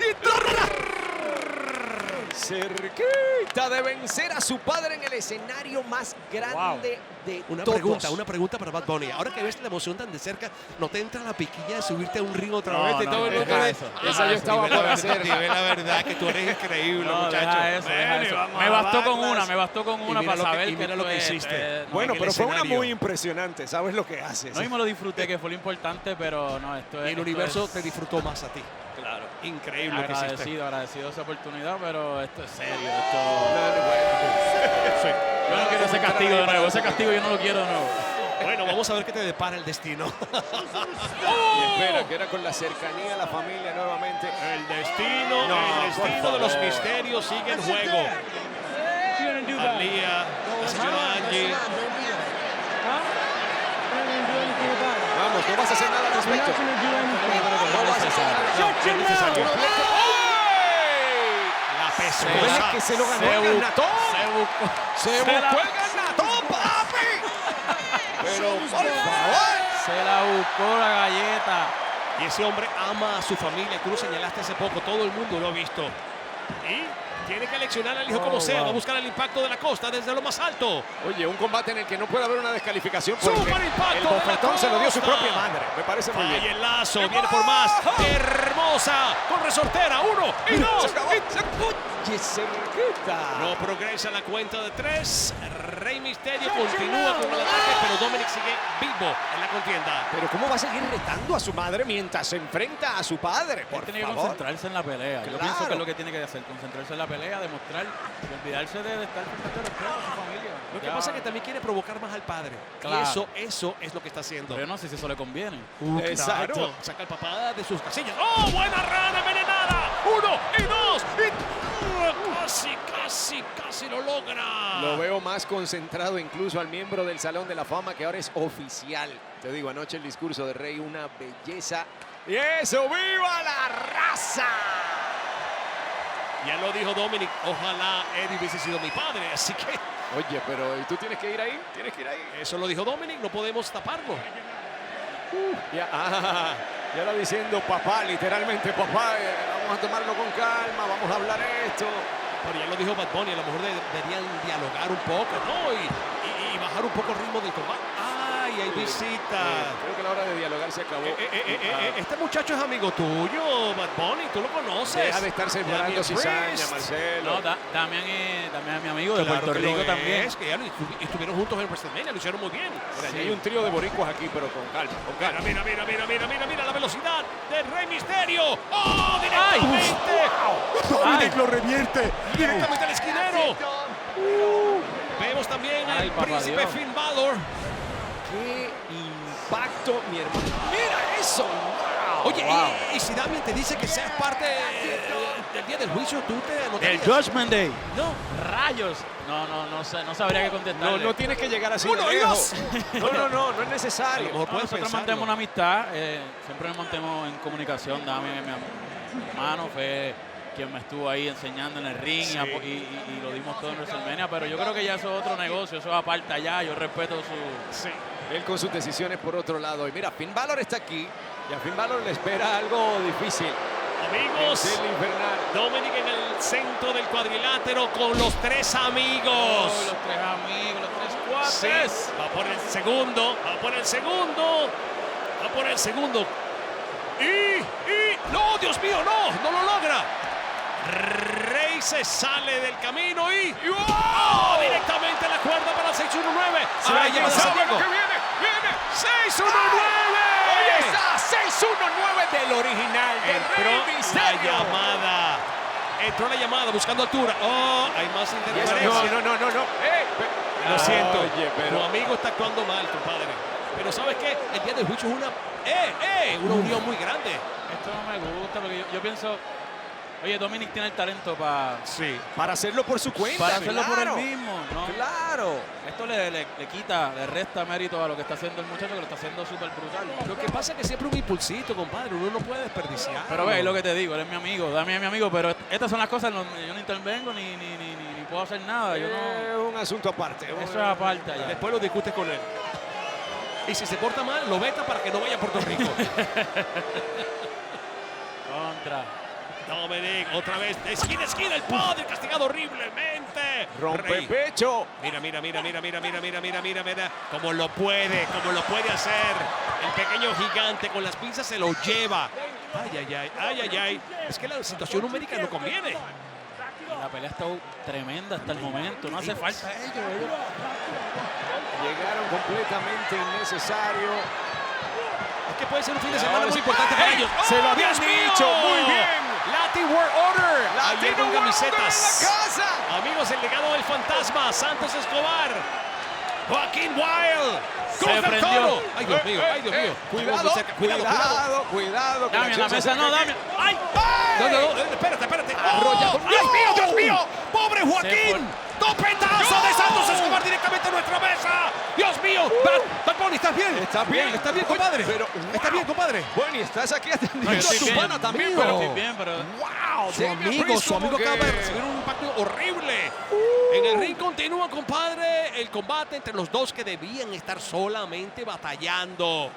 Cerquita de vencer a su padre en el escenario más grande de todos. Una pregunta para Bad Bunny. Ahora que ves la emoción tan de cerca, ¿no te entra la piquilla de subirte a un ring otra No, vez? no, Y todo el deja mundo eso. Esa yo estaba por hacer. Dime la verdad que tú eres increíble, No, muchacho. deja eso, deja Ven y eso. vamos Me a bastó con darlas. una, me bastó con una mira para lo que- saber y que mira lo que esto hiciste. no, Bueno, en el pero fue una escenario. muy impresionante. ¿Sabes lo que haces? no, y me lo disfruté, que fue lo importante, pero no, esto Y es... el esto universo es te disfrutó más a ti. Claro. Increíble lo que hiciste. Agradecido de esa oportunidad, pero esto es serio. Esto... Yo no quiero ese castigo de nuevo, ese castigo yo no lo quiero de nuevo. Bueno, vamos a ver qué te depara el destino. Y espera, que era con la cercanía a la familia nuevamente. El destino, No, el por destino de los favor. misterios sigue en juego. Alía, la señora Angie. Vamos, no vas a hacer nada al respecto. No vas a hacer nada. La ¿Ves pesosa. que se lo ganó el ganatón? Se buscó el ganatón, papi. Pero, por favor. Se la buscó la galleta. Y ese hombre ama a su familia. Tú lo señalaste hace poco. Todo el mundo lo ha visto. Y tiene que leccionar al hijo como sea. Va a buscar el impacto de la costa desde lo más alto. Oye, un combate en el que no puede haber una descalificación porque ¡Super impacto el de la bofetón se lo dio su costa! propia madre. Me parece muy Falla bien. el lazo. Viene por más. Hermosa. Con resortera. 1 y 2. Oye, cerquita. No progresa la cuenta de 3. Rey Misterio continúa con el ataque, pero Dominic sigue vivo en la contienda. Pero ¿cómo va a seguir retando a su madre mientras se enfrenta a su padre? Por Él tiene que favor. concentrarse en la pelea. Yo Claro. pienso que es lo que tiene que hacer, concentrarse en la pelea, demostrar y olvidarse de estar frente al respeto a su familia. Lo que Ya. pasa es que también quiere provocar más al padre. Claro. Y eso es lo que está haciendo. Pero yo no sé si eso le conviene. Exacto. Claro. Saca el papá de sus casillas. ¡Oh, buena rana envenenada! 1 y 2. Casi lo logra. Lo veo más concentrado incluso al miembro del Salón de la Fama que ahora es oficial. Te digo, anoche el discurso de Rey, una belleza. Y eso, ¡viva la raza! Ya lo dijo Dominic. Ojalá Eddie hubiese sido mi padre. Así que Oye, pero ¿y tú tienes que ir ahí? ¿Tienes que ir ahí? eso lo dijo Dominic. No podemos taparlo. Ya lo diciendo papá, literalmente papá, vamos a tomarlo con calma, vamos a hablar esto. Pero ya lo dijo Bad Bunny, a lo mejor deberían dialogar un poco, ¿no? Y bajar un poco el ritmo del combate. ¡Ay, hay visita! Creo que la hora de dialogar se acabó. Este muchacho es amigo tuyo, Bad Bunny, tú lo conoces. Deja de estar sembrando Damian cizaña, Priest. Marcelo. No, Damián es mi amigo de Claro Puerto que lo Rico también. es, que ya estuvieron juntos en WrestleMania, lo hicieron muy bien. Mira, ya hay un trío de boricuas aquí, pero con calma, con calma. Mira la velocidad del Rey Misterio. ¡Oh, directamente! Dominic lo revierte. Directamente al esquinero. Vemos también Ay, al papá príncipe Dios. Finn Balor. ¡Qué impacto, mi hermano! ¡Mira eso! ¡Wow! Oye, Wow. y si Damian te dice que seas parte del día del juicio, tú te El anotarías. Judgment Day. No. Rayos. No sé, no sabría qué contestarle. No tienes que llegar así de 1 y lejos. 2. No es A lo necesario. mejor puedes Nosotros pensarlo. mantenemos una amistad, siempre nos mantenemos en comunicación. Damián es mi hermano, fue quien me estuvo ahí enseñando en el ring y lo dimos todo en WrestleMania, pero yo creo que ya eso es otro negocio, eso es aparte allá, yo respeto su... Sí, él con sus decisiones por otro lado. Y mira, Finn Balor está aquí y a Finn Balor le espera algo difícil. Amigos, El infernal. Dominic en el centro del cuadrilátero con los 3 amigos. Los tres amigos, los tres Sí, cuates. va por el segundo, va por el segundo. ¡No, Dios mío, no lo logra! Rey se sale del camino y ¡oh! Directamente a la cuerda para el 619. ¿Alguien sabe lo que viene? ¡Viene! 619. ¡Ahí está! 619 del original de Rey Entró la Misterio. llamada. Entró la llamada buscando altura. Oh, hay más interferencia. No. Lo siento. Oye, Tu pero... amigo está actuando mal, compadre. Pero ¿sabes qué? El día del juicio es una unión muy grande. Esto no me gusta porque yo pienso, oye, Dominic tiene el talento para Para hacerlo por su cuenta. hacerlo por él claro. mismo, ¿no? Claro. Esto le quita, le resta mérito a lo que está haciendo el muchacho, que lo está haciendo súper brutal. Lo que pasa es que siempre un impulsito, compadre, uno no puede desperdiciar. Pero ve, es lo que te digo, él es mi amigo, Damián es mi amigo, pero estas son las cosas, yo no intervengo ni puedo hacer nada, yo no... Es un asunto aparte. Eso es aparte allá. Después lo discutes con él. Y si se porta mal, lo veta para que no vaya a Puerto Rico. Contra. Dominic, otra vez, de esquina a esquina, el padre castigado horriblemente. Rompe pecho. Mira. Cómo lo puede hacer. El pequeño gigante con las pinzas se lo lleva. Ay. Es que la situación numérica no conviene. La pelea ha estado tremenda hasta el momento. No hace falta ellos. Llegaron completamente innecesario. Es que puede ser un fin de semana muy importante para ellos. Se lo habían dicho. Muy bien. Latin World Order. Ayer con camisetas. Casa. Amigos, el legado del fantasma. Santos Escobar. Joaquín Wild. Se prendió. Ay, Dios mío. Cuidado. Damian, la mesa no, Damian. ¡Ay! No, espérate. Arrollado. ¡Dios mío! ¡Pobre Joaquín! ¡Topetazo de Santos Escobar directamente a nuestra mesa! ¡Dios mío! Bad Bunny, ¿estás bien? Está bien, compadre. Pero, ¿Estás bien, compadre? Bueno, y estás aquí atendiendo No, yo a tu estoy pana también, mío. pero... Estoy bien, pero... ¡Wow! Su amigo acaba de recibir un impacto horrible. En el ring continúa, compadre, el combate entre los dos que debían estar solamente batallando.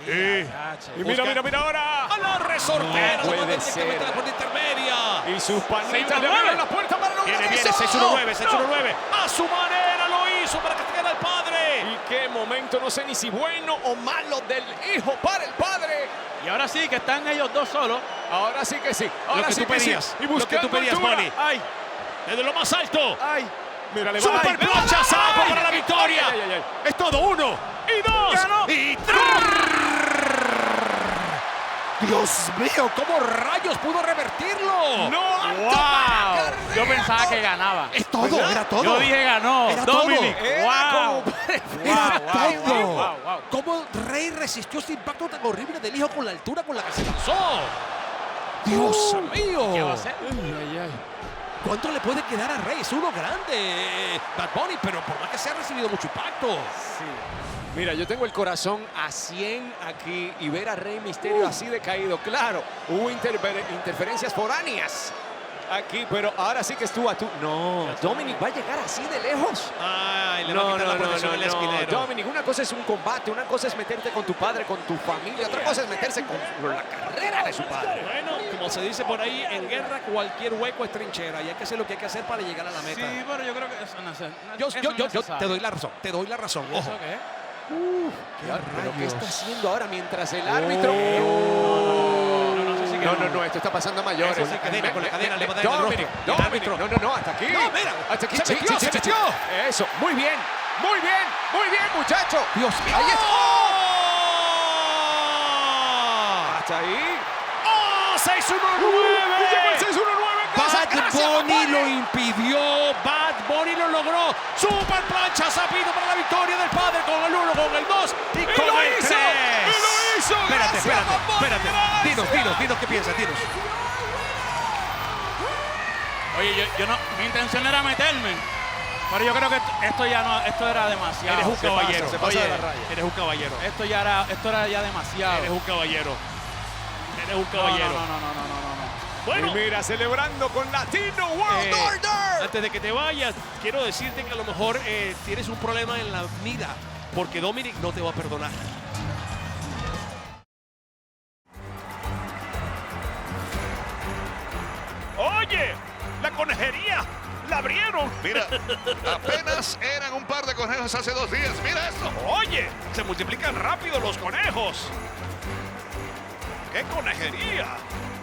Y mira ahora. A la resortera, No puede directamente ser. a la puerta intermedia. Y sus panitas le 619. abrieron la puerta para lograr Viene, eso. 619. A su manera lo hizo para castigar al padre. Y qué momento, no sé ni si bueno o malo del hijo para el padre. Y ahora sí que están ellos dos solos. Ahora sí que sí. Lo Ahora que sí tú pedías. sí. Y Lo que buscando tú pedías, altura. Bunny. ¡Ay! Desde lo más alto. ¡Ay! Mira, le va Super ay, plancha ay, sapo ay, para la ay, victoria. ay. Es todo 1 y 2 Ganó. y 3. Dios mío, ¿cómo rayos pudo revertirlo? ¡No! ¡Wow! Yo pensaba que ganaba. Es todo, era todo. Yo dije ganó. Era Dominic. todo. Era ¡Wow! Era Wow, todo. wow. ¿Cómo Rey resistió ese impacto tan horrible del hijo con la altura con la que se lanzó? Dios mío. ¿Qué va a hacer? ¿Cuánto le puede quedar a Rey? Es uno grande, Bad Bunny, pero por más que se ha recibido mucho impacto. Mira, yo tengo el corazón a 100 aquí y ver a Rey Mysterio así decaído. Claro, hubo interferencias foráneas aquí, pero ahora sí que estuvo a tú. No, Dominic va a llegar así de lejos. Ay, le va a quitar la protección al esquinero. Dominic, una cosa es un combate, una cosa es meterte con tu padre, con tu familia, otra cosa es meterse con la carrera de su padre. Bueno, como se dice por ahí, en guerra cualquier hueco es trinchera y hay que hacer lo que hay que hacer para llegar a la meta. Sí, pero yo creo que eso no es Yo te doy la razón, ¿Eso ojo. qué? ¿Pero qué está haciendo ahora mientras el árbitro? No, esto está pasando a mayores. Eso sí, cadena, con la cadena le va a dar en el Dominic, rostro. Y el Dominic, árbitro. no, hasta aquí. No, mira, hasta aquí. se metió. Eso, muy bien, muchacho. Dios mío. Ahí está. ¡Oh! Hasta ahí. ¡Oh! 619. Llegó el 619 en casa. Bad Gracias, Bunny lo impidió. Bad Bunny lo logró. Super plancha, sapito para la victoria del padre con el 1, con el 2 y con lo el hizo, 3. y lo hizo. Espérate. Gracias, Bad Bunny, gracias. Dinos qué piensas, dinos. Oye, yo no, mi intención era meterme, pero yo creo que esto era demasiado. Eres un caballero. se pasa de la raya. Eres un caballero. Esto era ya demasiado. Eres un caballero. No. Bueno, Y mira, celebrando con Latino World Order. antes de que te vayas, quiero decirte que a lo mejor tienes un problema en la vida, porque Dominic no te va a perdonar. Oye, la conejería la abrieron. Mira, apenas eran un par de conejos hace 2 días. Mira esto. Oye, se multiplican rápido los conejos. ¡Qué conejería!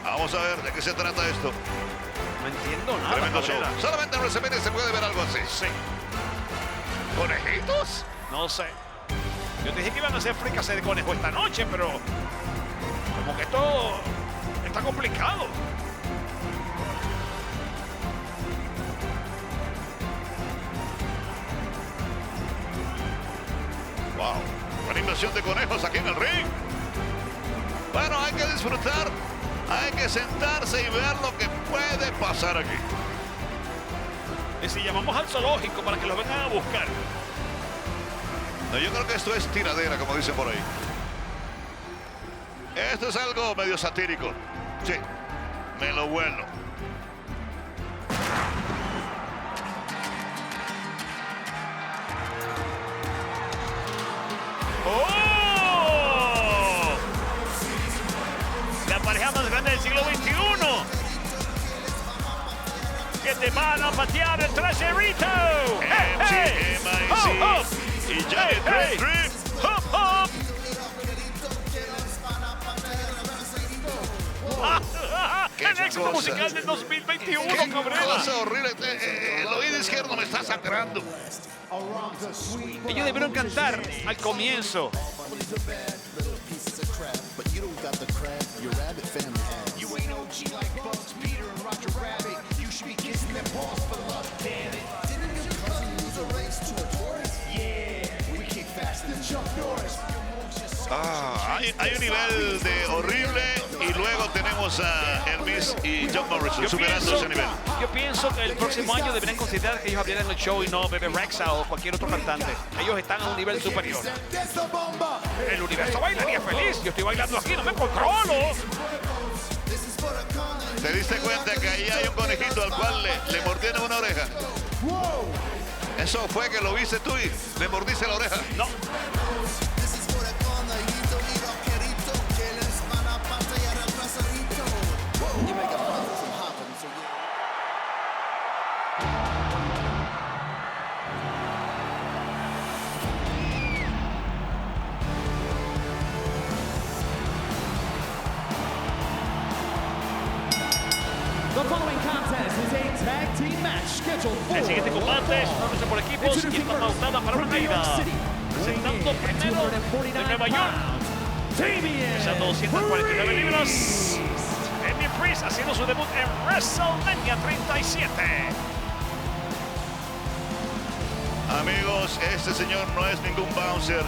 Vamos a ver de qué se trata esto. No entiendo nada. Tremendo show. Cabrera. Solamente en WrestleMania se puede ver algo así. Sí, ¿Conejitos? no sé. Yo te dije que iban a hacer fricase de conejo esta noche, pero como que esto está complicado. Wow. Buena inversión de conejos aquí en el ring. Bueno, hay que disfrutar. Hay que sentarse y ver lo que puede pasar aquí. Y si llamamos al zoológico para que lo vengan a buscar. No, yo creo que esto es tiradera, como dicen por ahí. Esto es algo medio satírico. Sí, me lo vuelo. ¡Oh! La pareja más grande del siglo XXI. donde van a patear el traserito. MCMIC y Janet Drip. Hop, hop. El éxito musical del 2021, Cabrera. Cosa horrible. El oído izquierdo me está sangrando. Ellos debieron cantar al comienzo. Hay un nivel de horrible y luego tenemos a Elvis y John Morrison superando ese nivel. Yo pienso que el próximo año deberían considerar que ellos abrieran el show y no Bebe Rexha o cualquier otro cantante. Ellos están a un nivel superior. El universo bailaría feliz. Yo estoy bailando aquí, no me controlo. ¿Te diste cuenta que ahí hay un conejito al cual le mordieron una oreja? Eso fue que lo viste tú y le mordiste la oreja. No. El siguiente combate es una lucha por equipos y está pautada para una caída. Presentando primero de Nueva York, pesando 249 libras, Damian Priest haciendo su debut en WrestleMania 37. Amigos, este señor no es ningún bouncer,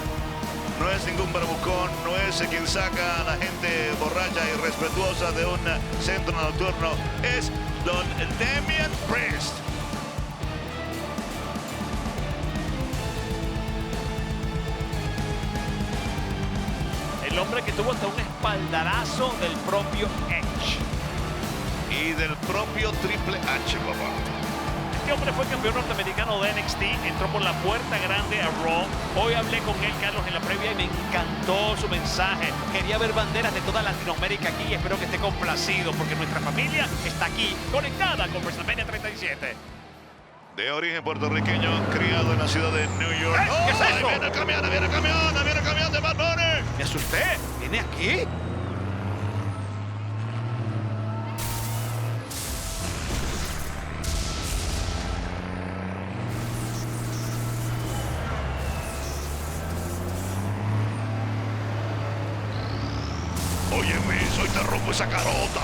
no es ningún bravucón, no es quien saca a la gente borracha y respetuosa de un centro nocturno. Es Don Damian Priest. El hombre que tuvo hasta un espaldarazo del propio Edge. Y del propio Triple H, papá. Este hombre fue campeón norteamericano de NXT, entró por la puerta grande a Raw. Hoy hablé con él, Carlos, en la previa y me encantó su mensaje. Quería ver banderas de toda Latinoamérica aquí y espero que esté complacido porque nuestra familia está aquí, conectada con WrestleMania 37. De origen puertorriqueño, criado en la ciudad de New York. ¿Qué es eso? Viene el camión, viene el camión, viene el camión de Bad Bunny. Me asusté. ¿Viene aquí? Oye, Miss, hoy te rompo esa carota.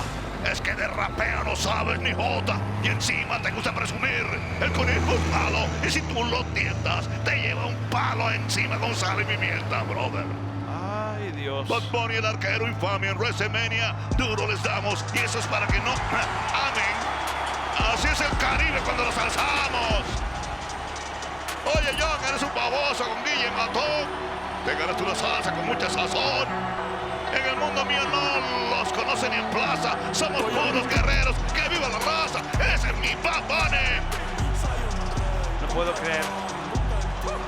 Es que de rapero no sabes ni jota. Y encima te gusta presumir. El conejo es malo. Y si tú lo tientas, te lleva un palo encima con sal y pimienta, brother. Ay, Dios. Bad Bunny, el arquero infamia en WrestleMania. Duro les damos. Y eso es para que no amen. Así es el Caribe cuando nos alzamos. Oye, John, eres un baboso con Guille Matón. Te ganaste una salsa con mucha sazón. En el mundo mío no los conocen ni en plaza. Somos puros guerreros. ¡Que viva la raza! ¡Ese es mi Bad Bunny! No puedo creer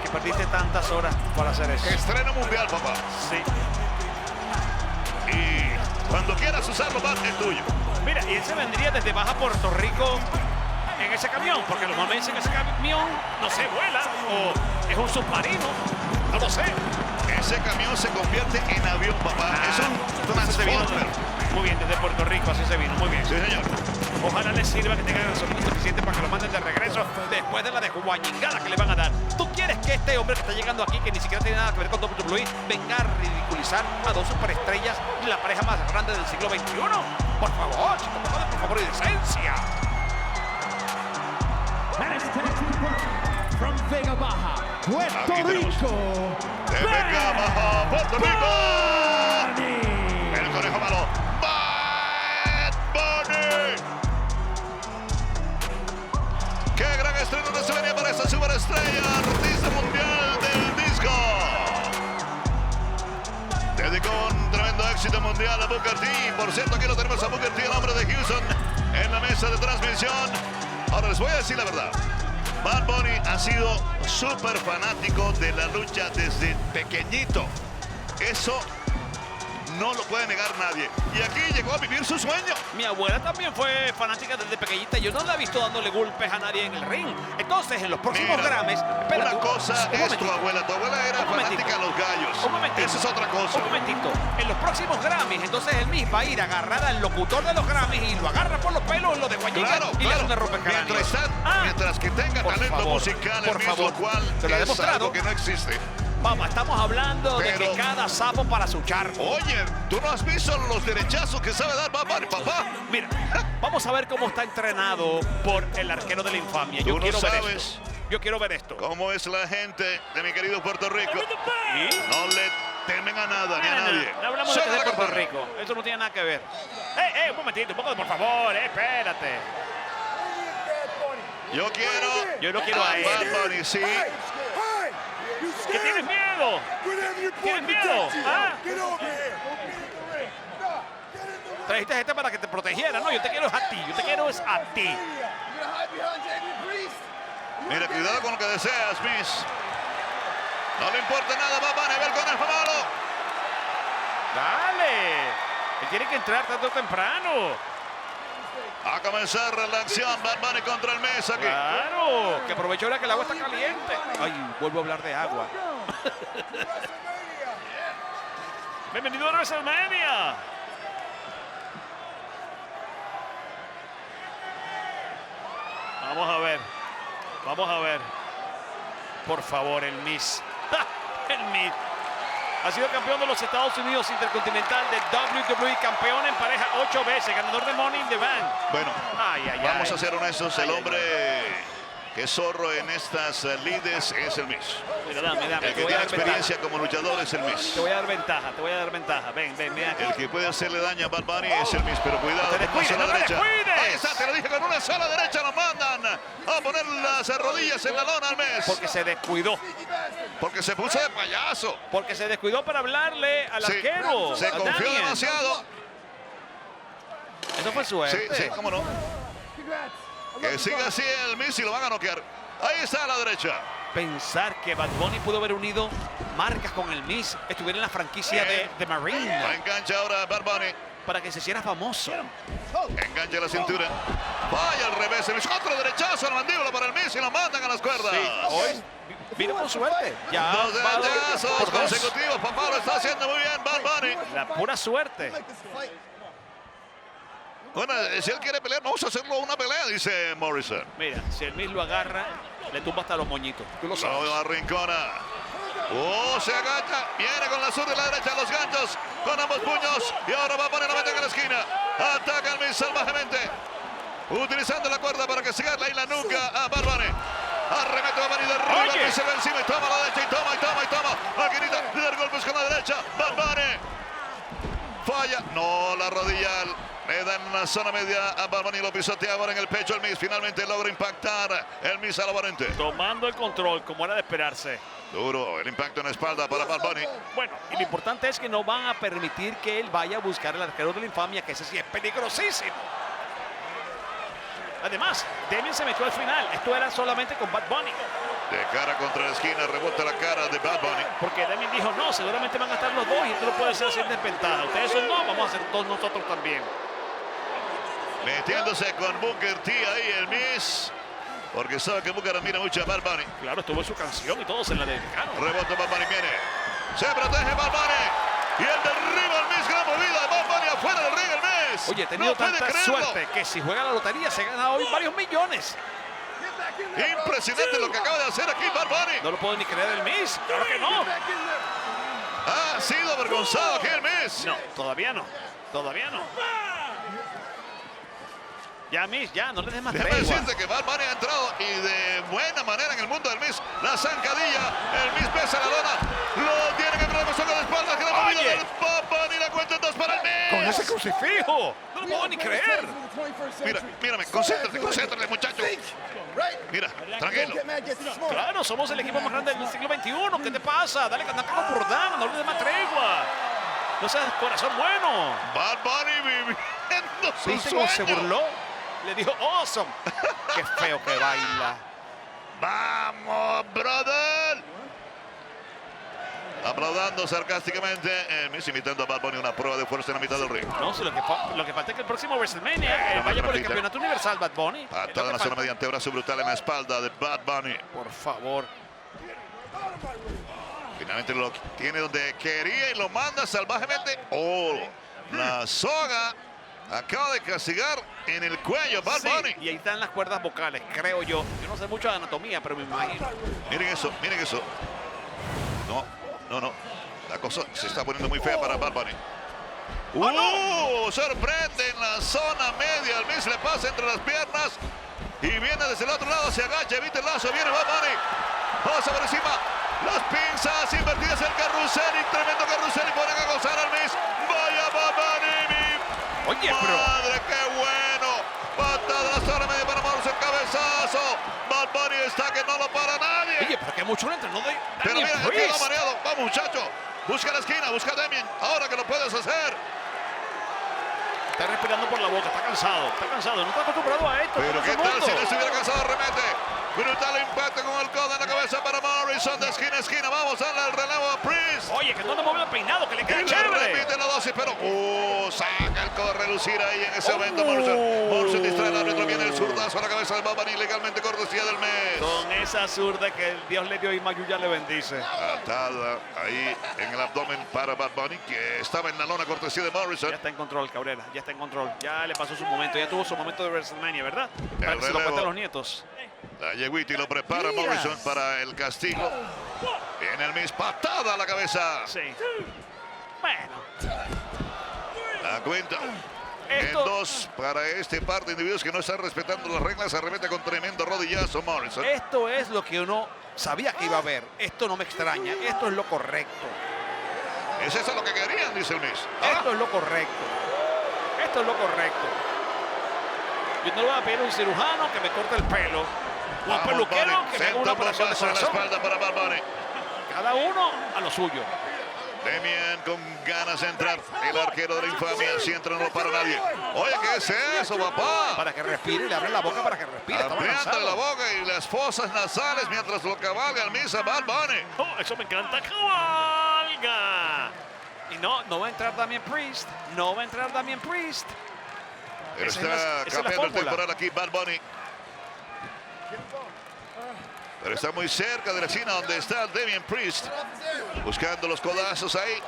que perdiste tantas horas para hacer eso. Estreno mundial, papá. Sí. Y cuando quieras usarlo, Bad, es tuyo. Mira, y él se vendría desde Baja Puerto Rico en ese camión, porque los momentos en ese camión no se vuela o es un submarino, no lo sé. Ese camión se convierte en avión, papá. Es un transformer. Muy bien, desde Puerto Rico así se vino, muy bien. Sí, señor. Ojalá les sirva que tengan gasolina suficiente para que lo manden de regreso después de la desguañingada que le van a dar. ¿Tú quieres que este hombre que está llegando aquí, que ni siquiera tiene nada que ver con WWE, venga a ridiculizar a dos superestrellas y la pareja más grande del siglo XXI? Por favor, chicos, por favor, y decencia. From Vega Baja, Puerto Rico. De Vega Baja, Puerto Rico. Bunny. El conejo malo. Bad Bunny. Qué gran estreno de se venía para esta superestrella, artista mundial del disco. Dedicó un tremendo éxito mundial a Booker T. Por cierto, aquí lo tenemos a Booker T, el hombre de Houston, en la mesa de transmisión. Ahora les voy a decir la verdad. Bad Bunny ha sido súper fanático de la lucha desde pequeñito. Eso no lo puede negar nadie. Y aquí llegó a vivir su sueño. Mi abuela también fue fanática desde pequeñita. Yo no la he visto dándole golpes a nadie en el ring. Entonces, en los próximos Grammys... Una cosa es tu abuela. Tu abuela era fanática de los gallos. Un momentito. Esa es otra cosa. Un momentito. En los próximos Grammys, entonces él mismo va a ir a agarrar al locutor de los Grammys y lo agarra por los pelos, lo de Guayiga, y le hace una rompecráneos. Mientras que tenga talento musical, por favor, lo cual te lo ha es demostrado. algo que no existe. Vamos, estamos hablando de que cada sapo para su charco. Oye, ¿tú no has visto los derechazos que sabe dar papá? Mira, vamos a ver cómo está entrenado por el arquero de la infamia. Yo quiero ver esto. Yo quiero ver esto. ¿Cómo es la gente de mi querido Puerto Rico? No le temen a nada ni a nadie. No hablamos de Puerto Rico. Eso no tiene nada que ver. Un momentito, un poco por favor, espérate. Yo no quiero a él. Bad Bunny, sí. ¿Qué tienes miedo? ¿Tienes miedo? ¿Ah? Trajiste gente para que te protegiera. No, yo te quiero a ti. Yo te quiero es a ti. Mira, cuidado con lo que deseas, Miss. No le importa nada, Bad Bunny, ver con el malo. Dale. Él tiene que entrar tarde o temprano. A comenzar la acción, Bad Bunny contra el Miz aquí. Claro, que aprovecho ahora que el agua está caliente. Ay, vuelvo a hablar de agua. Bienvenido a WrestleMania. Vamos a ver. Vamos a ver. Por favor, el Miz. El Miz. Ha sido campeón de los Estados Unidos Intercontinental de WWE, campeón en pareja 8 veces, ganador de Money in the Bank. Bueno, vamos a ser honestos, el hombre que es zorro en estas lides es el Miz. Dame. El que tiene experiencia como luchador es el Miz. Te voy a dar ventaja, Ven, mira. El que puede hacerle daño a Bad Bunny es el Miz, pero cuidado con una sola derecha. Ahí está, te lo dije, con una sola derecha lo mandan a poner las rodillas en la lona al Miz. Porque se descuidó. Porque se puso de payaso. Porque se descuidó para hablarle al arquero. Se confió demasiado. Eso fue suerte. Sí, cómo no. Que siga así el Miz y lo van a noquear. Ahí está a la derecha. Pensar que Bad Bunny pudo haber unido marcas con el Miz, estuviera en la franquicia de Marine. Engancha ahora Bad Bunny. Para que se hiciera famoso. Engancha la cintura. Vaya al revés. El Miz, otro derechazo a la mandíbula para el Miz y lo mandan a las cuerdas. Sí, hoy vino con suerte. Ya, dos derechazos consecutivos. Papá lo está haciendo muy bien Bad Bunny. La pura suerte. Bueno, si él quiere pelear, vamos a hacerlo una pelea, dice Morrison. Mira, si el Miz lo agarra, le tumba hasta los moñitos. Tú lo sabes. No, arrincona. Se agacha. Viene con la zurda y la derecha los ganchos. Con ambos puños. Y ahora va a poner la meta en la esquina. Ataca al Miz salvajemente. Utilizando la cuerda para que siga ahí la nuca a Bad Bunny. Arremete Bad Bunny de arriba. Y se ve encima y toma la derecha. Y toma. Maquinita de dar golpes con la derecha. Bad Bunny. Falla. No, la rodilla. Le dan en la zona media a Bad Bunny, lo pisotea ahora en el pecho el Miz. Finalmente logra impactar el Miz al oponente. Tomando el control, como era de esperarse. Duro el impacto en la espalda para Bad Bunny. Bueno, y lo importante es que no van a permitir que él vaya a buscar el arquero de la infamia, que ese sí es peligrosísimo. Además, Damien se metió al final. Esto era solamente con Bad Bunny. De cara contra la esquina, rebota la cara de Bad Bunny. Porque Damien dijo, no, seguramente van a estar los dos y esto no puede ser así en desventaja. Ustedes son no, vamos a hacer todos nosotros también. Metiéndose con Booker T ahí el Miz. Porque sabe que Booker admira mucho a Bad Bunny. Claro, estuvo en su canción y todos se la dedicaron. Rebota Bad Bunny, viene. Se protege Bad Bunny. Y el derriba al Miz, gran movida. Bad Bunny afuera del ring, el Miz. Oye, he tenido tanta suerte que si juega la lotería se gana hoy varios millones. Impresionante lo que acaba de hacer aquí Bad Bunny. No lo puedo ni creer el Miz. Claro que no. Ha sido avergonzado aquí el Miz. No, todavía no. Ya, Miz, ya, no le des más tregua. Déjame decirte que Bad Bunny ha entrado y de buena manera en el mundo del Miz. La zancadilla, el Miz pesa la lona. Lo tiene que poner con la espalda. Que la movida del Bad Bunny, la cuenta entonces para el Miz. Con ese crucifijo. No lo puedo ni creer. Mírame, concéntrate, muchacho. Mira, tranquilo. Claro, somos el equipo más grande del siglo XXI. ¿Qué te pasa? Dale, anda como por dama, no le des más tregua. No seas corazón bueno. Bad Bunny viviendo su ¿Viste sueño? cómo se burló? Le dijo, awesome. Qué feo que baila. ¡Vamos, brother! Aplaudando sarcásticamente, Miz imitando a Bad Bunny, una prueba de fuerza en la mitad del ring. No, si lo que falta es que el próximo WrestleMania vaya por el campeonato universal Bad Bunny. Patada en la zona mediante brazo brutal en la espalda de Bad Bunny. Por favor. Finalmente lo tiene donde quería y lo manda salvajemente. Oh, la soga acaba de castigar en el cuello Bad Bunny. Y ahí están las cuerdas vocales, creo yo. Yo no sé mucho de anatomía, pero me imagino. Miren eso, miren eso. No. La cosa se está poniendo muy fea para Bad Bunny. Sorprende en la zona media. El Miz le pasa entre las piernas. Y viene desde el otro lado, se agacha, evita el lazo. Viene Bad Bunny. Pasa por encima. Las pinzas invertidas, el carrusel. Y tremendo carrusel. Y ponen a gozar al Miz. Vaya Bad Bunny. Oye, pero... Madre, qué bueno. Patada de la zona media para Morrison. Cabezazo. Bad Bunny está que no lo para nadie. Oye, pero que mucho no entrenó de... Pero mira, quedó mareado. Vamos, muchacho. Busca la esquina, busca a Damien. Ahora que lo puedes hacer. Está respirando por la boca, está cansado, no está acostumbrado a esto. Pero qué tal si no estuviera cansado, remete. Brutal impacto con el codo en la cabeza para Morrison de esquina a esquina. Vamos a darle el relevo a Priest. Oye, que no te mueve el peinado, que le queda Y le chévere. repite la dosis, pero saca el codo a relucir ahí en ese momento Morrison. Morrison distrae al árbitro, viene el zurdazo a la cabeza de Bad Bunny, legalmente cortesía del Miz. Con esa zurda que Dios le dio y Mayuya le bendice. Patada ahí en el abdomen para Bad Bunny, que estaba en la lona cortesía de Morrison. Ya está en control, Cabrera, ya está en control. Ya le pasó su momento, ya tuvo su momento de WrestleMania, ¿verdad? Para que se lo cuenten los nietos. La yeguita y lo prepara Morrison para el castigo. En el Miz, patada a la cabeza. Sí. Bueno. La cuenta. En 2 para este par de individuos que no están respetando las reglas. Arremete con tremendo rodillazo Morrison. Esto es lo que uno sabía que iba a ver. Esto no me extraña. Esto es lo correcto. ¿Es eso lo que querían? Dice el Miz. Esto es lo correcto. Esto es lo correcto. Yo no le voy a pedir a un cirujano que me corte el pelo. O a un peluquero que me haga una operación de corazón. La espalda para Bad Bunny. Cada uno a lo suyo. Damien con ganas de entrar. El arquero de la infamia. Si entra no lo para nadie. Oye, ¿qué es eso, papá? Para que respire, le abre la boca para que respire. Ampliándole la boca y las fosas nasales mientras lo cabalga el Miz a Bad Bunny. Oh, eso me encanta. ¡Cabalga! Y no va a entrar Damien Priest. No va a entrar Damien Priest. Pero está cambiando el temporal aquí Bad Bunny. Pero está muy cerca de la esquina donde está Damien Priest. Buscando los codazos ahí.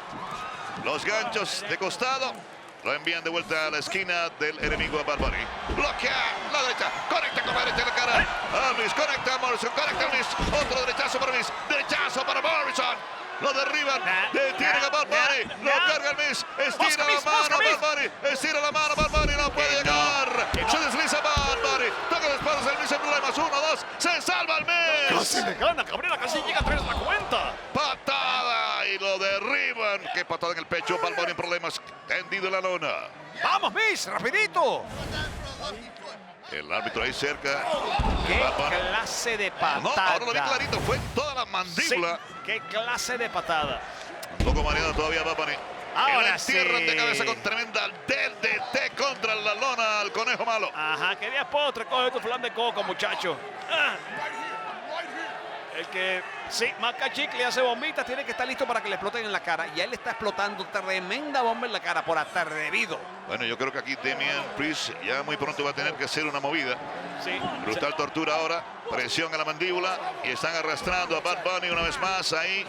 Los ganchos de costado. Lo envían de vuelta a la esquina del enemigo a Bad Bunny. Bloquea la derecha. Conecta con la derecha en la cara. Miz conecta a Morrison. Conecta a Miz. Otro derechazo para Miz. Derechazo para Morrison. Lo derriban. Detienen a Bad Bunny. Lo carga el Miz. Estira la mano Bad Bunny. Estira la mano Bad Bunny. No puede llegar. Se desliza Bad Bunny. Toca las espaldas el Miz en problemas. 1, 2. Se salva el Miz. Casi le gana, Cabrera. Casi llega a 3 la cuenta. Patada. Y lo derriban. Qué patada en el pecho. Bad Bunny en problemas. Tendido en la lona. Vamos, Miz. Rapidito. El árbitro ahí cerca. ¡Qué clase de patada! No, ahora lo vi clarito. Fue en toda la mandíbula. Sí, ¡qué clase de patada! Un poco mareado todavía Bad Bunny. Ahora sí. Entierran de cabeza con tremenda DDT contra la lona al conejo malo. Ajá, querías postre, coge tu flan de coco, muchacho. El que, sí, marca chicle y hace bombitas, tiene que estar listo para que le exploten en la cara. Y a él le está explotando tremenda bomba en la cara por atrevido. Bueno, yo creo que aquí Damien Priest ya muy pronto va a tener que hacer una movida. Sí. Brutal tortura ahora. Presión a la mandíbula. Y están arrastrando a Bad Bunny una vez más ahí.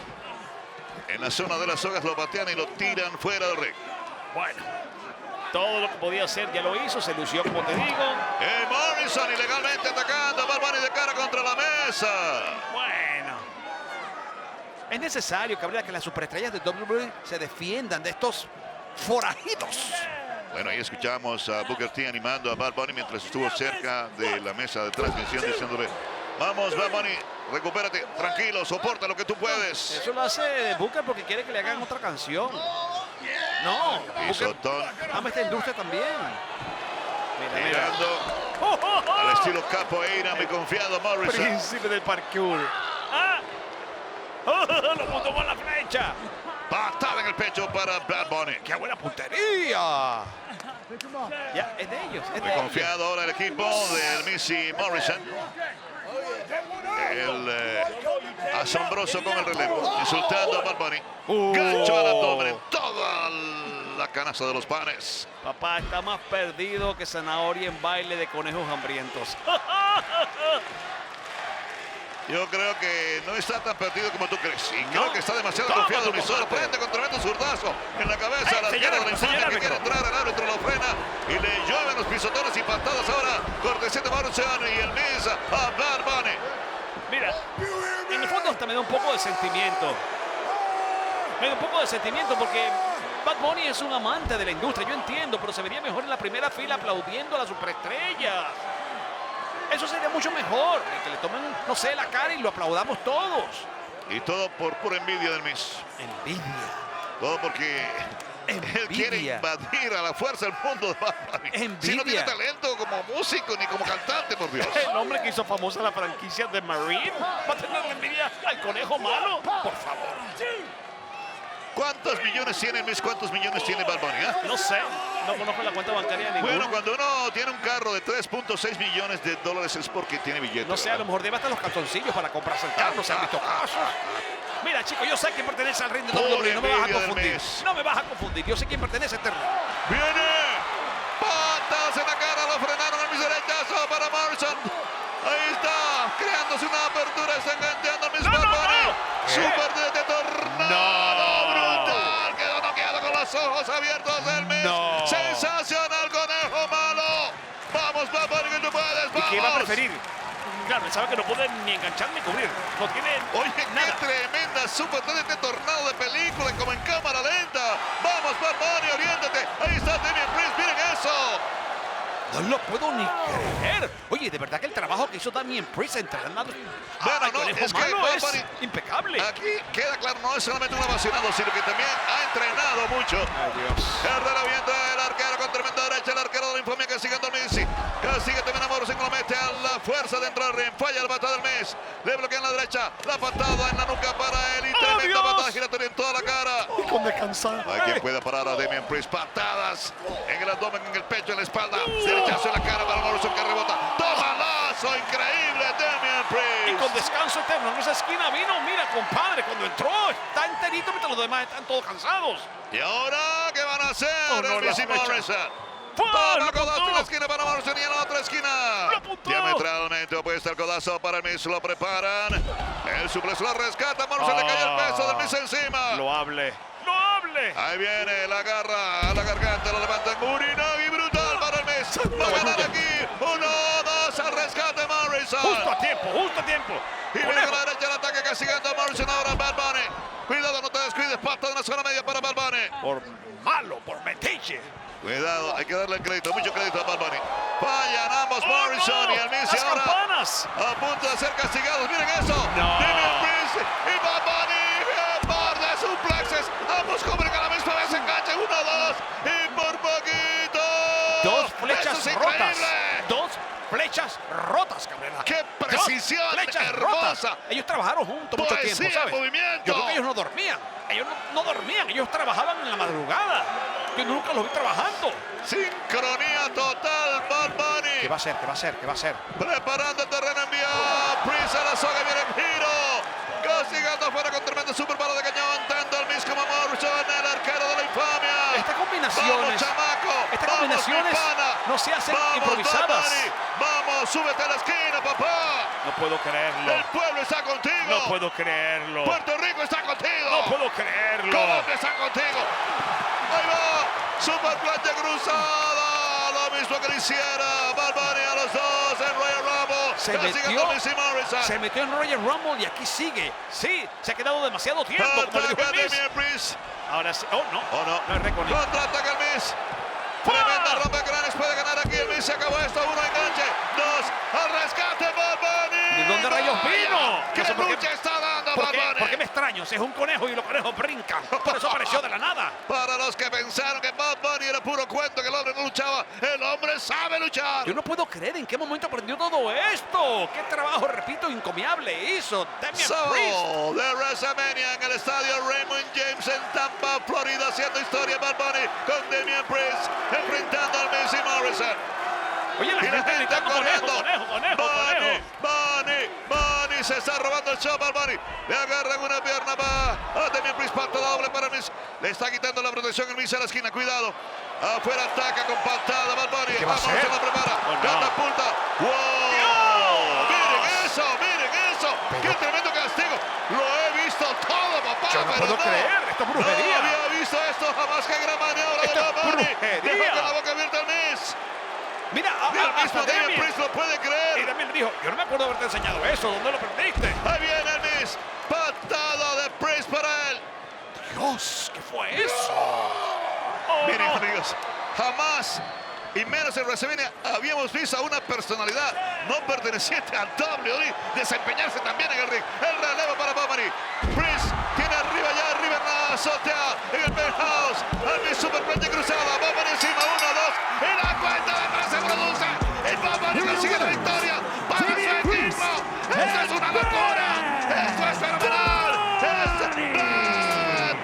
En la zona de las sogas lo patean y lo tiran fuera del ring. Bueno, todo lo que podía hacer ya lo hizo, se lució como te digo. Morrison ilegalmente atacando a Bad Bunny de cara contra la mesa. Bueno, es necesario, Cabrera, que las superestrellas de WWE se defiendan de estos forajidos. Bueno, ahí escuchamos a Booker T animando a Bad Bunny mientras estuvo cerca de la mesa de transmisión diciéndole: vamos, Bad Bunny, recupérate, tranquilo, soporta lo que tú puedes. Eso lo hace Booker porque quiere que le hagan otra canción. No, Pisotón. ama esta industria también. Mira, Tirando al estilo capoeira, muy confiado Morrison. Príncipe del parkour. Lo puso con la flecha. Patada en el pecho para Bad Bunny. ¡Qué buena puntería! Ya, es de ellos. Es muy confiado ahora el equipo del Miz y Morrison. El asombroso con el relevo, insultando a Bad Bunny. Gancho al abdomen en toda la canasta de los panes. Papá está más perdido que zanahoria en baile de conejos hambrientos. Yo creo que no está tan perdido como tú crees. Y creo que está demasiado confiado. Y sorprende con tremendo zurdazo en la cabeza. La izquierda de la infamia que quiere entrar. El árbitro lo frena y le llueven los pisotones y patadas ahora. Cortesía de Morrison y el Miz a Bad Bunny. Mira, en el fondo hasta me da un poco de sentimiento. Me da un poco de sentimiento porque Bad Bunny es un amante de la industria. Yo entiendo, pero se vería mejor en la primera fila aplaudiendo a la superestrella. Eso sería mucho mejor, que le tomen, no sé, la cara y lo aplaudamos todos. Y todo por pura envidia del Miz. Envidia. Todo porque él quiere invadir a la fuerza del mundo de Bad Bunny. Envidia. Si no tiene talento como músico ni como cantante, por Dios. El hombre que hizo famosa la franquicia de Marine va a tener envidia al conejo malo. Por favor. ¿Cuántos millones tiene el Miz? ¿Cuántos millones tiene Bad Bunny? No sé, no conozco la cuenta bancaria de ninguno. Bueno, cuando uno tiene un carro de 3.6 millones de dólares es porque tiene billetes. No sé, a lo mejor debe hasta los calzoncillos para comprarse el carro, se han visto casos. Mira, chicos, yo sé quién pertenece al ring de WWE, no me vas a confundir. No me vas a confundir, yo sé quién pertenece a este ring. ¡Viene! ¡Patas en la cara! Lo frenaron el Miz, derechazo para Morrison. Ahí está, creándose una apertura, está enganchando al Miz Bad Bunny. Super de tornado brutal. Quedó noqueado con los ojos abiertos del Miz. Sensacional, conejo malo. Vamos, Bad Bunny, que tú puedes. Vamos. ¿Y qué va a preferir? Claro, él sabe que no puede ni enganchar ni cubrir. No tiene Oye, nada. qué tremenda super de tornado de película, como en cámara lenta. Vamos, Bad Bunny, oriéntate. Ahí está Damian Priest, miren eso. No lo puedo ni creer. Oye, de verdad que el trabajo que hizo Damian Priest entrenando Bueno, no, es que Bad Bunny, impecable. aquí queda claro, no es solamente un apasionado, sino que también ha entrenado mucho. Ay, Dios. El revienta el arquero con tremenda derecha, el arquero de la infamia que sigue a Miz. Que sigue también a Morrison, lo mete a la fuerza dentro del ring. Falla el patada del Miz. Le bloquea en la derecha, la patada en la nuca para él y tremenda patada giratoria en toda la cara. Y con descansar. Hay quien pueda parar a Damian Priest. Patadas en el abdomen, en el pecho, en la espalda. Derechazo en la cara para Morrison que rebota. ¡Tomalazo! Increíble, Damian Priest. Y con descanso eterno en esa esquina vino. Mira, compadre, cuando entró está enterito mientras los demás están todos cansados. ¿Y ahora qué van a hacer? El Miz y Morrison. ¡Pum! Toma codazo en la esquina para Morrison y en la otra esquina. ¡Lo apuntó! Diametralmente opuesta el codazo para el Miz. Lo preparan. El suplex lo rescata. Morrison le cae el peso del Miz encima. Loable. ¡Loable! Ahí viene la garra a la garganta. Lo levanta en Urinagi brutal para el Miz. Va a ganar aquí. 1-2 al rescate Morrison. Justo a tiempo, justo a tiempo. Y viene con la derecha el ataque castigando a Morrison ahora Bad Bunny. Cuidado, no te descuides. Pata de la zona media para Bad Bunny. Por malo, por metiche. Cuidado, hay que darle el crédito, mucho crédito a Bad Bunny. Fallan ambos, Morrison no! y el Miz. ¡Las Ahora campanas! a punto de ser castigados. Miren eso. No. Damian Priest y Bad Bunny. Par de suplexes. Ambos cubren a la misma vez. Enganche 1-2. Y por poquito. Dos flechas Eso es rotas. increíble. Dos flechas rotas, Cabrera. ¡Qué precisión Dos flechas hermosa! rotas. Ellos trabajaron juntos mucho Poesía tiempo, ¿sabes? en movimiento. Yo creo que ellos no dormían. Ellos no dormían. Ellos trabajaban en la madrugada. Yo nunca los vi trabajando. Sincronía total, Bad Bunny. ¿Qué va a hacer? ¿Qué va a hacer? ¿Qué va a hacer? Preparando el terreno, envía Priest a la soga, viene el giro. Castigando afuera con tremendo super bala de cañón. Tanto el Miz como Morrison, el arquero de la infamia. Estas combinaciones. Vamos, chamaco. Estas Vamos, combinaciones mi pana. no se hacen Vamos, improvisadas. Bad Bunny. Vamos, súbete a la esquina, papá. No puedo creerlo. El pueblo está contigo. No puedo creerlo. Puerto Rico está contigo. No puedo creerlo. Colombia está contigo. Ahí va. Super plancha cruzada. Lo mismo que le hiciera Bad Bunny a los dos en Royal Rumble. Se metió en Royal Rumble y aquí sigue. Sí, se ha quedado demasiado tiempo. Como le dijo el Miz. Damian Priest. Ahora sí. Oh, no. Oh, no. No es récord. Contraataca el Miz. Tremenda rompecranes. Puede ganar aquí el Miz. Se acabó esto. 1 enganche. 2 al rescate. Bad Bunny. ¿De dónde rayos vino? ¿Qué No sé por qué- lucha está dando ¿Por Bad qué? Bunny? ¿Por qué me extraño? Si es un conejo y los conejos brincan. Por eso apareció de la nada. Para los que pensaron que Bad Bunny era puro cuento, que el hombre no luchaba, el hombre sabe luchar. Yo no puedo creer en qué momento aprendió todo esto. Qué trabajo, repito, encomiable hizo Damian Priest. So, de WrestleMania en el estadio Raymond James en Tampa, Florida, haciendo historia Bad Bunny con Damian Priest enfrentando al Miz y Morrison. Oye, la Y gente gritando conejo, conejo, conejo, conejo. Bunny se está robando el show, Bad Bunny. Le agarran una pierna, va. Damian Priest, pata doble para Miz. Le está quitando la protección el Miz a la esquina, cuidado. Afuera ataca con patada, Bad Bunny. ¿Qué va a hacer? Se la prepara. Oh, no. Catapulta. ¡Wow! Miren eso, miren eso. ¡Qué tremendo castigo! Lo he visto todo, papá. Yo no pero puedo creer, esto es brujería. No había visto esto jamás. ¡Qué gran maniobra Esto de es Bad Bunny! brujería. Dejó con la boca abierta el Miz. Mira, Y el mismo hasta Damian Damian. Priest lo puede Y creer. Damian le dijo, yo no me acuerdo haberte enseñado eso, ¿dónde lo aprendiste? Ahí viene el Miz. Patada de Priest para él. Dios, ¿qué fue eso? Miren, amigos, jamás y menos en WrestleMania habíamos visto a una personalidad no perteneciente a WWE desempeñarse también en el ring. El relevo para Bad Bunny. Priest tiene arriba en la azotea, en el penthouse. Al Miz superplante cruzada. Bad Bunny encima, 1, 2. Y la cuenta de tres se produce. Y Bad Bunny consigue la victoria para su equipo. ¡Esto es una locura! ¡Esto es fenomenal! ¡Es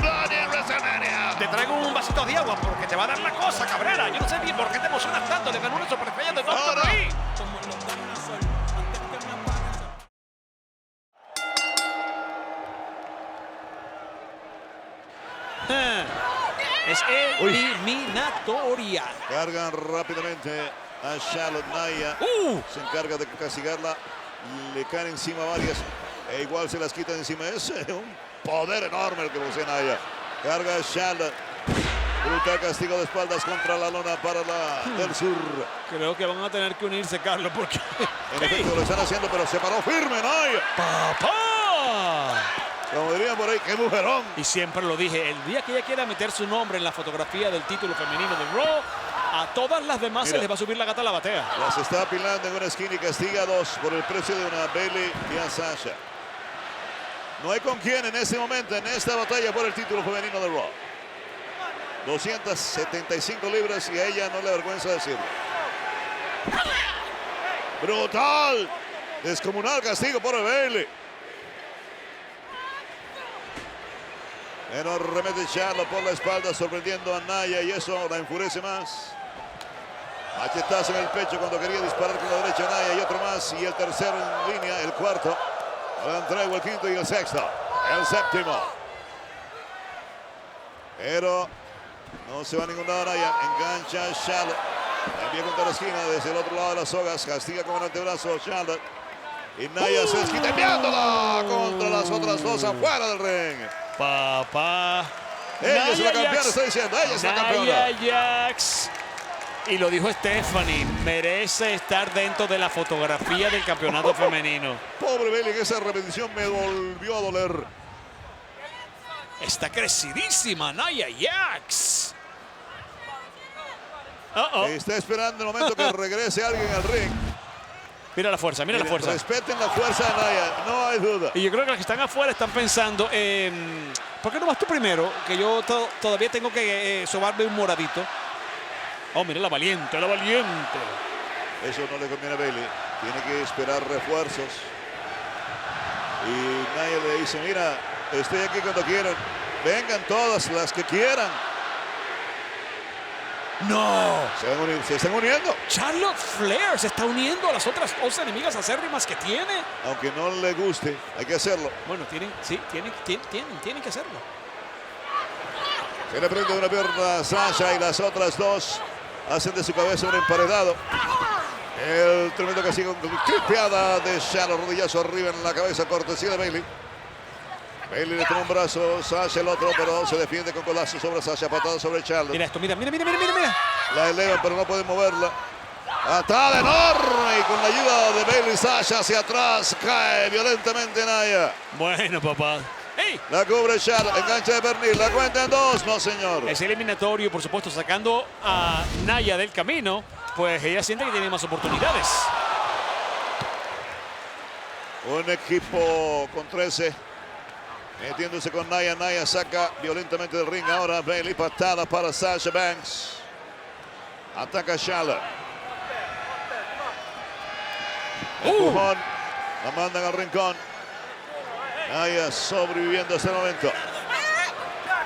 Bad Bunny en WrestleMania! Te traigo un vasito de agua porque te va a dar la cosa, Cabrera. Yo no sé bien por qué te emocionas tanto. Le ganó una superestrella de Ahora. WWE. Es eliminatoria. Cargan rápidamente a Charlotte. Nia se encarga de castigarla. Le caen encima varias. E igual se las quitan encima. Es un poder enorme el que posee Nia. Carga a Charlotte. Brutal castigo de espaldas contra la lona para la del sur. Creo que van a tener que unirse, Carlos, porque... En efecto lo están haciendo, pero se paró firme Nia. ¡Papá! Como dirían por ahí, qué mujerón. Y siempre lo dije, el día que ella quiera meter su nombre en la fotografía del título femenino de Raw, a todas las demás se les va a subir la gata a la batea. Las está apilando en una esquina y castiga a 2 por el precio de una Bayley y a Sasha. No hay con quién en este momento, en esta batalla por el título femenino de Raw. 275 libras y a ella no le avergüenza decirlo. Brutal. Descomunal castigo por el Bayley. Pero remete Charlotte por la espalda sorprendiendo a Nia y eso la enfurece más. Machetazo en el pecho cuando quería disparar con la derecha Nia y otro más y el tercero en línea, el cuarto. Ahora entrego el quinto y el sexto. El séptimo. Pero no se va a ningún lado Nia. Engancha a Charlotte. Envía contra la esquina desde el otro lado de las sogas. Castiga con el antebrazo Charlotte. Y Nia se desquita enviándola contra las otras dos afuera del ring. Papá. Ella es la campeona, está diciendo. Ella es la campeona. Nia Jax. Y lo dijo Stephanie, merece estar dentro de la fotografía del campeonato femenino. Pobre Bayley, esa repetición me volvió a doler. Está crecidísima Nia Jax. Está esperando el momento que regrese alguien al ring. Mira la fuerza, mira la fuerza. Respeten la fuerza de Nia, no hay duda. Y yo creo que los que están afuera están pensando, ¿por qué no vas tú primero? Que yo todavía tengo que sobarme un moradito. Oh, mira la valiente, la valiente. Eso no le conviene a Bayley. Tiene que esperar refuerzos. Y Nia le dice, mira, estoy aquí cuando quieran. Vengan todas las que quieran. ¡No! Se están uniendo. Charlotte Flair se está uniendo a las otras dos enemigas acérrimas que tiene. Aunque no le guste, hay que hacerlo. Bueno, tienen que hacerlo. Se le prende una pierna a Sasha y las otras dos hacen de su cabeza un emparedado. El tremendo castigo, tripeada de Charlotte, rodillazo arriba en la cabeza, cortesía de Bayley. Bayley le toma un brazo, Sasha el otro, pero se defiende con colazo sobre Sasha, patada sobre Charlotte. Mira esto, mira. La eleva, pero no puede moverla. Patada enorme y con la ayuda de Bayley, Sasha hacia atrás, cae violentamente Nia. Bueno, papá. ¡Hey! La cubre Charlotte, engancha de pernil, la cuenta en 2, no señor. Es eliminatorio, por supuesto, sacando a Nia del camino, pues ella siente que tiene más oportunidades. Un equipo con 13. Metiéndose con Nia. Nia saca violentamente del ring. Ahora Bayley, patada para Sasha Banks. Ataca Charlotte. Empujón. La mandan al rincón. Nia sobreviviendo hasta el momento.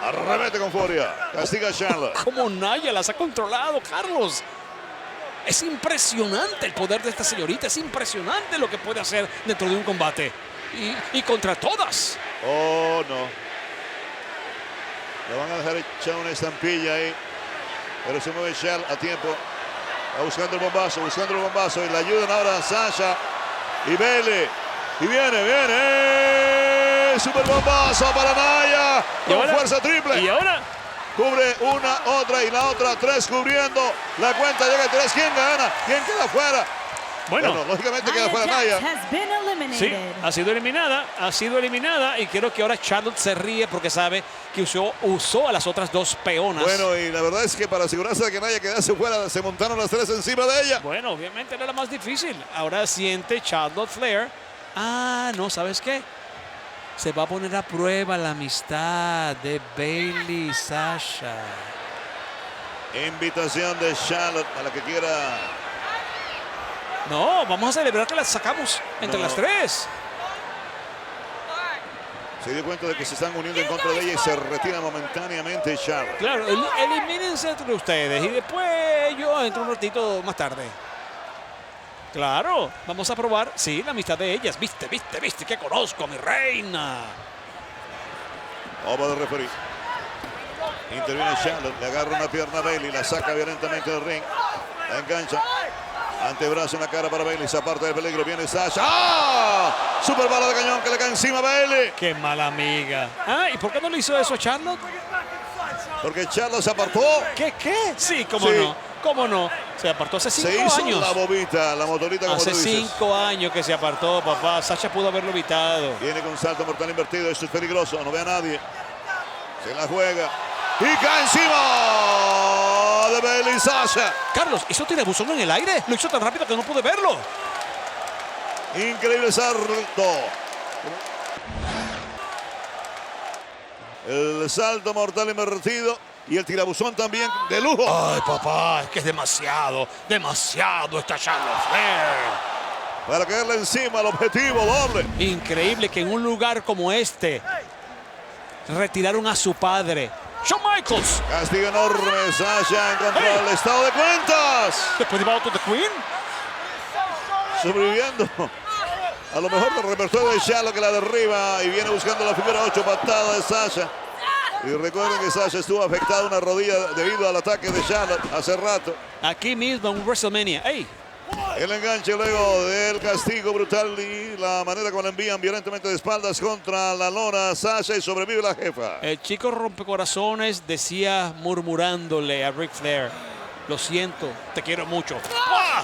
Arremete con furia. Castiga a Charlotte. Como Nia las ha controlado, Carlos. Es impresionante el poder de esta señorita. Es impresionante lo que puede hacer dentro de un combate. y contra todas. Oh, no. Lo van a dejar echar una estampilla ahí. Pero se mueve Charlotte a tiempo. Va buscando el bombazo, y le ayudan ahora a Sasha y Bayley. Y viene. Super bombazo para Nia. Con fuerza triple. Y ahora cubre una, otra y la otra. 3 cubriendo. La cuenta llega a 3. ¿Quién gana? ¿Quién queda fuera? Bueno, lógicamente queda fuera Nia. Sí, ha sido eliminada y creo que ahora Charlotte se ríe porque sabe que usó a las otras 2 peonas. Bueno, y la verdad es que para asegurarse de que Nia quedase fuera, se montaron las 3 encima de ella. Bueno, obviamente era la más difícil. Ahora siente Charlotte Flair. Ah, no, ¿sabes qué? Se va a poner a prueba la amistad de Bayley y Sasha. Invitación de Charlotte a la que quiera. No, vamos a celebrar que las sacamos entre las 3. Se dio cuenta de que se están uniendo en contra de ella y se retira momentáneamente Charlotte. Claro, elimínense entre ustedes y después yo entro un ratito más tarde. Claro, vamos a probar, sí, la amistad de ellas. Viste, que conozco a mi reina. Oba de referee. Interviene Charlotte, le agarra una pierna a Bayley, la saca violentamente del ring. La engancha. Antebrazo en la cara para Bayley, se aparta del peligro, viene Sasha. ¡Ah! Super bala de cañón que le cae encima a Bayley. Qué mala amiga. Ah, ¿y por qué no le hizo eso a Charlotte? Porque Charlotte se apartó. ¿Qué? Sí, cómo no. ¿Cómo no? Se apartó hace 5 años. Se hizo la bobita, la motorita como hace tú dices. 5 años que se apartó, papá. Sasha pudo haberlo evitado. Viene con salto mortal invertido, esto es peligroso, no ve a nadie. Se la juega. Y cae encima de Bayley Sasha. Carlos, ¿hizo tirabuzón en el aire? Lo hizo tan rápido que no pude verlo. Increíble salto. El salto mortal invertido y el tirabuzón también de lujo. Ay, papá, es que es demasiado esta Charlotte Flair. Para caerle encima al objetivo doble. Increíble que en un lugar como este retiraron a su padre. Shawn Michaels. Castigo enorme. Sasha encontró el estado de cuentas. Después de Battle of the Queen. Sobreviviendo. A lo mejor del repertorio de Charlotte que la derriba y viene buscando la figura 8 patada de Sasha. Y recuerden que Sasha estuvo afectada una rodilla debido al ataque de Charlotte hace rato. Aquí mismo en WrestleMania. ¡Ey! El enganche luego del castigo brutal y la manera como la envían violentamente de espaldas contra la lona Sasha y sobrevive la jefa. El chico rompecorazones decía murmurándole a Ric Flair: lo siento, te quiero mucho. ¡Ah!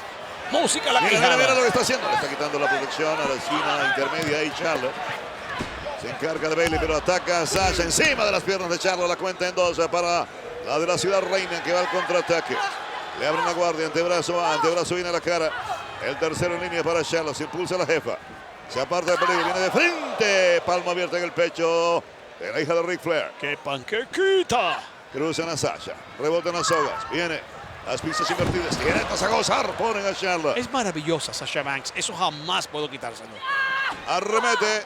Música a la quijada. Mira lo que está haciendo. Le está quitando la protección a la esquina intermedia y Charlotte. Se encarga de Bayley, pero ataca a Sasha encima de las piernas de Charlotte. La cuenta en 2 para la de la Ciudad Reina que va al contraataque. Le abren la guardia, antebrazo viene a la cara. El tercero en línea para Charlotte, se impulsa la jefa. Se aparta del peligro, viene de frente. Palma abierta en el pecho de la hija de Ric Flair. ¡Qué panquequita! Cruzan a Sasha, rebotan las sogas, viene las pistas invertidas, directas a gozar, ponen a Charlotte. Es maravillosa Sasha Banks, eso jamás puedo quitárselo. Arremete,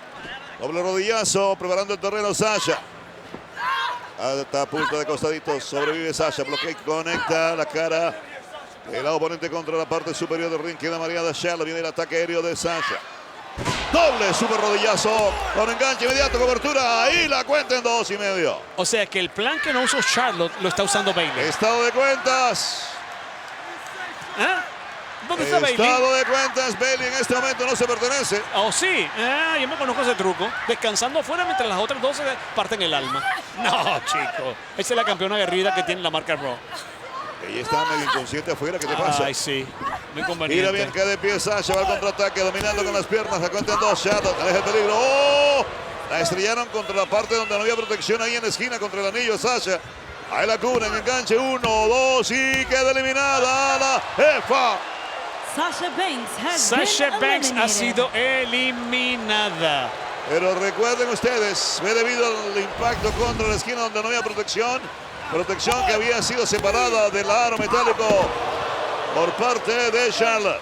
doble rodillazo, preparando el terreno Sasha. Hasta punta de costaditos, sobrevive Sasha, bloquea y conecta la cara. El oponente contra la parte superior del ring, queda mareada Charlotte, viene el ataque aéreo de Sasha. Doble super rodillazo, con enganche inmediato, cobertura, ahí la cuenta en 2.5. O sea que el plan que no usó Charlotte lo está usando Bayley. Estado de cuentas. ¿Ah? ¿Dónde está Bayley? Estado de cuentas, Bayley en este momento no se pertenece. Oh, sí. Yo me conozco ese truco. Descansando afuera mientras las otras 12 parten el alma. No, chico. Esa es la campeona aguerrida que tiene la marca Raw. Ella está medio inconsciente afuera. ¿Qué te pasa? Ay, sí. Muy conveniente. Mira bien que de pie Sasha va al contraataque, dominando con las piernas. La cuenta en 2. Charlotte aleja el peligro. ¡Oh! La estrellaron contra la parte donde no había protección ahí en la esquina contra el anillo Sasha. Ahí la cubren, enganche 1, 2 y queda eliminada la jefa. Sasha Banks ha sido eliminada. Pero recuerden ustedes, fue debido al impacto contra la esquina donde no había protección. Protección que había sido separada del aro metálico por parte de Charlotte.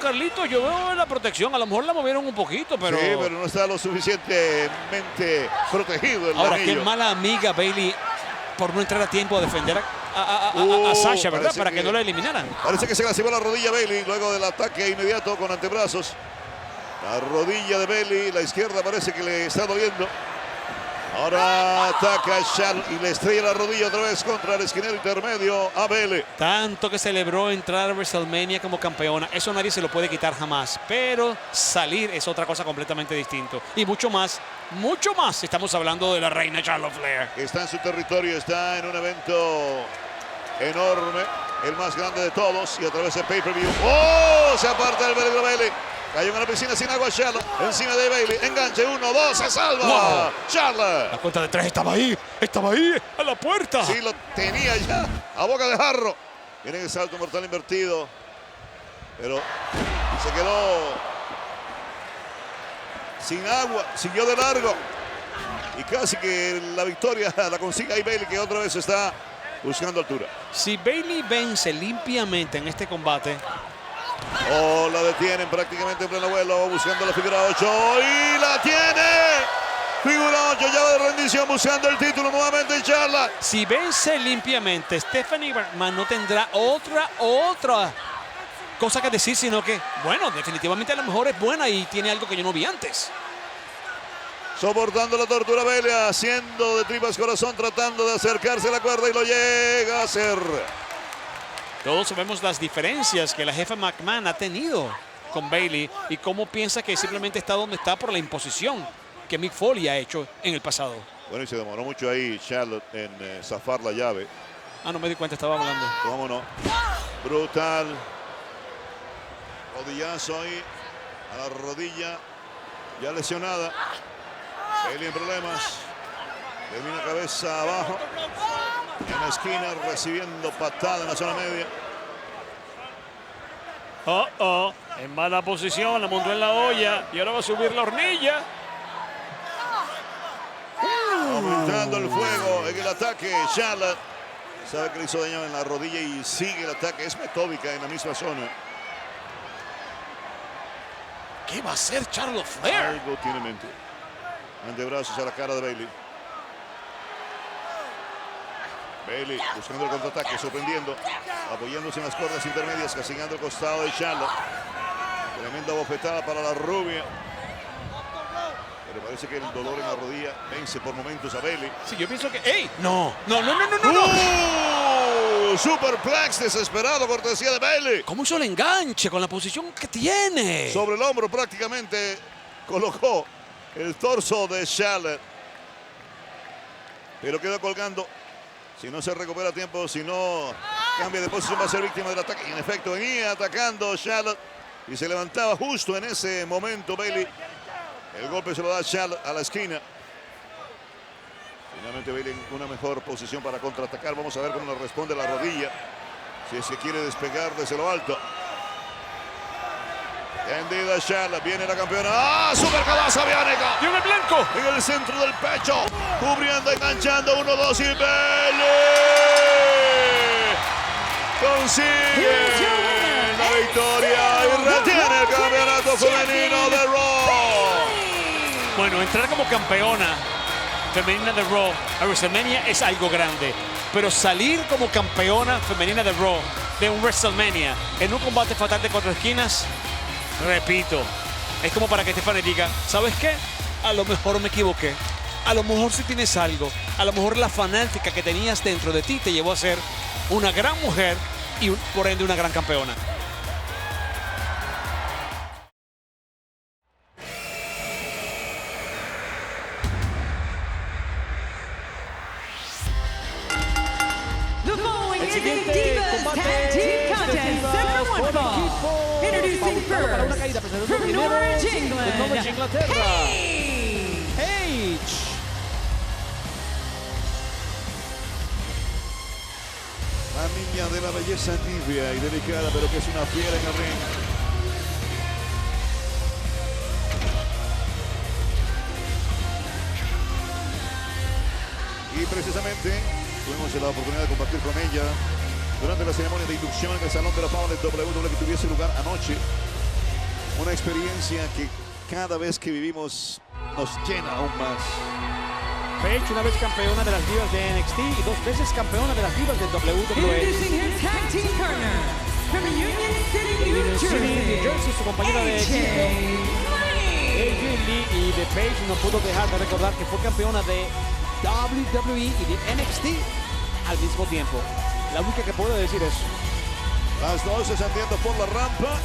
Carlito, yo veo la protección. A lo mejor la movieron un poquito, pero... Sí, pero no está lo suficientemente protegido el Ahora, anillo. qué mala amiga Bayley por no entrar a tiempo a defender a Sasha, ¿verdad? Para que no la eliminaran. Parece que se lastimó la rodilla Bayley luego del ataque inmediato con antebrazos. La rodilla de Bayley, la izquierda parece que le está doliendo. Ahora ataca Charlotte y le estrella la rodilla otra vez contra el esquinero intermedio a Bayley. Tanto que celebró entrar a WrestleMania como campeona, eso nadie se lo puede quitar jamás. Pero salir es otra cosa completamente distinto. Y mucho más, estamos hablando de la reina Charlotte Flair. Está en su territorio, está en un evento enorme, el más grande de todos y a través de pay-per-view. ¡Oh! Se aparta el peligro Bayley. Cayó en la piscina sin agua Charlotte. Encima de Bayley. Enganche. 1, 2. Se salva. Wow. Charlotte. La cuenta de 3 estaba ahí, a la puerta. Sí, lo tenía ya a boca de jarro. Viene el salto mortal invertido. Pero se quedó sin agua. Siguió de largo. Y casi que la victoria la consigue ahí Bayley, que otra vez está buscando altura. Si Bayley vence limpiamente en este combate. Oh, la detienen prácticamente en pleno vuelo, buscando la figura 8 y la tiene. Figura 8, llave de rendición, buscando el título nuevamente Charlotte. Si vence limpiamente, Stephanie McMahon no tendrá otra cosa que decir, sino que, bueno, definitivamente a lo mejor es buena y tiene algo que yo no vi antes. Soportando la tortura Bayley, haciendo de tripas corazón, tratando de acercarse a la cuerda y lo llega a hacer. Todos sabemos las diferencias que la jefa McMahon ha tenido con Bayley y cómo piensa que simplemente está donde está por la imposición que Mick Foley ha hecho en el pasado. Bueno, y se demoró mucho ahí Charlotte en zafar la llave. Ah, no me di cuenta, estaba hablando. ¿Cómo no? Brutal. Rodillazo ahí a la rodilla, ya lesionada. Bayley en problemas. Termina cabeza abajo. En la esquina recibiendo patada en la zona media. En mala posición, la montó en la olla y ahora va a subir la hornilla. Aumentando el fuego en el ataque. Charlotte sabe que le hizo daño en la rodilla y sigue el ataque. Es metódica en la misma zona. ¿Qué va a hacer Charlotte Flair? Algo tiene en mente. Antebrazos a la cara de Bayley. Bayley buscando el contraataque, sorprendiendo, apoyándose en las cuerdas intermedias, castigando el costado de Charlotte. Tremenda bofetada para la rubia. Pero parece que el dolor en la rodilla vence por momentos a Bayley. Sí, yo pienso que... ¡Ey! No. Superplex desesperado, cortesía de Bayley. ¿Cómo hizo el enganche con la posición que tiene? Sobre el hombro prácticamente colocó el torso de Charlotte. Pero quedó colgando. Si no se recupera a tiempo, si no cambia de posición, va a ser víctima del ataque. Y en efecto, venía atacando Charlotte y se levantaba justo en ese momento Bayley. El golpe se lo da Charlotte a la esquina. Finalmente Bayley en una mejor posición para contraatacar. Vamos a ver cómo le responde la rodilla. Si es que quiere despegar desde lo alto. Tendida Charlotte, viene la campeona. ¡Ah! ¡Super cabaza biónica! ¡Y un blanco! En el centro del pecho, cubriendo, enganchando, 1, 2 y Bayley consigue la victoria y retiene el campeonato femenino de Raw. Bueno, entrar como campeona femenina de Raw a WrestleMania es algo grande, pero salir como campeona femenina de Raw de un WrestleMania en un combate fatal de 4 esquinas, repito, es como para que Stephanie diga, ¿sabes qué? A lo mejor me equivoqué. A lo mejor si tienes algo. A lo mejor la fanática que tenías dentro de ti te llevó a ser una gran mujer y por ende una gran campeona. El siguiente combate Introducing first, from Norwich, England, Paige. La niña de la belleza tibia y delicada, pero que es una fiera en el ring. Y precisamente tuvimos la oportunidad de compartir con ella durante la ceremonia de inducción en el Salón de la Fama del WWE que tuviese lugar anoche. Una experiencia que cada vez que vivimos nos llena aún más. Paige, una vez campeona de las divas de NXT y 2 veces campeona de las divas de WWE. Introducing her tag team partner from Union City, New Jersey, Su compañera de equipo. AJ Lee y de Paige no pudo dejar de recordar que fue campeona de WWE y de NXT al mismo tiempo. La única que puedo decir eso. Las dos descendiendo por la rampa,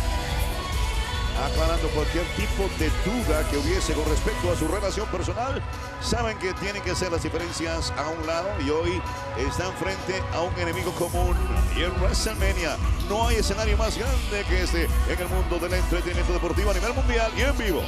aclarando cualquier tipo de duda que hubiese con respecto a su relación personal. Saben que tienen que hacer las diferencias a un lado y hoy están frente a un enemigo común. Y en WrestleMania no hay escenario más grande que este en el mundo del entretenimiento deportivo a nivel mundial y en vivo.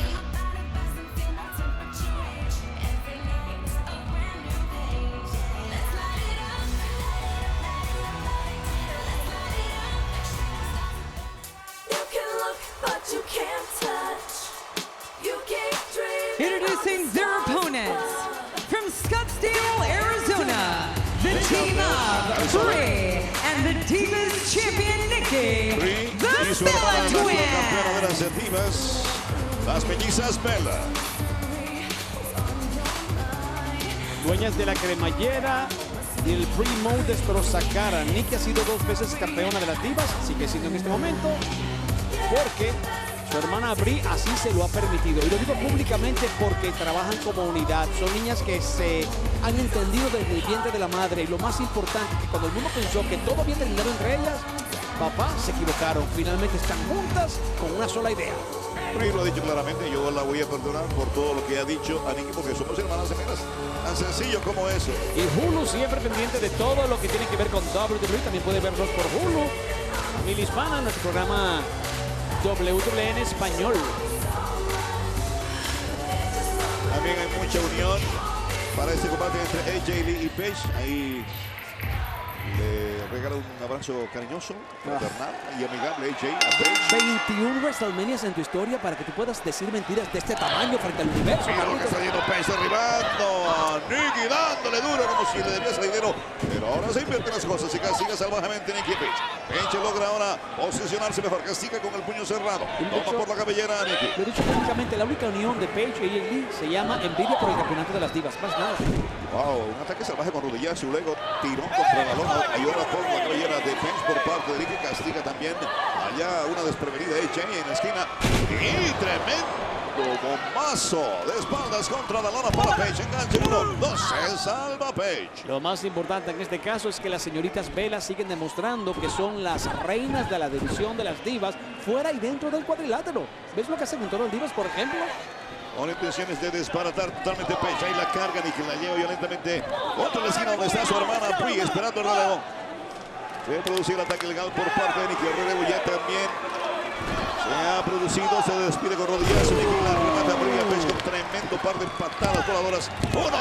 Introducing their opponents from Scottsdale, Arizona, the team of Brie and the Divas champion Nikki, Brie y su the hermana, Bella la campeona de Twins. las divas, las mellizas Bella. Dueñas de la cremallera y el Primo destrozacara. Nikki ha sido 2 veces campeona de las divas, sigue siendo en este momento, porque su hermana Brie así se lo ha permitido. Y lo digo públicamente porque trabajan como unidad. Son niñas que se han entendido desde el vientre de la madre. Y lo más importante, que cuando el mundo pensó que todo había terminado entre ellas, papá, se equivocaron. Finalmente están juntas con una sola idea. Brie lo ha dicho claramente, yo la voy a perdonar por todo lo que ha dicho a Nikki, porque somos hermanas gemelas. Tan sencillo como eso. Y Hulu siempre pendiente de todo lo que tiene que ver con WWE. También puede verlos por Hulu. Familia Hispana, nuestro programa WWE en español. También hay mucha unión para este combate entre AJ Lee y Paige. Ahí le regala un abrazo cariñoso, fraternal y amigable AJ a Paige. 21 WrestleManias en tu historia para que tú puedas decir mentiras de este tamaño frente al universo. Mira lo que está haciendo Paige, derribando a Nikki, dándole duro como si le debiese dinero. Pero ahora se invierten las cosas y castiga salvajemente Nikki Paige. Paige logra ahora posicionarse mejor, castiga con el puño cerrado. Toma por la cabellera a Nikki. Lo he dicho públicamente, la única unión de Paige y AJ Lee se llama envidia por el campeonato de las divas. Más nada. Wow, un ataque salvaje con rodillazo, luego tirón contra la lona y ahora por la cabellera de Paige por parte de Nikki, castiga también allá una desprevenida AJ en la esquina y tremendo bombazo de espaldas contra la lona para Paige, enganche 1, 2, se salva Paige. Lo más importante en este caso es que las señoritas Bella siguen demostrando que son las reinas de la división de las divas fuera y dentro del cuadrilátero. ¿Ves lo que hacen en todos los divas, por ejemplo? Con intenciones de desbaratar totalmente Paige. Ahí la cargan y que la lleva violentamente contra la esquina donde está su hermana Brie esperando el relevo. Se ha producido el ataque legal por parte de Nikki. El relevo ya también se ha producido. Se despide con rodillazo. Nikki la remata a Brie. Paige con tremendo par de patadas voladoras. 1, 2.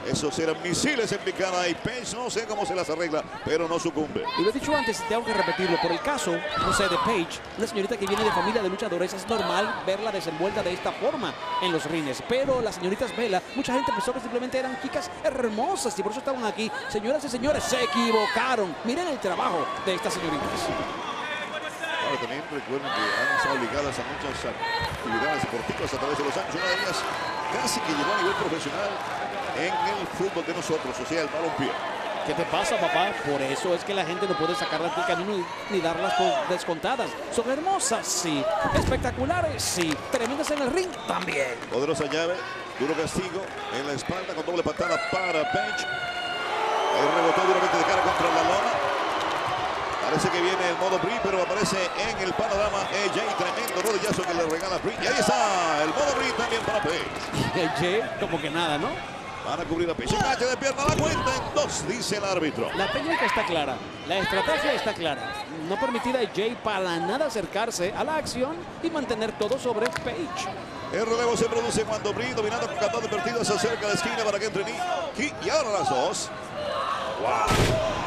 Esos eran misiles en picada y Paige no sé cómo se las arregla, pero no sucumbe. Y lo he dicho antes, tengo que repetirlo. Por el caso, no sé, de Paige, una señorita que viene de familia de luchadores, es normal verla desenvuelta de esta forma en los rines. Pero las señoritas Bella, mucha gente pensó que simplemente eran chicas hermosas y por eso estaban aquí. Señoras y señores, se equivocaron. Miren el trabajo de estas señoritas. Ahora también recuerden que han estado ligadas a muchas actividades deportivas a través de los años. Una de ellas casi que llegó a nivel profesional en el fútbol de nosotros, o sea, el balompié. ¿Qué te pasa, papá? Por eso es que la gente no puede sacarlas del camino ni darlas por descontadas. Son hermosas, sí. Espectaculares, sí. Tremendas en el ring, también. Poderosa llave, duro castigo en la espalda con doble patada para Paige. Ahí rebotó duramente de cara contra la lona. Parece que viene el modo Brie, pero aparece en el panorama AJ. Tremendo rodillazo que le regala Brie. Y ahí está el modo Brie también para Paige. AJ, como que nada, ¿no? Van a cubrir a Paige. Enganche de pierna, la cuenta en 2, dice el árbitro. La técnica está clara, la estrategia está clara. No permitir a AJ para nada acercarse a la acción y mantener todo sobre Paige. El relevo se produce cuando Brie, dominando con 14 partidos, se acerca a la esquina para que entre Nikki. Y ahora las dos. ¡Wow!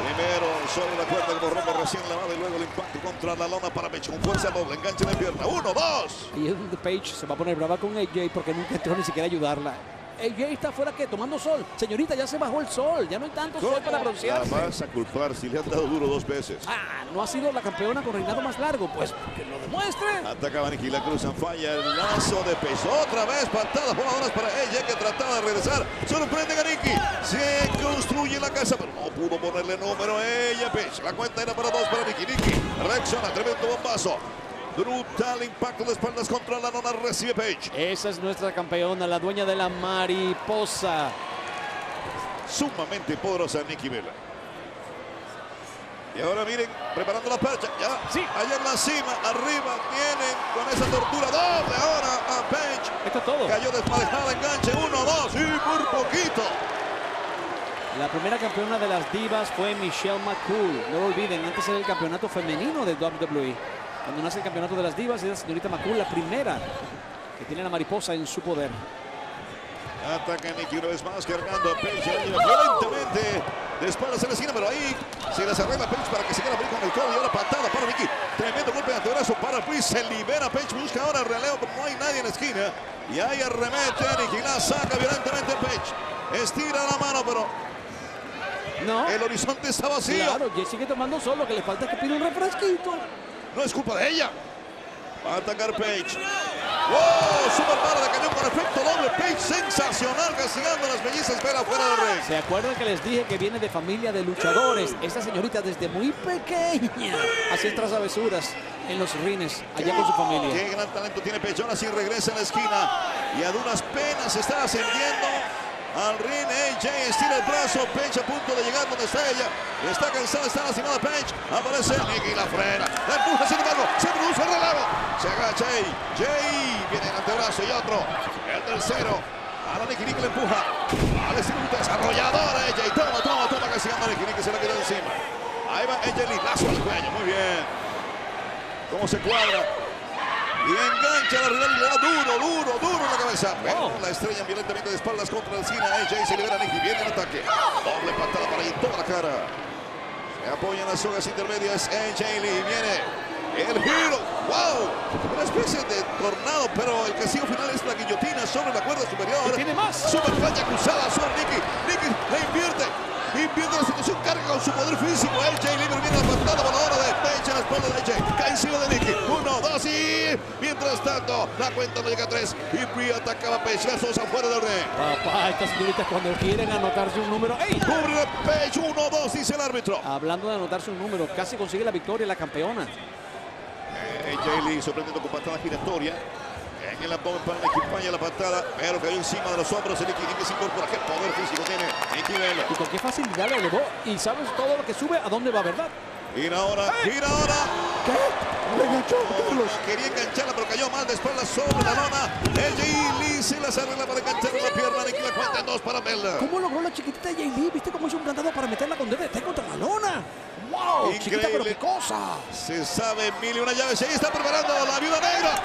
Primero sobre la cuerda como rompe recién lavado y luego el impacto contra la lona para Paige con fuerza doble, enganche de pierna. 1, 2. Y es donde Paige se va a poner brava con AJ porque nunca entró ni siquiera a ayudarla. AJ está afuera, ¿qué? Tomando sol. Señorita, ya se bajó el sol. Ya no hay tanto sol para broncearse. La vas a culpar si le han dado duro 2 veces. Ah, no ha sido la campeona con reinado más largo. Pues que lo demuestre. Atacaba Nikki, la cruzan, falla el lazo de Paige. Otra vez patadas voladoras para ella que trataba de regresar. Sorprende a Nikki. Se construye la casa, pero no pudo ponerle número a ella. Paige, la cuenta era para 2 para Nikki. Nikki reacciona, tremendo bombazo. Brutal impacto de espaldas contra la lona. Recibe Paige. Esa es nuestra campeona, la dueña de la mariposa. Sumamente poderosa Nikki Bella. Y ahora miren, preparando la percha. Ya, sí, allá en la cima, arriba, vienen con esa tortura doble ahora a Paige. Esto es todo. Cayó desmadejada, enganche, 1-2 y por poquito. La primera campeona de las divas fue Michelle McCool. No lo olviden, antes era el campeonato femenino de WWE. Cuando nace el campeonato de las divas, es la señorita McCool la primera que tiene la mariposa en su poder. Ataca Nikki una vez más, cargando a Paige violentamente de espaldas en la esquina, pero ahí se las arregla Paige para que se quede abrir con el codo. Y ahora patada para Nikki. Tremendo golpe de antebrazo para Paige. Se libera Paige, busca ahora el relevo, pero no hay nadie en la esquina. Y ahí arremete Nikki, la saca violentamente Paige. Estira la mano, pero no, el horizonte está vacío. Claro, Jay sigue tomando solo, que le falta que pida un refresquito. No es culpa de ella. Va a atacar Paige. ¡Wow! Super bala de cañón con efecto doble. Paige sensacional, castigando a las mellizas Bella fuera del ring. ¿Se acuerdan que les dije que viene de familia de luchadores? Esta señorita desde muy pequeña hacía travesuras en los rines allá con su familia. Qué gran talento tiene Paige. Ahora sí regresa a la esquina y a duras penas está ascendiendo al ring. AJ estira el brazo. Paige a punto de llegar donde está ella. Está cansada, está lastimada Paige. Aparece Nikki, la frena. La empuja, sin embargo, se produce el relevo. Se agacha Jay. Viene el antebrazo y otro. El tercero. Ahora Nikki le empuja. Al estilo desarrollador AJ. Toma, castigando a Nikki se la queda encima. Ahí va AJ Lee. Lazo al cuello. Muy bien. Cómo se cuadra. Y engancha la rival y le da duro en la cabeza. Pero la estrella violentamente de espaldas contra la esquina. AJ se libera a Nikki. Viene el ataque. Doble patada para ahí en toda la cara. Se apoya en las sogas intermedias. AJ Lee viene el giro. ¡Wow! Una especie de tornado, pero el castigo final es la guillotina sobre la cuerda superior. ¿Tiene más? Super plancha cruzada sobre Nikki. Nikki la invierte la situación, carga con su poder físico. AJ Lee viene la patada voladora de Paige en la espalda de AJ. Cae encima de Nikki. 1, 2 y mientras tanto la cuenta no llega a 3. Y Brie atacaba a Paige. La Sosa fuera del ring. Papá, estas señoritas cuando quieren anotarse un número. ¡Ey! Cubre a Paige. 1, 2 dice el árbitro. Hablando de anotarse un número, casi consigue la victoria la campeona. AJ Lee sorprendiendo con patada giratoria. En el abdomen para Nikki, falla la patada, pero cayó encima de los hombros de Nikki se incorpora. ¡Qué poder físico tiene Nikki Bella! Y con qué facilidad lo elevó. Y sabes todo lo que sube, a dónde va, ¿verdad? Gira ahora. ¿Qué? Le enganchó. Quería engancharla, pero cayó mal de espaldas sobre la lona. AJ Lee se las arregla para enganchar la pierna. Nikki la cuenta en 2 para Bella. ¿Cómo logró la chiquitita AJ Lee? ¿Viste cómo hizo un candado para meterla con DDT contra la lona? ¡Wow! Increíble. Chiquita pero picosa. Se sabe mil y una llaves. Ahí está preparando la viuda negra.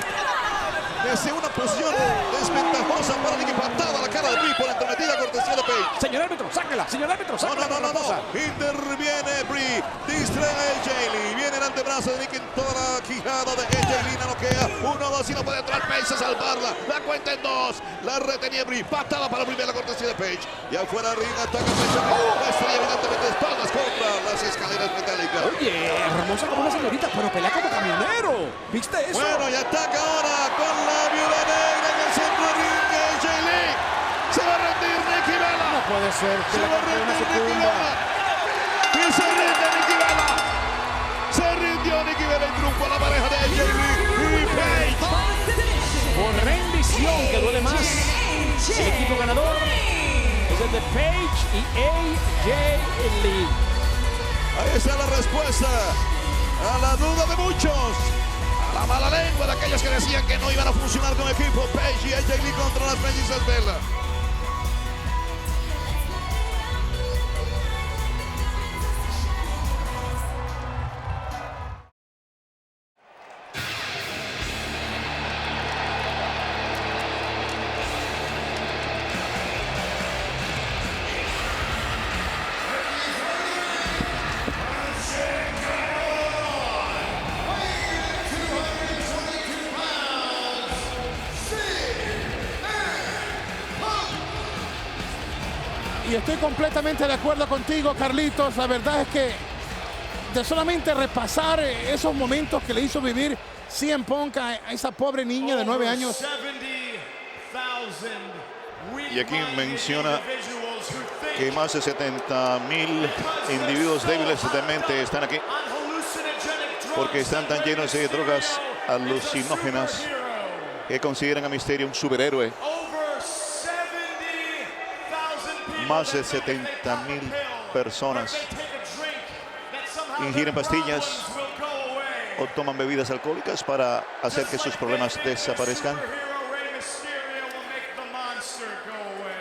Desde una posición desventajosa para Nikki, patada a la cara de Brie por entrometida cortesía de Paige. Señor árbitro, sáquela. Señor árbitro, sáquela. No. Interviene Brie. Distrae a AJ Lee. Viene el antebrazo de Nikki en toda la quijada de AJ Lee. La noquea. 1, 2 y no puede entrar Paige a salvarla. La cuenta en 2. La retenía Brie. Patada para Brie, la cortesía de Paige. Y afuera ring ataca Paige. La estrella evidentemente de espaldas contra las escaleras metálicas. Oye, hermosa como una señorita, pero pelea como camionero. ¿Viste eso? Bueno, y ataca ahora con la viuda negra en el centro del ring. AJ Lee. Se va a rendir Nikki Bella. No puede ser. Se va a rendir Nikki Bella. Y se rinde Nikki Bella. Se rindió Nikki Bella y triunfo a la pareja de AJ Lee y Paige. Por rendición, que duele más. El equipo ganador es el de Paige y AJ Lee. Ahí está la respuesta a la duda de muchos. A la mala lengua de aquellos que decían que no iban a funcionar como equipo. Paige y AJ Lee contra las mellizas Bella. Y estoy completamente de acuerdo contigo, Carlitos. La verdad es que de solamente repasar esos momentos que le hizo vivir CM Punk a esa pobre niña de 9 años. Y aquí menciona que más de 70,000 individuos débiles de mente están aquí porque están tan llenos de drogas alucinógenas que consideran a Mysterio un superhéroe. Más de 70,000 personas ingieren pastillas o toman bebidas alcohólicas para hacer que sus problemas desaparezcan.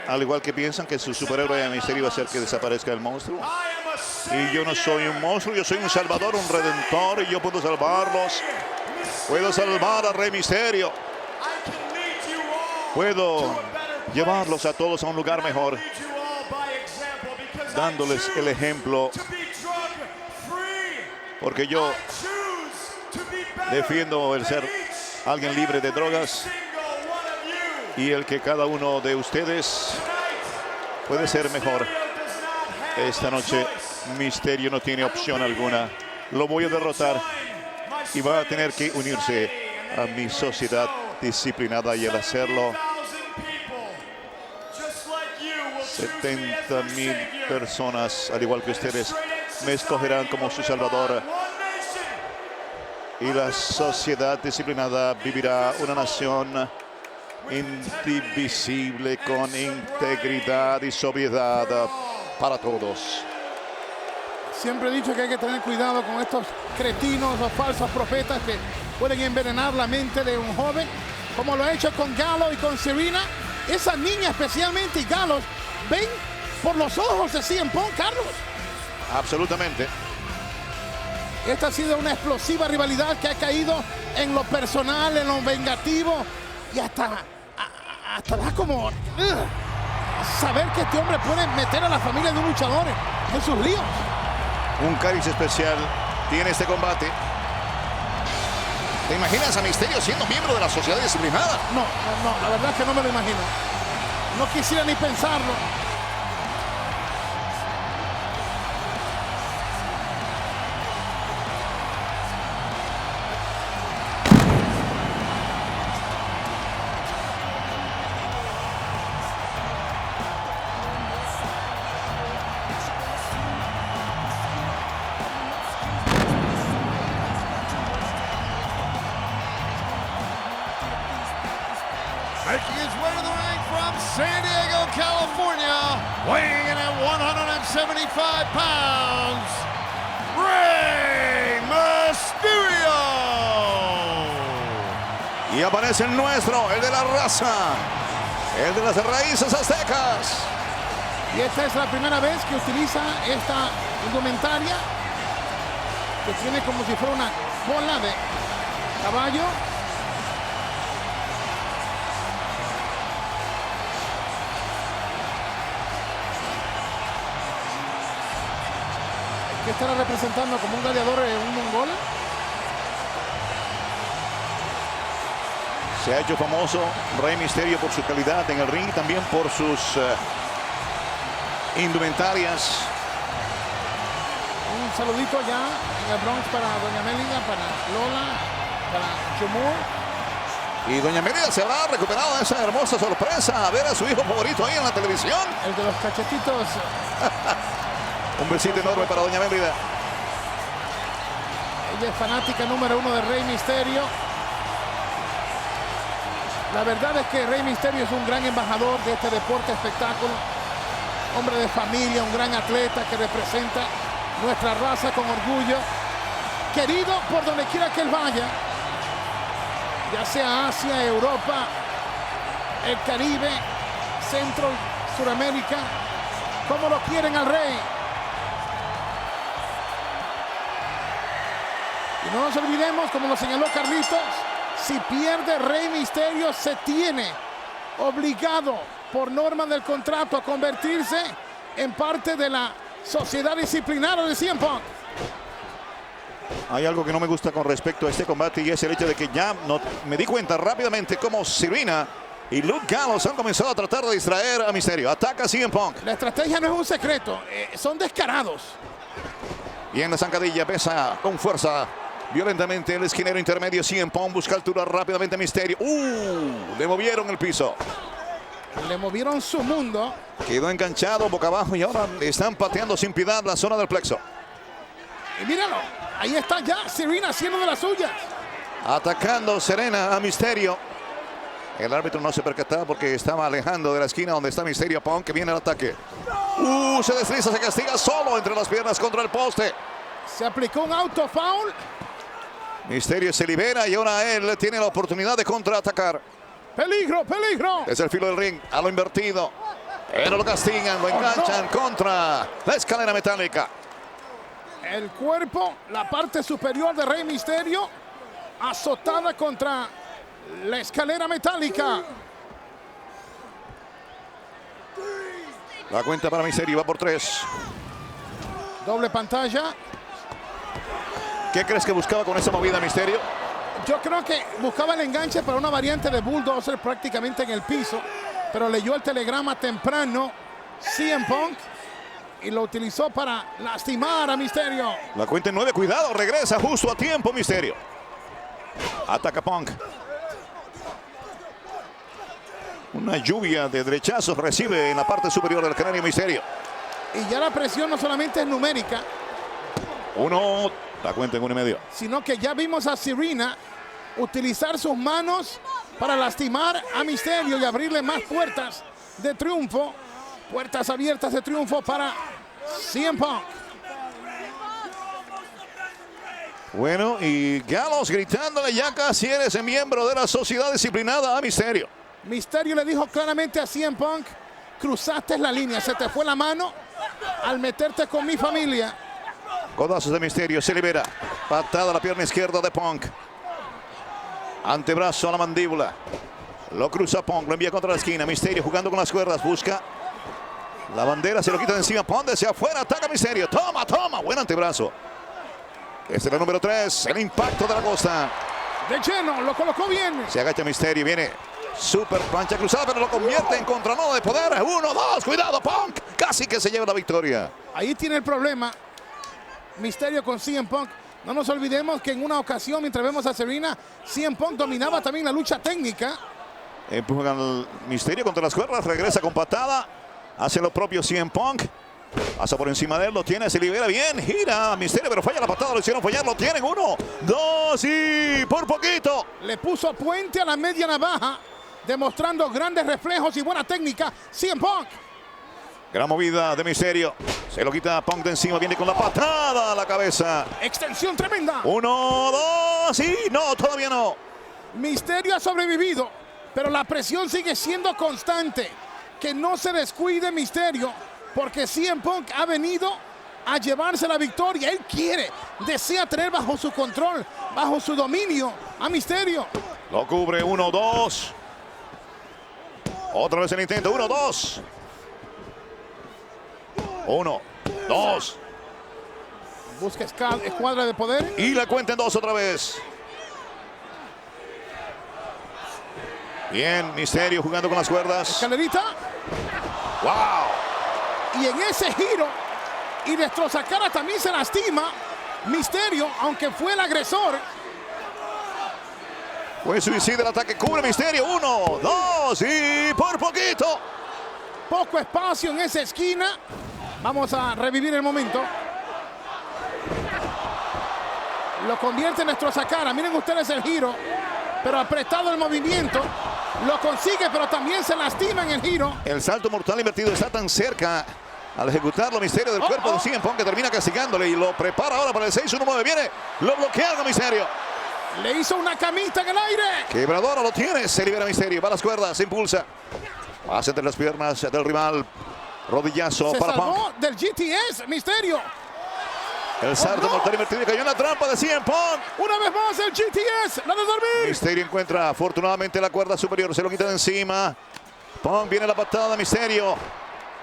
Al igual que piensan que su superhéroe de Mysterio va a hacer que desaparezca el monstruo. Y yo no soy un monstruo, yo soy un salvador, un redentor, y yo puedo salvarlos. Puedo salvar a Rey Mysterio. Puedo llevarlos a todos a un lugar mejor, dándoles el ejemplo, porque yo defiendo el ser alguien libre de drogas y el que cada uno de ustedes puede ser mejor. Esta noche Mysterio no tiene opción alguna. Lo voy a derrotar y va a tener que unirse a mi sociedad disciplinada, y al hacerlo 70,000 personas, al igual que ustedes, me escogerán como su salvador. Y la sociedad disciplinada vivirá una nación indivisible con integridad y sobriedad para todos. Siempre he dicho que hay que tener cuidado con estos cretinos o falsos profetas que pueden envenenar la mente de un joven, como lo ha hecho con Gallows y con Serena. Esa niña especialmente y Gallows ven por los ojos de CM Punk, Carlos. Absolutamente. Esta ha sido una explosiva rivalidad que ha caído en lo personal, en lo vengativo, y hasta da como saber que este hombre puede meter a la familia de un luchador en sus líos. Un cariz especial tiene este combate. ¿Te imaginas a Mysterio siendo miembro de la sociedad disciplinada? No, la verdad es que no me lo imagino. No quisiera ni pensarlo. Making his way to the ring from San Diego, California, weighing in at 175 pounds, Rey Mysterio. Y aparece el nuestro, el de la raza, el de las raíces aztecas. Y esta es la primera vez que utiliza esta indumentaria, que tiene como si fuera una cola de caballo. Que estará representando como un gladiador, un mongol. Se ha hecho famoso Rey Mysterio por su calidad en el ring y también por sus indumentarias. Un saludito allá en el Bronx para Doña Mélida, para Lola, para Chumur. Y Doña Mélida se habrá recuperado de esa hermosa sorpresa a ver a su hijo favorito ahí en la televisión. El de los cachetitos. Un besito enorme para Doña Mélida. Ella es fanática número 1 de Rey Mysterio. La verdad es que Rey Mysterio es un gran embajador de este deporte espectáculo. Hombre de familia, un gran atleta que representa nuestra raza con orgullo. Querido por donde quiera que él vaya, ya sea Asia, Europa, el Caribe, Centro, Suramérica. ¿Cómo lo quieren al Rey? Y no nos olvidemos, como lo señaló Carlitos, si pierde Rey Mysterio, se tiene obligado por norma del contrato a convertirse en parte de la sociedad disciplinada de CM Punk. Hay algo que no me gusta con respecto a este combate, y es el hecho de que ya me di cuenta rápidamente cómo Serena y Luke Gallows han comenzado a tratar de distraer a Mysterio. Ataca a CM Punk. La estrategia no es un secreto, son descarados. Y en la zancadilla pesa con fuerza violentamente el esquinero intermedio. CM Punk busca altura rápidamente a Mysterio. Le movieron el piso. Le movieron su mundo. Quedó enganchado boca abajo y ahora le están pateando sin piedad la zona del plexo. Y míralo, ahí está ya Serena haciendo de las suyas. Atacando Serena a Mysterio. El árbitro no se percataba porque estaba alejando de la esquina donde está Mysterio. Punk, que viene el ataque. Se desliza, se castiga solo entre las piernas contra el poste. Se aplicó un auto foul. Mysterio se libera y ahora él tiene la oportunidad de contraatacar. Peligro, peligro. Es el filo del ring, a lo invertido. Pero lo castigan, lo enganchan contra la escalera metálica. El cuerpo, la parte superior de Rey Mysterio, azotada contra la escalera metálica. La cuenta para Mysterio va por 3. Doble pantalla. ¿Qué crees que buscaba con esa movida Mysterio? Yo creo que buscaba el enganche para una variante de bulldozer prácticamente en el piso, pero leyó el telegrama temprano CM Punk y lo utilizó para lastimar a Mysterio. La cuenta en 9, cuidado, regresa justo a tiempo Mysterio. Ataca Punk. Una lluvia de derechazos recibe en la parte superior del cráneo Mysterio. Y ya la presión no solamente es numérica. 1, la cuenta en 1.5. Sino que ya vimos a Serena utilizar sus manos para lastimar a Mysterio y abrirle más puertas de triunfo. Puertas abiertas de triunfo para CM Punk. Bueno, y Gallows gritándole: ya casi eres miembro de la sociedad disciplinada a Mysterio. Mysterio le dijo claramente a CM Punk: cruzaste la línea, se te fue la mano al meterte con mi familia. Codazos de Mysterio, se libera. Patada a la pierna izquierda de Punk. Antebrazo a la mandíbula. Lo cruza Punk, lo envía contra la esquina. Mysterio jugando con las cuerdas, busca la bandera, se lo quita de encima. Punk hacia afuera, ataca Mysterio. Toma, toma, buen antebrazo. Este es el número 3, el impacto de la costa. De lleno, lo colocó bien. Se agacha Mysterio, viene super plancha cruzada, pero lo convierte en contramano de poder. 1, 2, cuidado Punk, casi que se lleva la victoria. Ahí tiene el problema Mysterio con CM Punk. No nos olvidemos que en una ocasión, mientras vemos a Serena, CM Punk dominaba también la lucha técnica. Empujan al Mysterio contra las cuerdas, regresa con patada. Hace lo propio CM Punk. Pasa por encima de él, lo tiene, se libera bien. Gira Mysterio, pero falla la patada, lo hicieron fallar, lo tienen. 1, 2 y por poquito. Le puso puente a la media navaja, demostrando grandes reflejos y buena técnica CM Punk. Gran movida de Mysterio. Se lo quita Punk de encima. Viene con la patada a la cabeza. Extensión tremenda. 1, 2 y no, todavía no. Mysterio ha sobrevivido, pero la presión sigue siendo constante. Que no se descuide Mysterio, porque CM Punk ha venido a llevarse la victoria. Él quiere, desea tener bajo su control, bajo su dominio a Mysterio. Lo cubre. 1, 2. Otra vez el intento. 1, 2. 1, 2. Busca escuadra de poder. Y la cuenta en 2 otra vez. Bien, Mysterio jugando con las cuerdas. Escalerita. ¡Wow! Y en ese giro y destrozacara también se lastima Mysterio, aunque fue el agresor. Fue suicida el ataque. Cubre Mysterio. 1, 2 y por poquito. Poco espacio en esa esquina. Vamos a revivir el momento. Lo convierte en destrozacara. Miren ustedes el giro, pero apretado el movimiento. Lo consigue, pero también se lastima en el giro. El salto mortal invertido está tan cerca al ejecutarlo Mysterio del cuerpo de CM Punk, que termina castigándole y lo prepara ahora para el 6-1-9. Viene, lo bloquea con Mysterio. Le hizo una camita en el aire. Quebradora, lo tiene, se libera Mysterio, va a las cuerdas, se impulsa. Pasa entre las piernas del rival. Rodillazo para Punk. Se salvó del GTS, Mysterio. El salto mortal invertido, cayó en la trampa de CM Punk. Una vez más el GTS, la de dormir. Mysterio encuentra afortunadamente la cuerda superior, se lo quita de encima. Punk, viene la patada de Mysterio.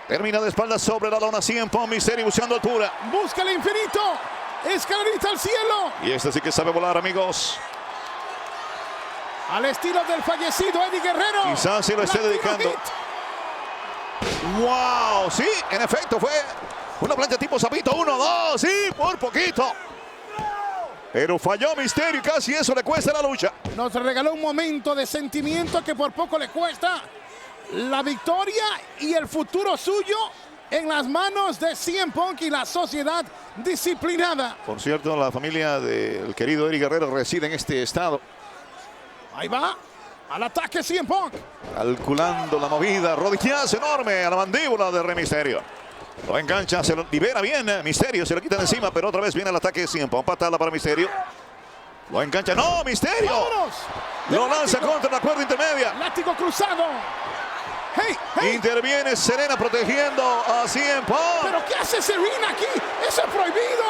Termina de espaldas sobre la lona. CM Punk, Mysterio buscando altura. Busca el infinito. Escalerita al cielo. Y este sí que sabe volar, amigos. Al estilo del fallecido Eddie Guerrero. Quizás se lo esté dedicando. ¡Wow! Sí, en efecto fue una plancha tipo sapito. 1, 2, sí, por poquito. Pero falló Mysterio y casi eso le cuesta la lucha. Nos regaló un momento de sentimiento que por poco le cuesta la victoria y el futuro suyo en las manos de CM Punk y la sociedad disciplinada. Por cierto, la familia del querido Eddie Guerrero reside en este estado. Ahí va, al ataque CM Punk. Calculando la movida, rodillazo enorme a la mandíbula de Rey Mysterio. Lo engancha, se lo libera bien, Mysterio se lo quita de encima, pero otra vez viene el ataque de CM Punk. Patada para Mysterio. Lo engancha, ¡no, Mysterio! ¡Vámonos! Lo lanza contra la cuerda intermedia. Látigo cruzado. Hey. Interviene Serena protegiendo a CM Punk. ¿Pero qué hace Serena aquí? ¡Eso es prohibido!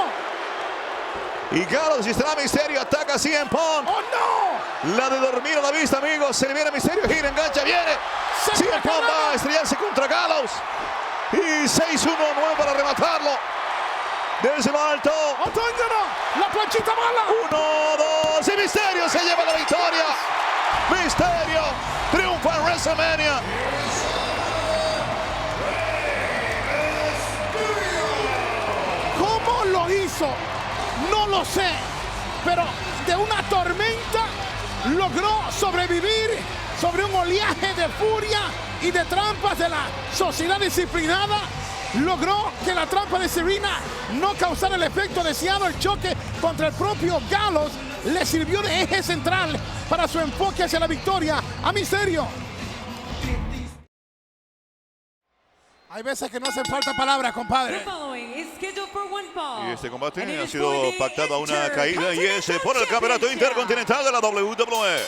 Y Gallows distrae a Mysterio, ataca a CM Punk. ¡Oh, no! La de dormir a la vista, amigos. Se le viene Mysterio, gira, engancha, viene. CM Punk va a estrellarse contra Gallows. Y 6-1-9 para rematarlo. Desde lo alto. La planchita mala. 1-2. Y Mysterio se lleva la victoria. Mysterio triunfa en WrestleMania. ¿Cómo lo hizo? No lo sé. Pero de una tormenta logró sobrevivir sobre un oleaje de furia y de trampas de la sociedad disciplinada. Logró que la trampa de Serena no causara el efecto deseado. El choque contra el propio Gallows le sirvió de eje central para su enfoque hacia la victoria a Mysterio. Hay veces que no hacen falta palabras, compadre. Y este combate ha sido pactado a una caída y es por el campeonato intercontinental de la WWE.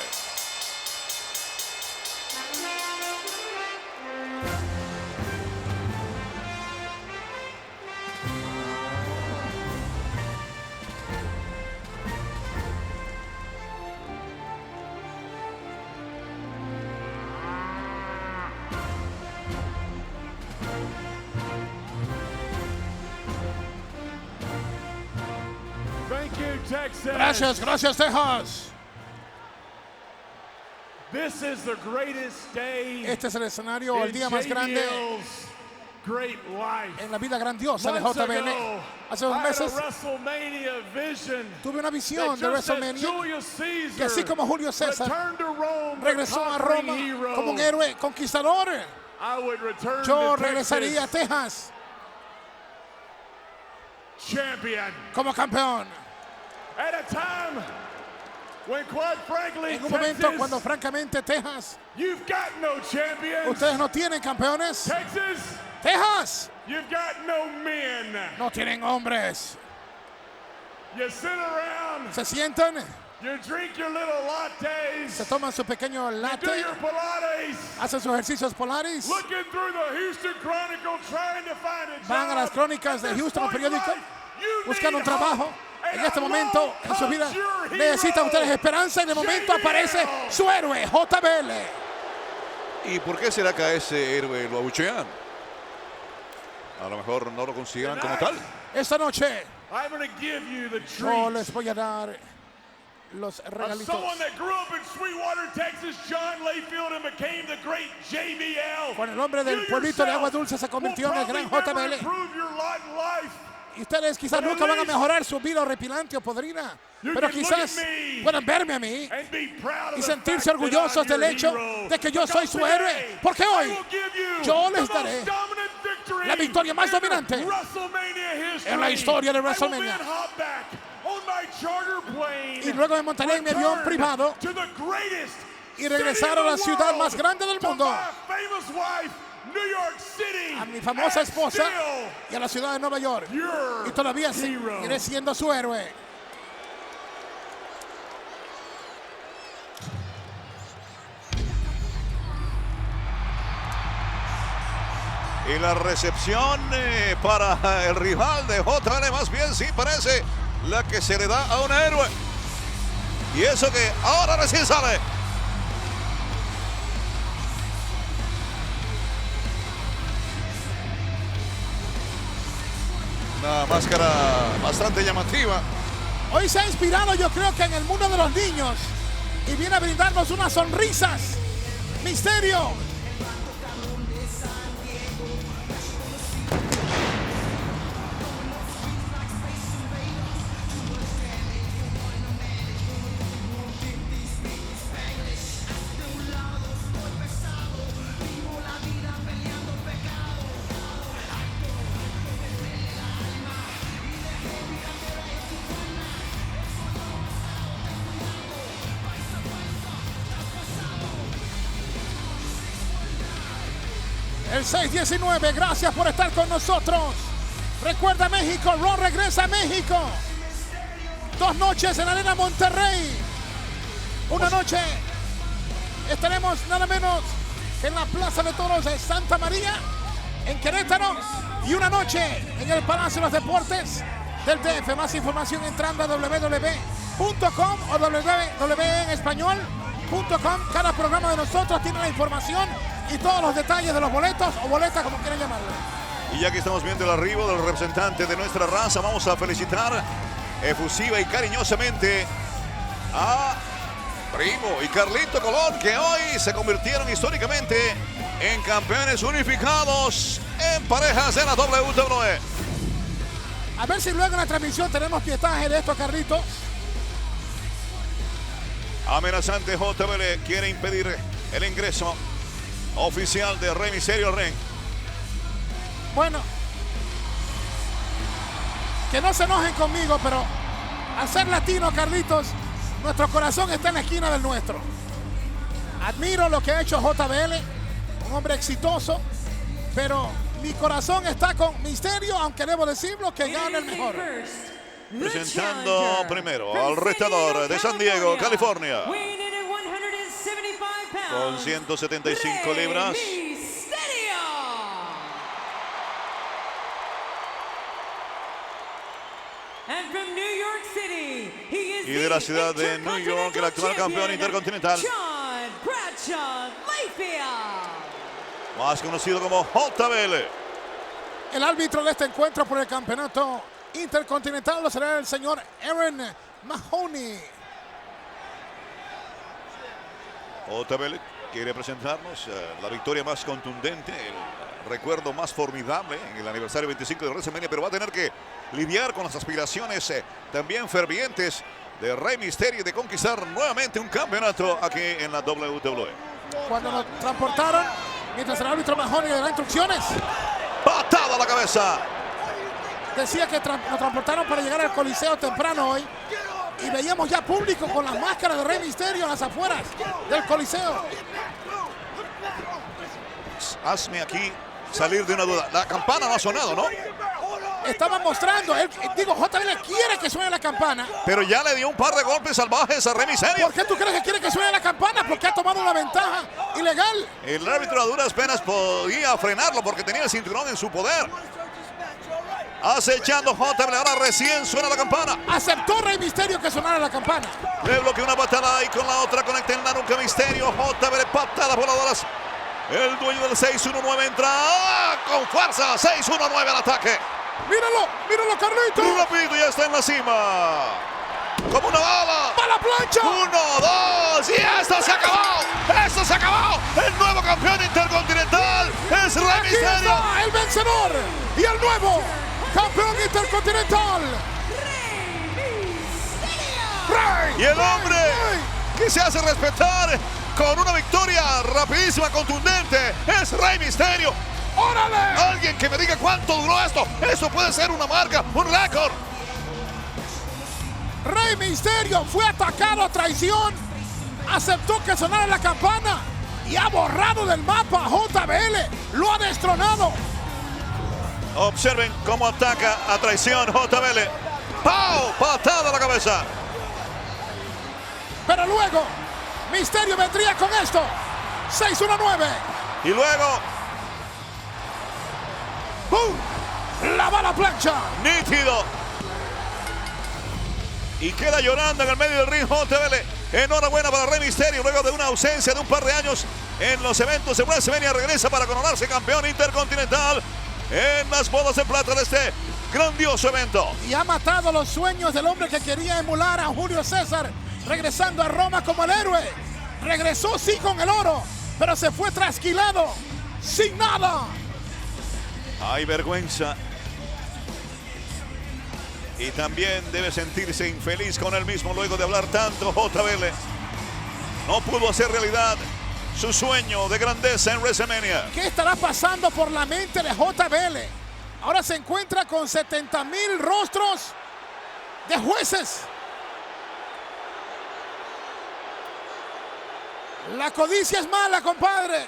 Gracias, gracias, Texas. Este es el escenario, el día más grande en la vida grandiosa de JBL. Hace 2 meses tuve una visión de WrestleMania que, así como Julio César regresó a Roma como un héroe conquistador, yo regresaría a Texas como campeón. En un momento cuando francamente Texas, ustedes no tienen campeones. Texas, no tienen hombres. Se sientan, se toman su pequeño latte, hacen sus ejercicios polares, van a las crónicas de Houston, el periódico, buscan un trabajo. En este momento en su vida necesitan ustedes esperanza y de momento aparece su héroe, JBL. ¿Y por qué será que a ese héroe lo abuchean? A lo mejor no lo consideran como tal. Esta noche yo les voy a dar los regalitos. Con el nombre del pueblito de Agua Dulce se convirtió en el gran JBL. Y ustedes quizás nunca van a mejorar su vida horripilante o podrida, pero quizás puedan verme a mí y sentirse orgullosos del hecho de que yo soy su héroe, porque hoy yo les daré la victoria más dominante en la historia de WrestleMania. Y luego me montaré en mi avión privado y regresar a la ciudad más grande del mundo, a mi famosa esposa y a la ciudad de Nueva York, y todavía seguiré siendo su héroe. Y la recepción para el rival de JBL más bien sí parece la que se le da a un héroe. Y eso que ahora recién sale. Una máscara bastante llamativa. Hoy se ha inspirado, yo creo que en el mundo de los niños, y viene a brindarnos unas sonrisas. Mysterio. El 619, gracias por estar con nosotros. Recuerda México, Raw regresa a México. 2 noches en Arena Monterrey. Una noche estaremos nada menos que en la Plaza de Toros de Santa María, en Querétaro. Y una noche en el Palacio de los Deportes del DF. Más información entrando a www.com o www.enespañol.com. Cada programa de nosotros tiene la información y todos los detalles de los boletos o boletas, como quieran llamarlo. Y ya que estamos viendo el arribo del representante de nuestra raza, vamos a felicitar efusiva y cariñosamente a Primo y Carlito Colón, que hoy se convirtieron históricamente en campeones unificados en parejas de la WWE. A ver si luego en la transmisión tenemos pietaje de esto, Carlito. Amenazante JBL quiere impedir el ingreso oficial de Rey Mysterio al ring. Bueno, que no se enojen conmigo, pero al ser latino, Carlitos, nuestro corazón está en la esquina del nuestro. Admiro lo que ha hecho JBL, un hombre exitoso, pero mi corazón está con Mysterio, aunque debo decirlo que gana el mejor. Presentando primero al retador de San Diego, California, con 175 libras. Y de la ciudad de New York, el actual campeón intercontinental, más conocido como JBL. El árbitro de este encuentro por el campeonato intercontinental lo será el señor Aaron Mahoney. JBL quiere presentarnos la victoria más contundente, el recuerdo más formidable en el aniversario 25 de WrestleMania, pero va a tener que lidiar con las aspiraciones también fervientes de Rey Mysterio de conquistar nuevamente un campeonato aquí en la WWE. Cuando lo transportaron, mientras el árbitro Mahoney le da instrucciones, patada a la cabeza. Decía que lo transportaron para llegar al Coliseo temprano hoy. Y veíamos ya público con las máscaras de Rey Mysterio en las afueras del Coliseo. Hazme aquí salir de una duda. La campana no ha sonado, ¿no? Estaban mostrando, JBL quiere que suene la campana. Pero ya le dio un par de golpes salvajes a Rey Mysterio. ¿Por qué tú crees que quiere que suene la campana? Porque ha tomado una ventaja ilegal. El árbitro a duras penas podía frenarlo porque tenía el cinturón en su poder. Acechando JBL, ahora recién suena la campana. Aceptó Rey Mysterio que sonara la campana. Le bloqueó una patada y con la otra conecta en la nuca Mysterio. JBL, patadas voladoras. El dueño del 619 entra con fuerza. 619 al ataque. Míralo, Carlito. Rápido, ya está en la cima. Como una bala. ¡Para la plancha! 1, 2, y esto se acabó. Esto se acabó. El nuevo campeón intercontinental es Rey Mysterio. Está el vencedor y el nuevo campeón intercontinental. Rey. Y el hombre que se hace respetar con una victoria rapidísima, contundente, es Rey Mysterio. ¡Órale! Alguien que me diga cuánto duró esto. Eso puede ser una marca, un récord. Rey Mysterio fue atacado a traición. Aceptó que sonara la campana y ha borrado del mapa a JBL. Lo ha destronado. Observen cómo ataca a traición JBL. ¡Pau! Patada a la cabeza. Pero luego, Mysterio vendría con esto. 619. Y luego, ¡pum! La bala plancha. Nítido. Y queda llorando en el medio del ring JBL. Enhorabuena para Rey Mysterio. Luego de una ausencia de un par de años en los eventos de WrestleMania, regresa para coronarse campeón intercontinental en las bodas de plata de este grandioso evento. Y ha matado los sueños del hombre que quería emular a Julio César, regresando a Roma como el héroe. Regresó sí con el oro, pero se fue trasquilado, sin nada. Hay vergüenza. Y también debe sentirse infeliz con él mismo luego de hablar tanto JBL. No pudo hacer realidad su sueño de grandeza en WrestleMania. ¿Qué estará pasando por la mente de JBL? Ahora se encuentra con 70,000 rostros de jueces. La codicia es mala, compadre.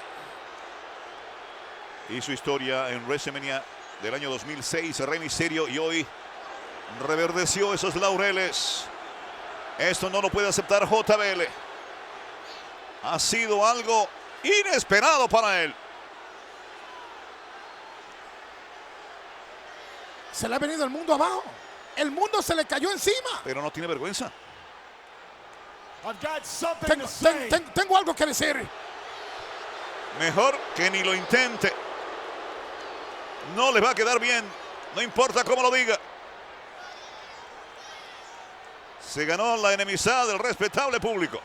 y su historia en WrestleMania del año 2006, Rey Mysterio, y hoy reverdeció esos laureles. Esto no lo puede aceptar JBL. Ha sido algo inesperado para él. Se le ha venido el mundo abajo. El mundo se le cayó encima. Pero no tiene vergüenza. Tengo algo que decir. Mejor que ni lo intente. No le va a quedar bien. No importa cómo lo diga. Se ganó la enemistad del respetable público.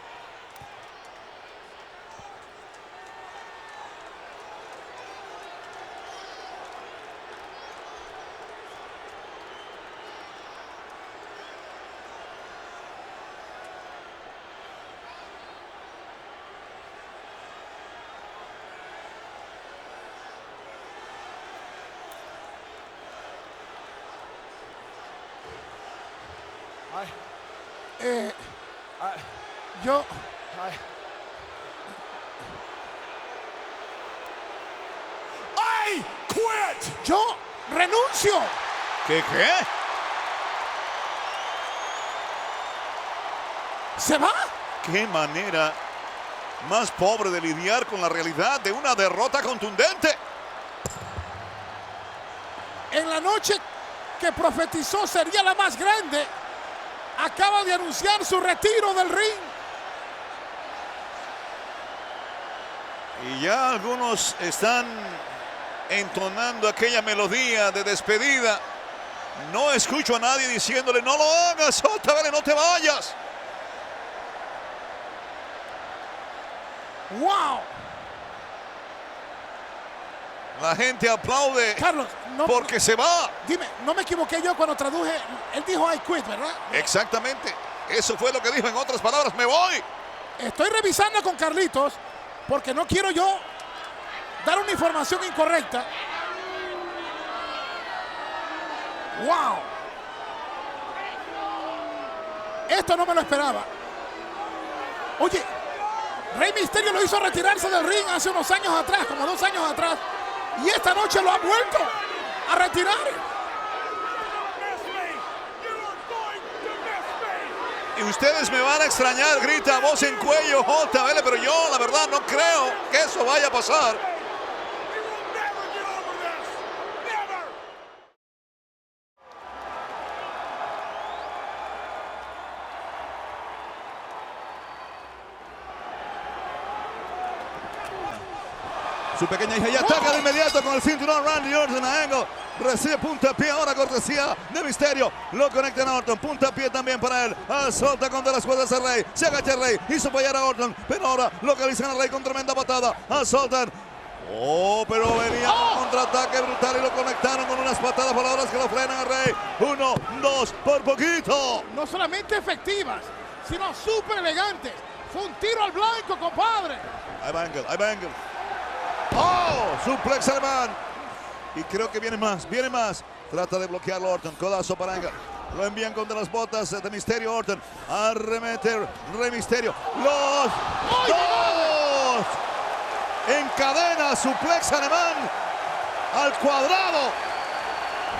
Yo renuncio. ¿Qué? ¿Se va? ¿Qué manera más pobre de lidiar con la realidad de una derrota contundente? En la noche que profetizó sería la más grande, acaba de anunciar su retiro del ring. Y ya algunos están entonando aquella melodía de despedida. No escucho a nadie diciéndole: no lo hagas, JBL, no te vayas. ¡Wow! La gente aplaude, Carlos, porque se va. Dime, no me equivoqué yo cuando traduje. Él dijo I quit, ¿verdad? Exactamente. Eso fue lo que dijo. En otras palabras, me voy. Estoy revisando con Carlitos porque no quiero yo dar una información incorrecta. ¡Wow! Esto no me lo esperaba. Oye, Rey Mysterio lo hizo retirarse del ring hace unos años atrás, como 2 años atrás. Y esta noche lo ha vuelto a retirar. Y ustedes me van a extrañar, grita a voz en cuello JBL, pero yo la verdad no creo que eso vaya a pasar. Su pequeña hija ya ataca de inmediato con el cinturón. Randy Orton a Angle. Recibe puntapié ahora, cortesía de Mysterio. Lo conecta a Orton. Puntapié también para él. Solta contra las cuerdas a Rey. Se agacha Rey. Hizo fallar a Orton. Pero ahora localizan a Rey con tremenda patada. Soltan. Oh, pero venía un contraataque brutal y lo conectaron con unas patadas voladoras que lo frenan a Rey. 1, 2, por poquito. No solamente efectivas, sino súper elegantes. Fue un tiro al blanco, compadre. Ahí va Angle. ¡Oh! Suplex alemán. Y creo que viene más. Trata de bloquearlo Orton. Codazo para Angle. Lo envían contra las botas de Mysterio. Orton. Arremete Rey Mysterio. Los dos. Encadena suplex alemán al cuadrado.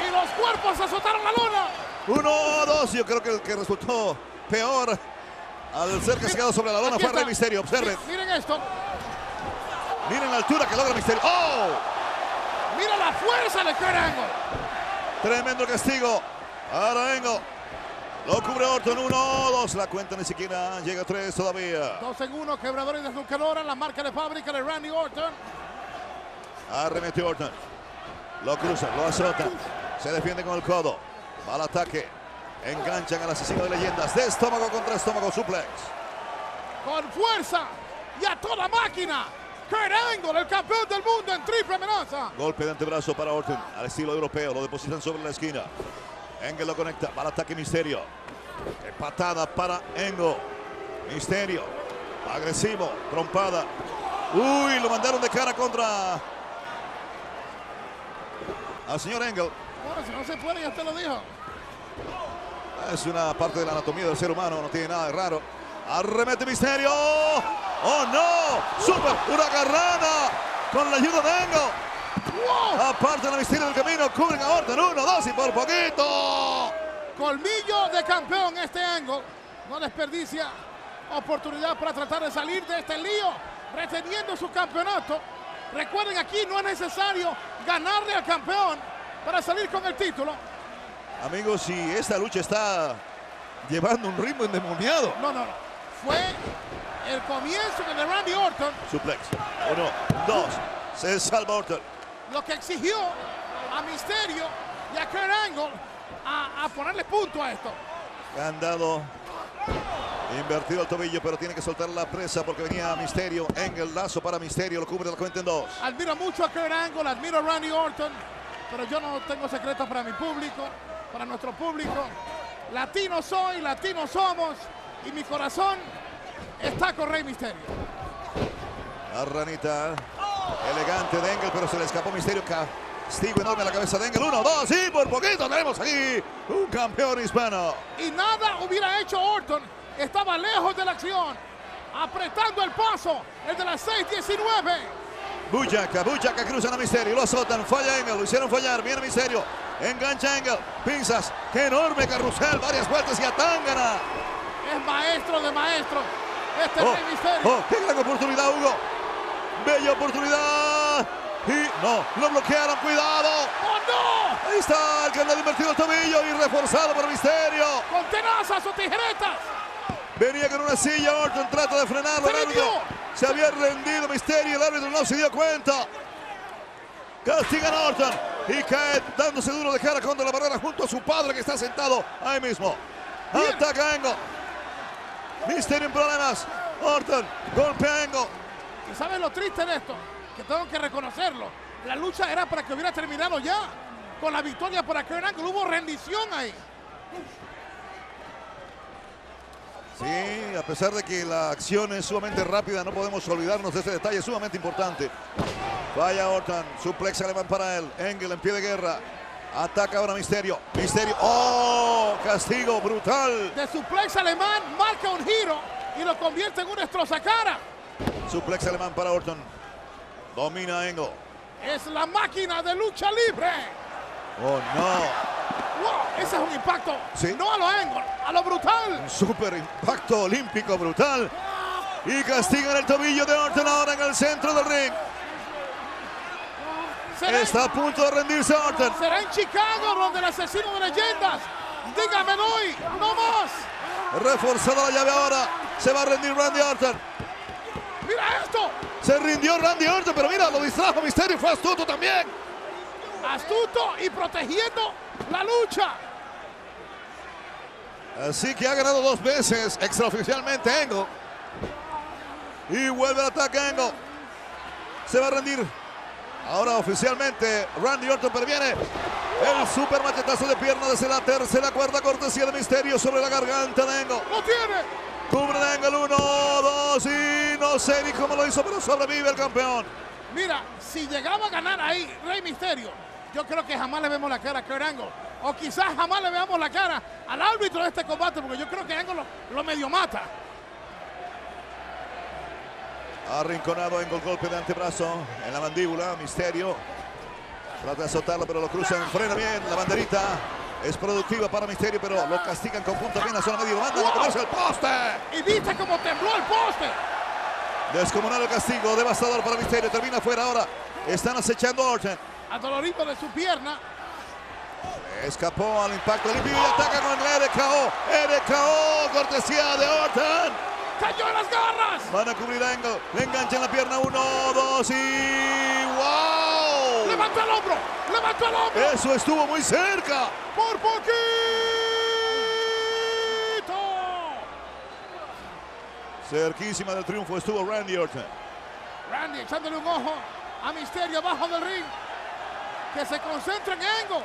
Y los cuerpos azotaron la lona. 1, 2. Yo creo que el que resultó peor al ser cascado sobre la lona fue Rey Mysterio. Observen. Miren esto. Miren la altura que logra Mysterio. ¡Oh! Mira la fuerza de Kurt Angle. Tremendo castigo. Ahora Angle. Lo cubre Orton. 1, 2. La cuenta ni siquiera llega a 3 todavía. 2 en 1. Quebradores de Luchadora. La marca de fábrica de Randy Orton. Arremete Orton. Lo cruza. Lo azota. Se defiende con el codo. Va al ataque. Enganchan al asesino de leyendas. De estómago contra estómago. Suplex. Con fuerza. Y a toda máquina. Kurt Angle, el campeón del mundo en triple amenaza. Golpe de antebrazo para Orton, al estilo europeo. Lo depositan sobre la esquina. Angle lo conecta para el ataque Mysterio. Qué patada para Angle. Mysterio, agresivo, trompada. Uy, lo mandaron de cara contra al señor Angle. Bueno, si no se puede, ya te lo dijo. Es una parte de la anatomía del ser humano, no tiene nada de raro. Arremete Mysterio. ¡Oh, no! ¡Super huracanrana! Con la ayuda de Angle. ¡Wow! Aparte la Misterio del camino, cubren a Orton. 1, 2 y por poquito. Colmillo de campeón este Angle. No desperdicia oportunidad para tratar de salir de este lío, reteniendo su campeonato. Recuerden, aquí no es necesario ganarle al campeón para salir con el título. Amigos, si esta lucha está llevando un ritmo endemoniado. No. Fue el comienzo de Randy Orton. Suplex. 1, 2. Se salva Orton. Lo que exigió a Mysterio y a Kurt Angle a ponerle punto a esto. Candado. Invertido el tobillo, pero tiene que soltar la presa porque venía Mysterio. En el lazo para Mysterio, lo cubre la cuenta en 2. Admiro mucho a Kurt Angle, admiro a Randy Orton, pero yo no tengo secretos para mi público, para nuestro público. Latino soy, latino somos, y mi corazón está con Rey Mysterio. La ranita elegante de Angle, pero se le escapó Mysterio. Castigo enorme a la cabeza de Angle. 1, 2 y por poquito tenemos aquí un campeón hispano. Y nada hubiera hecho Orton. Estaba lejos de la acción, apretando el paso, el de las 6:19. Buchaca cruzan a Mysterio, lo azotan, falla Angle, lo hicieron fallar, viene Mysterio, engancha Angle, pinzas, qué enorme carrusel, varias vueltas y a Tangana. Es maestro de maestros, Rey Mysterio. ¡Qué gran oportunidad, Hugo! ¡Bella oportunidad! Y no, lo bloquearon, cuidado. ¡Oh, no! Ahí está el que le ha invertido el tobillo y reforzado por Mysterio. Con tenazas o tijeretas. Venía con una silla, Orton trata de frenarlo. Se había rendido Mysterio, el árbitro no se dio cuenta. Castigan a Orton y cae dándose duro de cara contra la barrera junto a su padre que está sentado ahí mismo. Ataca Angle. Mysterio en problemas. Orton golpea a Angle. ¿Y sabes lo triste de esto? Que tengo que reconocerlo. La lucha era para que hubiera terminado ya. Con la victoria para Kurt Angle hubo rendición ahí. Sí, a pesar de que la acción es sumamente rápida, no podemos olvidarnos de este detalle sumamente importante. Vaya Orton, suplex alemán para él. Angle en pie de guerra. Ataca ahora Mysterio. ¡Oh! Castigo brutal. De suplex alemán marca un giro y lo convierte en un destrozacara. Suplex alemán para Orton. Domina Angle. Es la máquina de lucha libre. ¡Oh, no! ¡Wow! Ese es un impacto. ¿Sí? No a lo Angle, a lo brutal. Un super impacto olímpico brutal. Y castigan el tobillo de Orton ahora en el centro del ring. Está a punto de rendirse Orton. Será en Chicago donde el asesino de leyendas dígamelo hoy, no más. Reforzada la llave ahora. Se va a rendir Randy Orton. Mira esto. Se rindió Randy Orton, pero mira, lo distrajo Mysterio. Fue astuto también. Astuto y protegiendo la lucha. Así que ha ganado 2 veces extraoficialmente Angle. Y vuelve al ataque Angle. Se va a rendir. Ahora oficialmente Randy Orton, pero viene el super machetazo de pierna desde la tercera cuerda, cortesía de Mysterio sobre la garganta de Angle. ¡Lo tiene! Cubre de Angle, 1, 2 y no sé ni cómo lo hizo, pero sobrevive el campeón. Mira, si llegaba a ganar ahí Rey Mysterio, yo creo que jamás le vemos la cara a Kurt Angle. O quizás jamás le veamos la cara al árbitro de este combate, porque yo creo que Angle lo medio mata. Arrinconado Angle, golpe de antebrazo en la mandíbula. Mysterio trata de azotarlo, pero lo cruzan, frena bien. La banderita es productiva para Mysterio, pero lo castigan con punta apenas a la media banda. ¡Wow! ¡A el poste! Y viste cómo tembló el poste. Descomunal el castigo, devastador para Mysterio. Termina fuera ahora. Están acechando a Orton. Adolorido de su pierna. Escapó al impacto limpio y ataca con el RKO. RKO, cortesía de Orton. ¡Cayó en las garras! Van a cubrir a Angle. Le enganchan la pierna. 1, 2 y... ¡wow! ¡Levantó el hombro! ¡Levantó el hombro! Eso estuvo muy cerca. ¡Por poquito! Cerquísima del triunfo estuvo Randy Orton. Randy echándole un ojo a Mysterio abajo del ring. Que se concentra en Angle.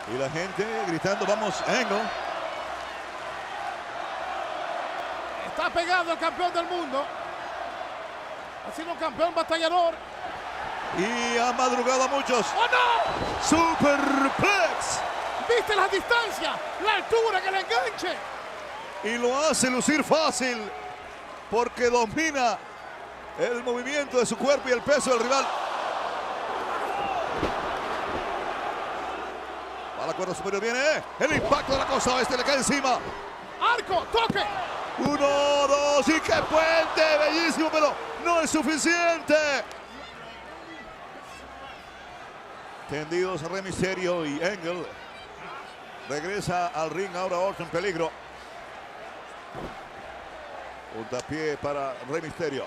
Y la gente gritando, vamos, Angle. Está pegado el campeón del mundo. Ha sido un campeón batallador. Y ha madrugado a muchos. ¡Oh, no! Superplex. ¿Viste la distancia? La altura que le enganche. Y lo hace lucir fácil. porque domina el movimiento de su cuerpo y el peso del rival. A la cuerda superior viene el impacto de la costa oeste, le cae encima. Arco, toque. 1, 2 y qué puente, bellísimo, pero no es suficiente. Tendidos Rey Mysterio y Engel. Regresa al ring ahora Orton, peligro. Puntapié para Rey Mysterio.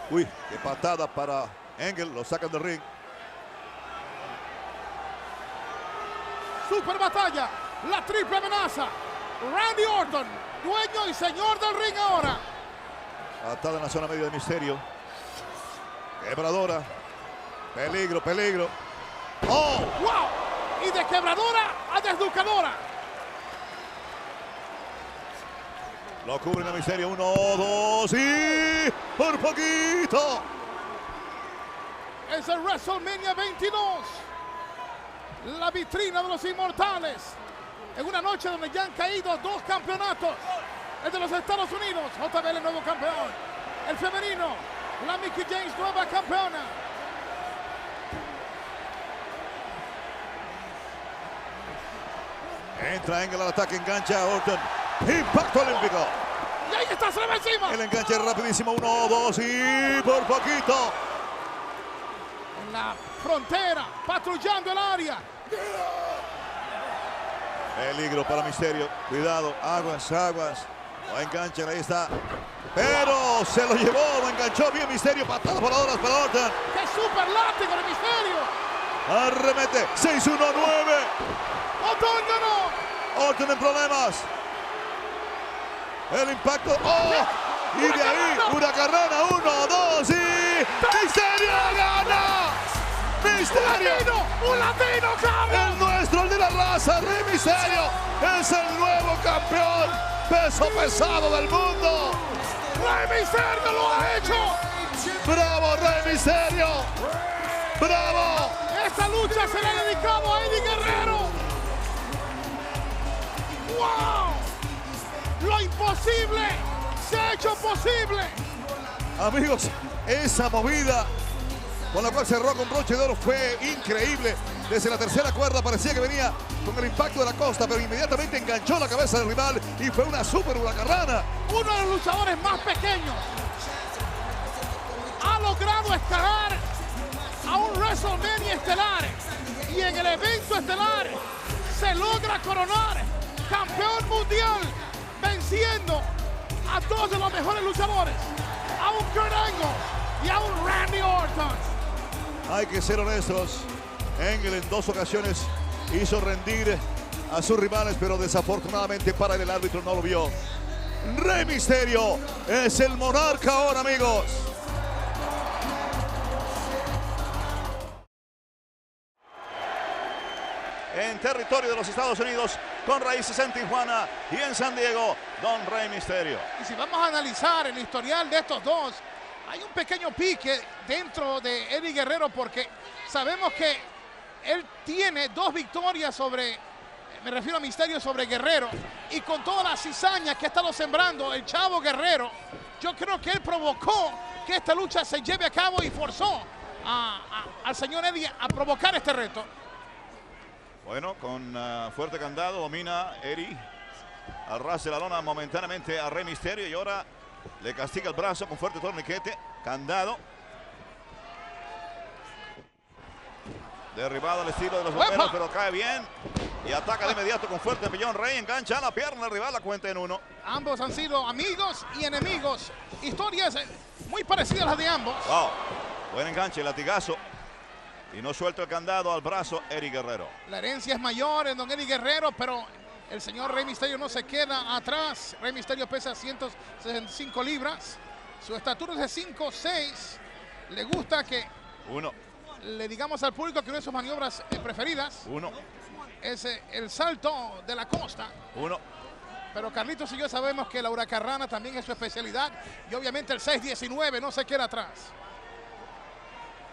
Uy, qué patada para Engel, lo sacan del ring. Super batalla, la triple amenaza. Randy Orton, dueño y señor del ring ahora. Atada en la zona media de Mysterio. Quebradora. Peligro, peligro. ¡Oh! ¡Wow! Y de quebradora a desnucadora. Lo cubren a Mysterio. 1, 2 y por poquito. Es el WrestleMania 22. La vitrina de los inmortales. En una noche donde ya han caído 2 campeonatos. El de los Estados Unidos, JBL nuevo campeón. El femenino, la Mickie James nueva campeona. Entra Engel al ataque, engancha a Orton. Impacto olímpico. Y ahí está, se le va encima. El enganche rapidísimo. 1, 2 y por poquito. En la frontera, patrullando el área. Peligro para Mysterio. Cuidado, aguas, aguas. Lo enganchan, ahí está. Pero se lo llevó, lo enganchó bien Mysterio. Patada voladoras para Orton. ¡Qué super látigo de Mysterio! Arremete. 6-1-9. Orton ganó. Orton en problemas. El impacto. ¡Oh! Y de ahí, Huracarrana. 1, 2 y Mysterio gana. Mysterio. Un latino, cabrón. El nuestro, el de la raza, Rey Mysterio. Es el nuevo campeón peso pesado del mundo. Rey Mysterio lo ha hecho. ¡Bravo, Rey Mysterio! ¡Bravo! Esta lucha se le ha dedicado a Eddie Guerrero. ¡Wow! Lo imposible se ha hecho posible. Amigos, esa movida con la cual cerró con broche de oro fue increíble. Desde la tercera cuerda parecía que venía con el impacto de la costa, pero inmediatamente enganchó la cabeza del rival y fue una super huracarrana. Uno de los luchadores más pequeños ha logrado escalar a un WrestleMania estelar y en el evento estelar se logra coronar campeón mundial venciendo a 2 de los mejores luchadores, a un Kurt Angle y a un Randy Orton. Hay que ser honestos, Engel en 2 ocasiones hizo rendir a sus rivales, pero desafortunadamente para él el árbitro no lo vio. Rey Mysterio es el monarca ahora, amigos. En territorio de los Estados Unidos, con raíces en Tijuana y en San Diego, Don Rey Mysterio. Y si vamos a analizar el historial de estos dos, hay un pequeño pique dentro de Eddie Guerrero porque sabemos que él tiene 2 victorias sobre, me refiero a Mysterio, sobre Guerrero, y con todas las cizañas que ha estado sembrando el chavo Guerrero, yo creo que él provocó que esta lucha se lleve a cabo y forzó al señor Eddie a provocar este reto. Bueno, con fuerte candado domina Eddie al ras de la lona momentáneamente a Rey Mysterio y ahora le castiga el brazo con fuerte torniquete, candado. Derribado al estilo de los bomberos, pero cae bien. Y ataca de inmediato con fuerte pellón. Rey engancha a la pierna del rival, la cuenta en 1. Ambos han sido amigos y enemigos. Historias muy parecidas a las de ambos. Wow, buen enganche, latigazo. Y no suelta el candado al brazo Eddie Guerrero. La herencia es mayor en don Eddie Guerrero, pero el señor Rey Mysterio no se queda atrás. Rey Mysterio pesa 165 libras. Su estatura es de 5'6". Le gusta que le digamos al público que una de sus maniobras preferidas es el salto de la costa. Pero Carlitos y yo sabemos que la huracarrana también es su especialidad. Y obviamente el 6'19" no se queda atrás.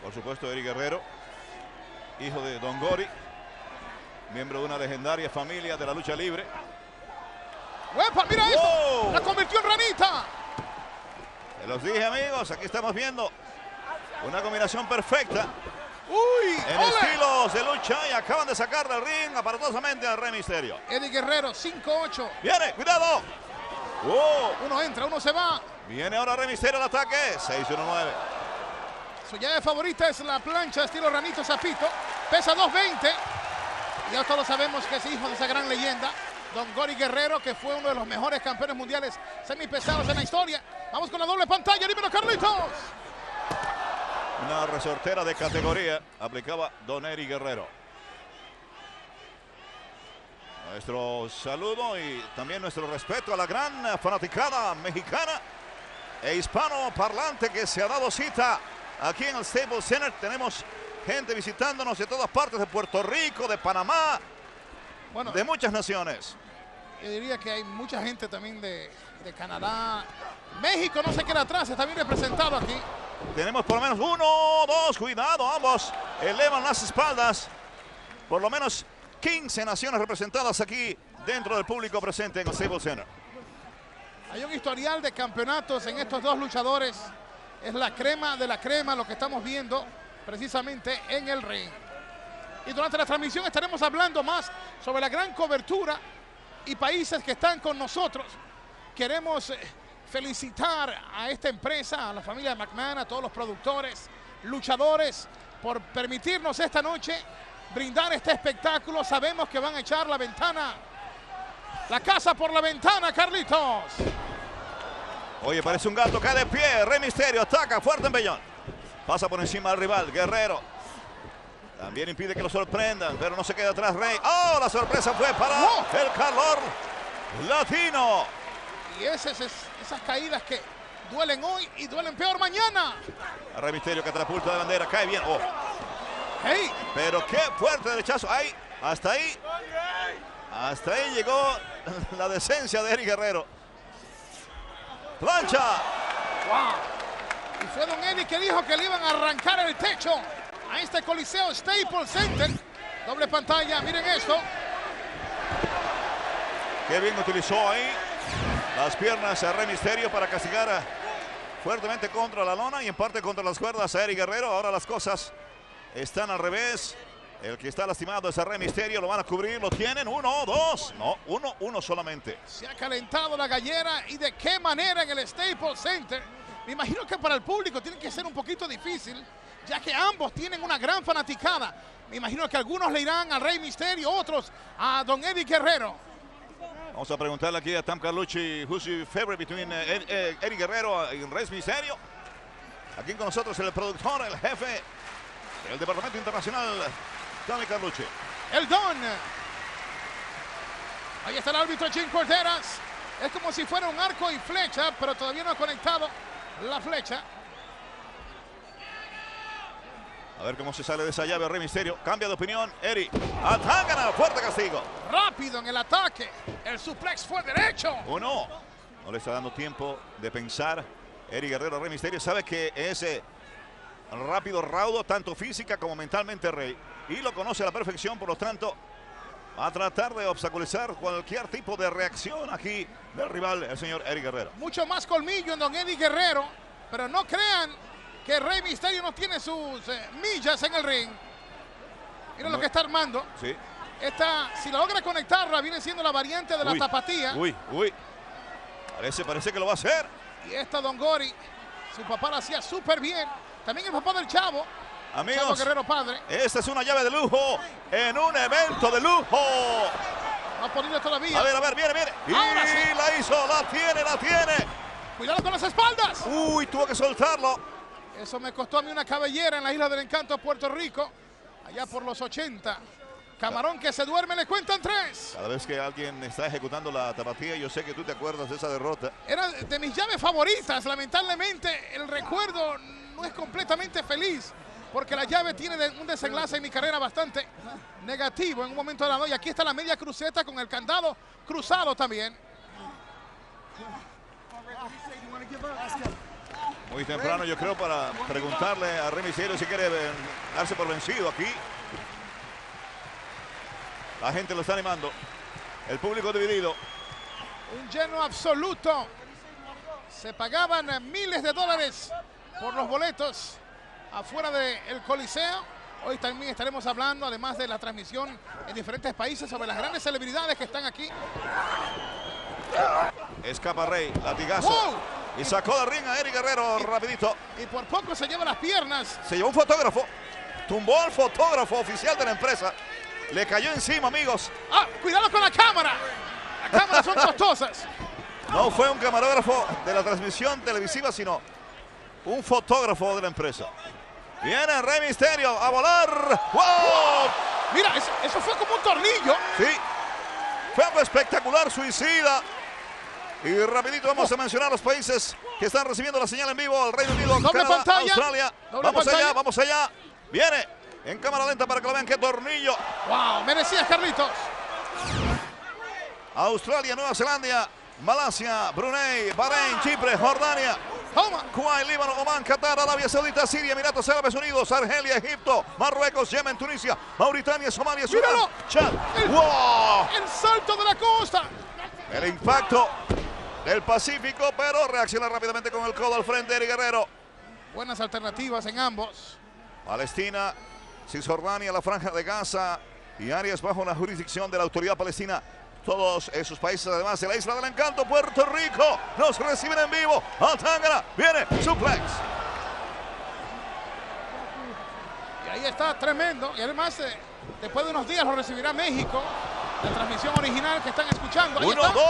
Por supuesto, Eddie Guerrero, hijo de Don Gori, miembro de una legendaria familia de la lucha libre. ¡Uepa, mira eso! ¡La convirtió en ranita! Se los dije, amigos, aquí estamos viendo una combinación perfecta. ¡Uy! En estilos de lucha y acaban de sacar del ring aparatosamente a Rey Mysterio. Eddie Guerrero, 5-8. Viene, cuidado. Uno entra, uno se va. Viene ahora Rey Mysterio al ataque. 6-1-9. Su llave favorita es la plancha estilo Ranito Zapito. Pesa 220. Y ya todos sabemos que es hijo de esa gran leyenda, Don Gory Guerrero, que fue uno de los mejores campeones mundiales semipesados en la historia. Vamos con la doble pantalla. Dímelo, Carlitos. Una resortera de categoría aplicaba Don Eddie Guerrero. Nuestro saludo y también nuestro respeto a la gran fanaticada mexicana e hispano parlante que se ha dado cita aquí en el Staples Center. Tenemos gente visitándonos de todas partes, de Puerto Rico, de Panamá, bueno, de muchas naciones. Yo diría que hay mucha gente también de Canadá. México no se queda atrás, está bien representado aquí. Tenemos por lo menos 1, 2, cuidado, ambos elevan las espaldas. Por lo menos 15 naciones representadas aquí dentro del público presente en el Staples Center. Hay un historial de campeonatos en estos dos luchadores. Es la crema de la crema lo que estamos viendo precisamente en el ring. Y durante la transmisión estaremos hablando más sobre la gran cobertura y países que están con nosotros. Queremos felicitar a esta empresa, a la familia McMahon, a todos los productores, luchadores, por permitirnos esta noche brindar este espectáculo. Sabemos que van a echar la casa por la ventana, Carlitos. Oye, parece un gato, cae de pie. Rey Mysterio ataca fuerte en Bellón. Pasa por encima del rival, Guerrero. También impide que lo sorprendan, pero no se queda atrás Rey. ¡Oh! La sorpresa fue para el calor latino. Y esas caídas que duelen hoy y duelen peor mañana. A Rey Mysterio, catapulta de bandera, cae bien. ¡Oh! Hey. Pero qué fuerte derechazo. Ahí, hasta ahí. Hasta ahí llegó la decencia de Eddie Guerrero. ¡Plancha! ¡Wow! Y fue Don Eddie que dijo que le iban a arrancar el techo a este Coliseo Staples Center. Doble pantalla, miren esto. Qué bien utilizó ahí las piernas a Rey Mysterio para castigar fuertemente contra la lona y en parte contra las cuerdas a Eddie Guerrero. Ahora las cosas están al revés. El que está lastimado es a Rey Mysterio. Lo van a cubrir, lo tienen. 1, 2. No, 1 solamente. Se ha calentado la gallera y de qué manera en el Staples Center. Me imagino que para el público tiene que ser un poquito difícil, ya que ambos tienen una gran fanaticada. Me imagino que algunos le irán a Rey Mysterio, otros a Don Eddie Guerrero. Vamos a preguntarle aquí a Tam Carlucci, who's your favorite between Eddie Guerrero y Rey Mysterio. Aquí con nosotros el productor, el jefe del Departamento Internacional, Tommy Carlucci. El Don. Ahí está el árbitro Jim Corderas. Es como si fuera un arco y flecha, pero todavía no ha conectado la flecha. A ver cómo se sale de esa llave Rey Mysterio. Cambia de opinión, Eddie. Atacan a fuerte castigo. Rápido en el ataque. El suplex fue derecho. No le está dando tiempo de pensar. Eddie Guerrero, Rey Mysterio, sabe que es rápido, raudo, tanto física como mentalmente Rey. Y lo conoce a la perfección, por lo tanto, va a tratar de obstaculizar cualquier tipo de reacción aquí del rival, el señor Eddie Guerrero. Mucho más colmillo en Don Eddie Guerrero, pero no crean que Rey Mysterio no tiene sus millas en el ring. Miren lo que está armando. Sí. Esta, si logra conectarla, viene siendo la variante de la tapatía. Uy. Parece que lo va a hacer. Y esta Don Gory, su papá la hacía súper bien. También el papá del Chavo. Amigos, Chavo Guerrero padre. Esta es una llave de lujo en un evento de lujo. No ha podido todavía. A ver, viene. Y ahora sí. La hizo, la tiene. Cuidado con las espaldas. Uy, tuvo que soltarlo. Eso me costó a mí una cabellera en la Isla del Encanto, Puerto Rico, allá por los 80. Camarón que se duerme, le cuentan 3. Cada vez que alguien está ejecutando la tapatía, yo sé que tú te acuerdas de esa derrota. Era de mis llaves favoritas. Lamentablemente, el recuerdo no es completamente feliz, porque la llave tiene un desenlace en mi carrera bastante negativo en un momento dado. Y aquí está la media cruceta con el candado cruzado también. Muy temprano, yo creo, para preguntarle a Rey Mysterio si quiere darse por vencido aquí. La gente lo está animando. El público dividido. Un lleno absoluto. Se pagaban miles de dólares por los boletos afuera del Coliseo. Hoy también estaremos hablando, además de la transmisión en diferentes países, sobre las grandes celebridades que están aquí. Escapa Rey, latigazo. ¡Wow! Y sacó del ring a Eddie Guerrero rapidito. Y por poco se lleva las piernas. Se llevó un fotógrafo. Tumbó al fotógrafo oficial de la empresa. Le cayó encima, amigos. ¡Ah! ¡Cuidado con la cámara! Las cámaras son costosas. No fue un camarógrafo de la transmisión televisiva, sino un fotógrafo de la empresa. Viene Rey Mysterio a volar. ¡Wow! Mira, eso fue como un tornillo. Sí. Fue algo espectacular, suicida. Y rapidito vamos a mencionar los países que están recibiendo la señal en vivo. El Reino Unido, doble Canadá, pantalla. Australia. Doble Vamos pantalla. allá, vamos allá. Viene en cámara lenta para que lo vean qué tornillo. ¡Wow! Merecías, Carlitos. Australia, Nueva Zelanda, Malasia, Brunei, Bahrein, Chipre, Jordania, Kuwait, Líbano, Omán, Qatar, Arabia Saudita, Siria, Emiratos Árabes Unidos, Argelia, Egipto, Marruecos, Yemen, Tunisia, Mauritania, Somalia, Sudán, ¡Míralo! Chad. ¡Wow! El salto de la costa. El impacto del Pacífico, pero reacciona rápidamente con el codo al frente, Eddie Guerrero. Buenas alternativas en ambos. Palestina, Cisjordania, la Franja de Gaza y áreas bajo la jurisdicción de la autoridad palestina. Todos esos países, además de la Isla del Encanto, Puerto Rico, nos reciben en vivo. Altángana, viene suplex. Y ahí está, tremendo. Y además, después de unos días lo recibirá México. La transmisión original que están escuchando. Ahí 1, está. 2.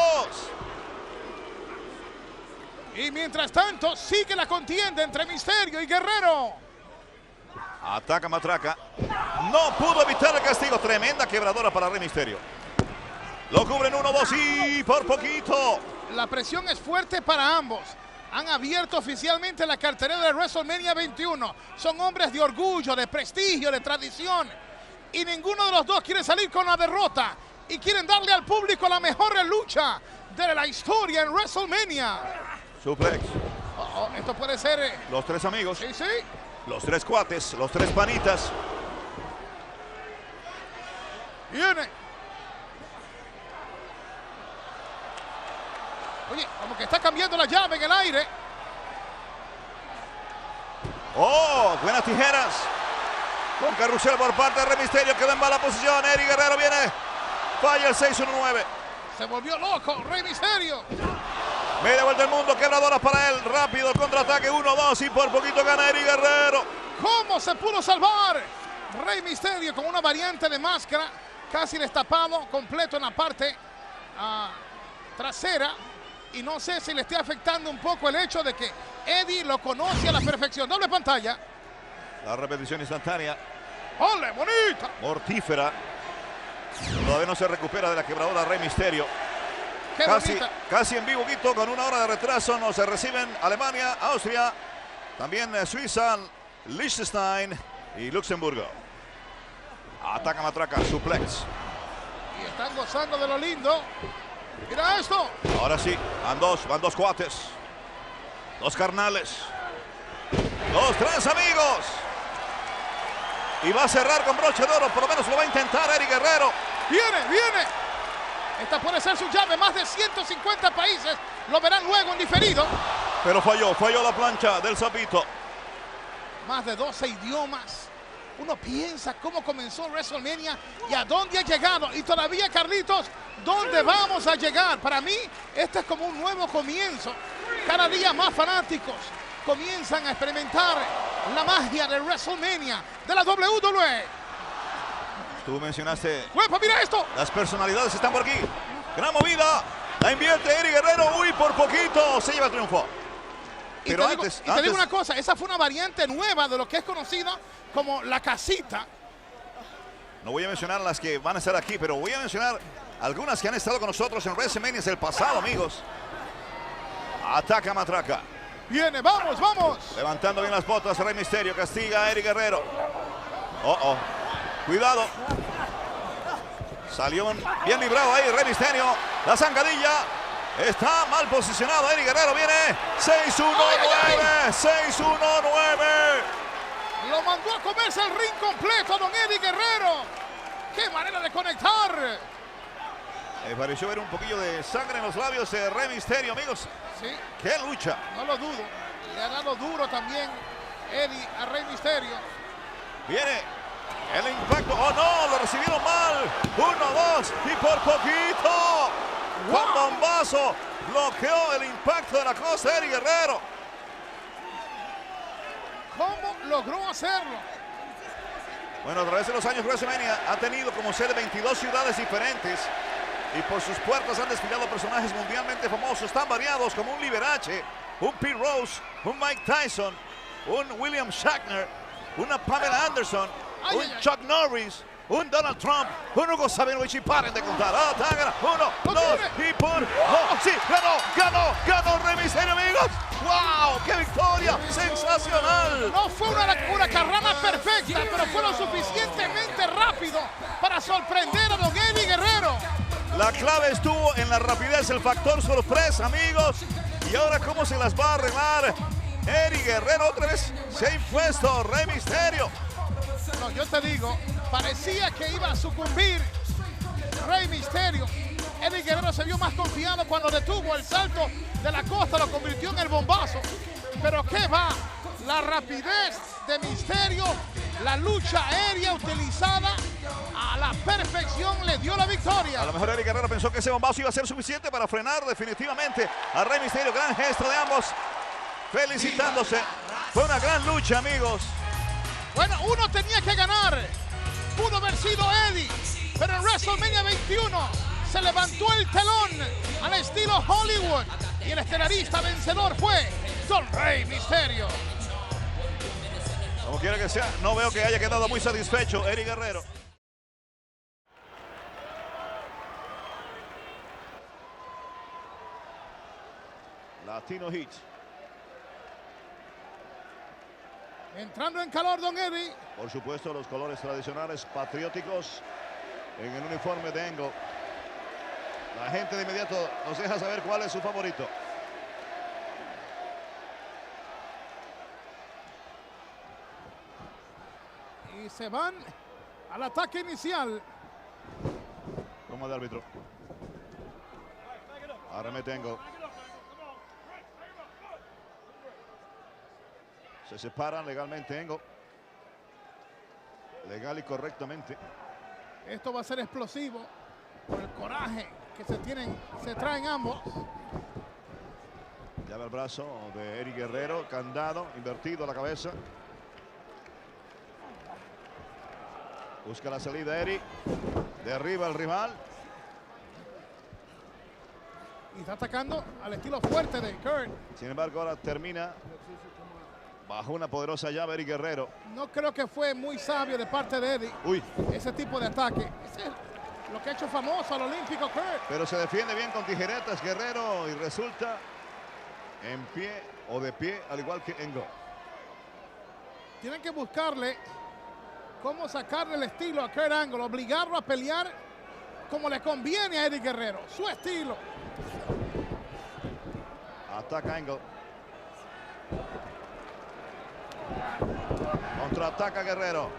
Y mientras tanto, sigue la contienda entre Mysterio y Guerrero. Ataca Matraca. No pudo evitar el castigo. Tremenda quebradora para Rey Mysterio. Lo cubren 1, 2 y por poquito. La presión es fuerte para ambos. Han abierto oficialmente la cartelera de WrestleMania 21. Son hombres de orgullo, de prestigio, de tradición. Y ninguno de los dos quiere salir con la derrota. Y quieren darle al público la mejor lucha de la historia en WrestleMania. Suplex. Esto puede ser... Los tres amigos. Sí, sí. Los tres cuates, los tres panitas. Viene. Oye, como que está cambiando la llave en el aire. Oh, buenas tijeras. Con carrusel por parte de Rey Mysterio, queda en mala posición. Eddie Guerrero viene. Falla el 619. Se volvió loco Rey Mysterio. Media vuelta el mundo, quebradoras para él. Rápido el contraataque, 1, 2 y por poquito gana Eddie Guerrero. ¿Cómo se pudo salvar Rey Mysterio con una variante de máscara? Casi destapado, completo en la parte trasera. Y no sé si le esté afectando un poco el hecho de que Eddie lo conoce a la perfección. Doble pantalla. La repetición instantánea. ¡Ole, bonita! Mortífera. Todavía no se recupera de la quebradora Rey Mysterio. ¡Qué bonita! Casi en vivo, Guito, con 1 hora de retraso. Nos reciben Alemania, Austria, también Suiza, Liechtenstein y Luxemburgo. Ataca Matraca, suplex. Y están gozando de lo lindo. Mira esto. Ahora sí, van dos cuates. Dos carnales. Los tres amigos. Y va a cerrar con broche de oro. Por lo menos lo va a intentar Eddie Guerrero. Viene. Esta puede ser su llave. Más de 150 países lo verán luego en diferido. Pero falló la plancha del sapito. Más de 12 idiomas. Uno piensa cómo comenzó WrestleMania y a dónde ha llegado. Y todavía, Carlitos, ¿dónde vamos a llegar? Para mí, este es como un nuevo comienzo. Cada día más fanáticos comienzan a experimentar la magia de WrestleMania, de la WWE. Tú mencionaste... ¡Huepa, mira esto! Las personalidades están por aquí. Gran movida. La invierte Eddie Guerrero. Uy, por poquito se lleva el triunfo. Pero te digo una cosa, esa fue una variante nueva de lo que es conocida como la casita. No voy a mencionar las que van a estar aquí, pero voy a mencionar algunas que han estado con nosotros en WrestleMania del pasado, amigos. Ataca Matraca. Viene, vamos. Levantando bien las botas, Rey Mysterio castiga a Eddie Guerrero. Cuidado. Salió bien librado ahí Rey Mysterio. La zancadilla. Está mal posicionado Eddie Guerrero. Viene 6-1-9. 6-1-9. Lo mandó a comerse el ring completo, don Eddie Guerrero. ¡Qué manera de conectar! Me pareció ver un poquillo de sangre en los labios de Rey Mysterio, amigos. Sí. ¡Qué lucha! No lo dudo. Le ha dado duro también Eddie a Rey Mysterio. Viene el impacto. ¡Oh, no! Lo recibieron mal. 1, 2 y por poquito. Con bombazo bloqueó el impacto de la costa Eddie Guerrero. ¿Cómo logró hacerlo? Bueno, a través de los años WrestleMania ha tenido como sede 22 ciudades diferentes. Y por sus puertas han desfilado personajes mundialmente famosos, tan variados como un Liberace, un Pete Rose, un Mike Tyson, un William Shatner, una Pamela Anderson, un Chuck Norris, un Donald Trump, un Hugo Sabinovich y paren de contar. ¡Ah, Tágara! 1, 2 y por... ¡Oh, sí! ¡Ganó Rey Mysterio, amigos! ¡Wow! ¡Qué victoria! ¡Sensacional! No fue una carrana perfecta, pero fue lo suficientemente rápido para sorprender a don Eddie Guerrero. La clave estuvo en la rapidez, el factor sorpresa, amigos. Y ahora, ¿cómo se las va a arreglar? Eddie Guerrero otra vez se ha impuesto Rey Mysterio. No, yo te digo, parecía que iba a sucumbir Rey Mysterio. Eddie Guerrero se vio más confiado cuando detuvo el salto de la costa, lo convirtió en el bombazo. Pero ¿qué va? La rapidez de Mysterio, la lucha aérea utilizada a la perfección le dio la victoria. A lo mejor Eddie Guerrero pensó que ese bombazo iba a ser suficiente para frenar definitivamente a Rey Mysterio. Gran gesto de ambos, felicitándose. Fue una gran lucha, amigos. Bueno, uno tenía que ganar. Pudo haber sido Eddie, pero en WrestleMania 21 se levantó el telón al estilo Hollywood y el estelarista vencedor fue Don Rey Mysterio. Como quiera que sea, no veo que haya quedado muy satisfecho Eddie Guerrero. Latino Heat. Entrando en calor, don Eddie. Por supuesto, los colores tradicionales patrióticos en el uniforme de Angle. La gente de inmediato nos deja saber cuál es su favorito. Y se van al ataque inicial. Toma de árbitro. Ahora me tengo. Se separan legalmente Angle. Legal y correctamente. Esto va a ser explosivo por el coraje que se traen ambos. Llave al brazo de Eddie Guerrero, candado, invertido a la cabeza. Busca la salida Eddie. Derriba al rival. Y está atacando al estilo fuerte de Kurt. Sin embargo, ahora termina bajo una poderosa llave Eddie Guerrero. No creo que fue muy sabio de parte de Eddie. Uy. Ese tipo de ataque. Ese es lo que ha hecho famoso al olímpico Kurt. Pero se defiende bien con tijeretas Guerrero y resulta en pie o de pie, al igual que Angle. Tienen que buscarle cómo sacarle el estilo a Kurt Angle, obligarlo a pelear como le conviene a Eddie Guerrero, su estilo. Ataca Angle. Contraataca Guerrero.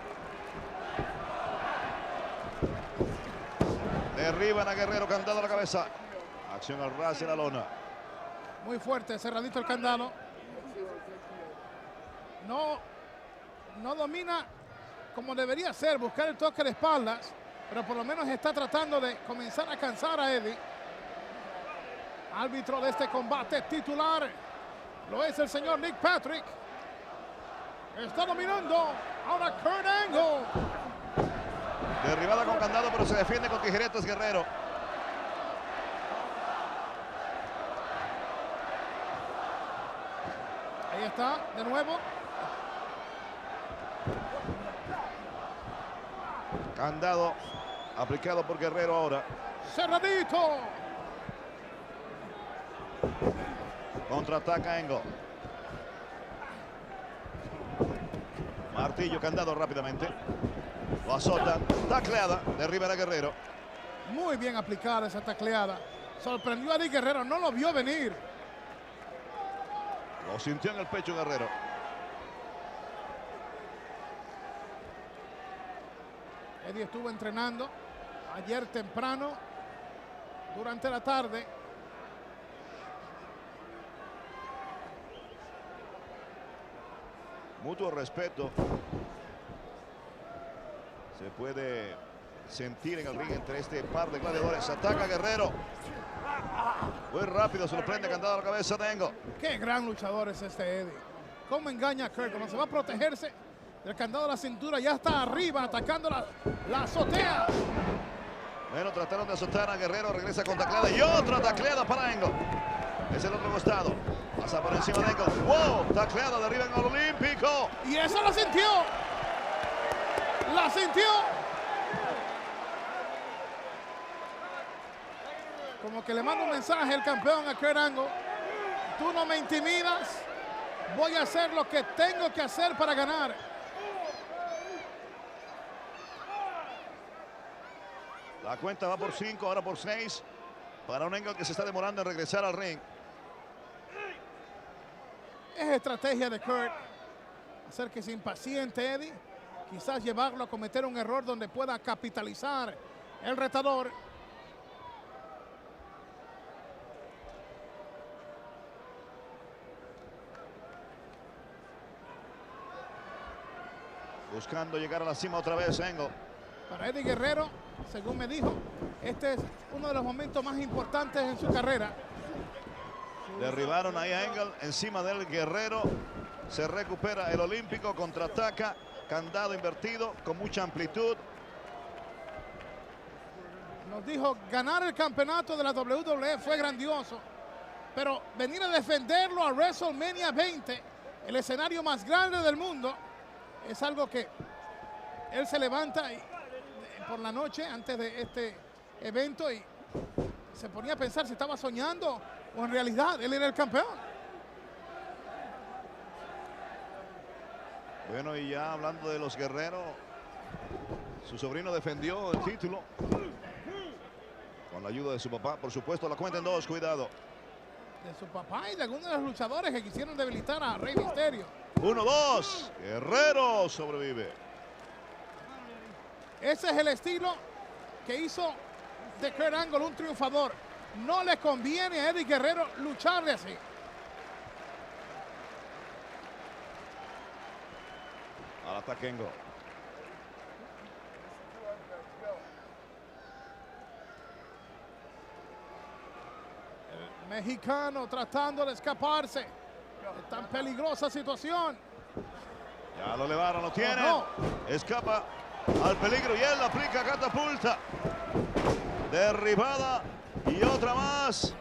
Derriban a Guerrero, candado a la cabeza. Acción al ras y la lona. Muy fuerte, cerradito el candado. No domina como debería ser, buscar el toque de espaldas, pero por lo menos está tratando de comenzar a cansar a Eddie. Árbitro de este combate titular lo es el señor Nick Patrick. Está dominando ahora Kurt Angle. Derribada con candado, pero se defiende con tijeretas Guerrero. Ahí está, de nuevo. Candado aplicado por Guerrero ahora. Cerradito. Contraataca Angle. Martillo, candado rápidamente. Lo azotan. Tacleada. Derriba a Guerrero. Muy bien aplicada esa tacleada. Sorprendió a Eddie Guerrero, no lo vio venir. Lo sintió en el pecho Guerrero. Eddie estuvo entrenando ayer temprano durante la tarde. Mutuo respeto se puede sentir en el ring entre este par de gladiadores. Ataca Guerrero. Muy rápido, sorprende candado a la cabeza de Angle. Qué gran luchador es este Eddie. Cómo engaña a Kurt. Cuando se va a protegerse del candado de la cintura, ya está arriba atacando la azotea. Bueno, trataron de azotar a Guerrero. Regresa con tacleada y otra tacleada para Angle. Es el otro costado. Pasa por encima de Angle. ¡Wow! Tacleada de arriba en el Olímpico. Y eso la sintió. La sintió. Como que le manda un mensaje el campeón a Kurt Angle. Tú no me intimidas. Voy a hacer lo que tengo que hacer para ganar. La cuenta va por 5, ahora por 6. Para un Angle que se está demorando en regresar al ring. Es estrategia de Kurt hacer que se impaciente Eddie, quizás llevarlo a cometer un error donde pueda capitalizar el retador. Buscando llegar a la cima otra vez Angle. Para Eddie Guerrero, según me dijo, este es uno de los momentos más importantes en su carrera. Derribaron ahí a Angle encima del Guerrero. Se recupera el Olímpico, contraataca. Candado invertido con mucha amplitud. Nos dijo, ganar el campeonato de la WWE fue grandioso. Pero venir a defenderlo a WrestleMania 20, el escenario más grande del mundo, es algo que él se levanta por la noche antes de este evento y se ponía a pensar si estaba soñando o en realidad él era el campeón. Bueno, y ya hablando de los guerreros, su sobrino defendió el título con la ayuda de su papá. Por supuesto, la cuenta en 2, cuidado. De su papá y de algunos de los luchadores que quisieron debilitar a Rey Mysterio. 1-2, Guerrero sobrevive. Ese es el estilo que hizo de Kurt Angle un triunfador. No le conviene a Eddie Guerrero lucharle así. Al ataque Angle. El mexicano tratando de escaparse de tan peligrosa situación. Ya lo elevaron, lo tienen. No. Escapa al peligro y él aplica catapulta. Derribada y otra más.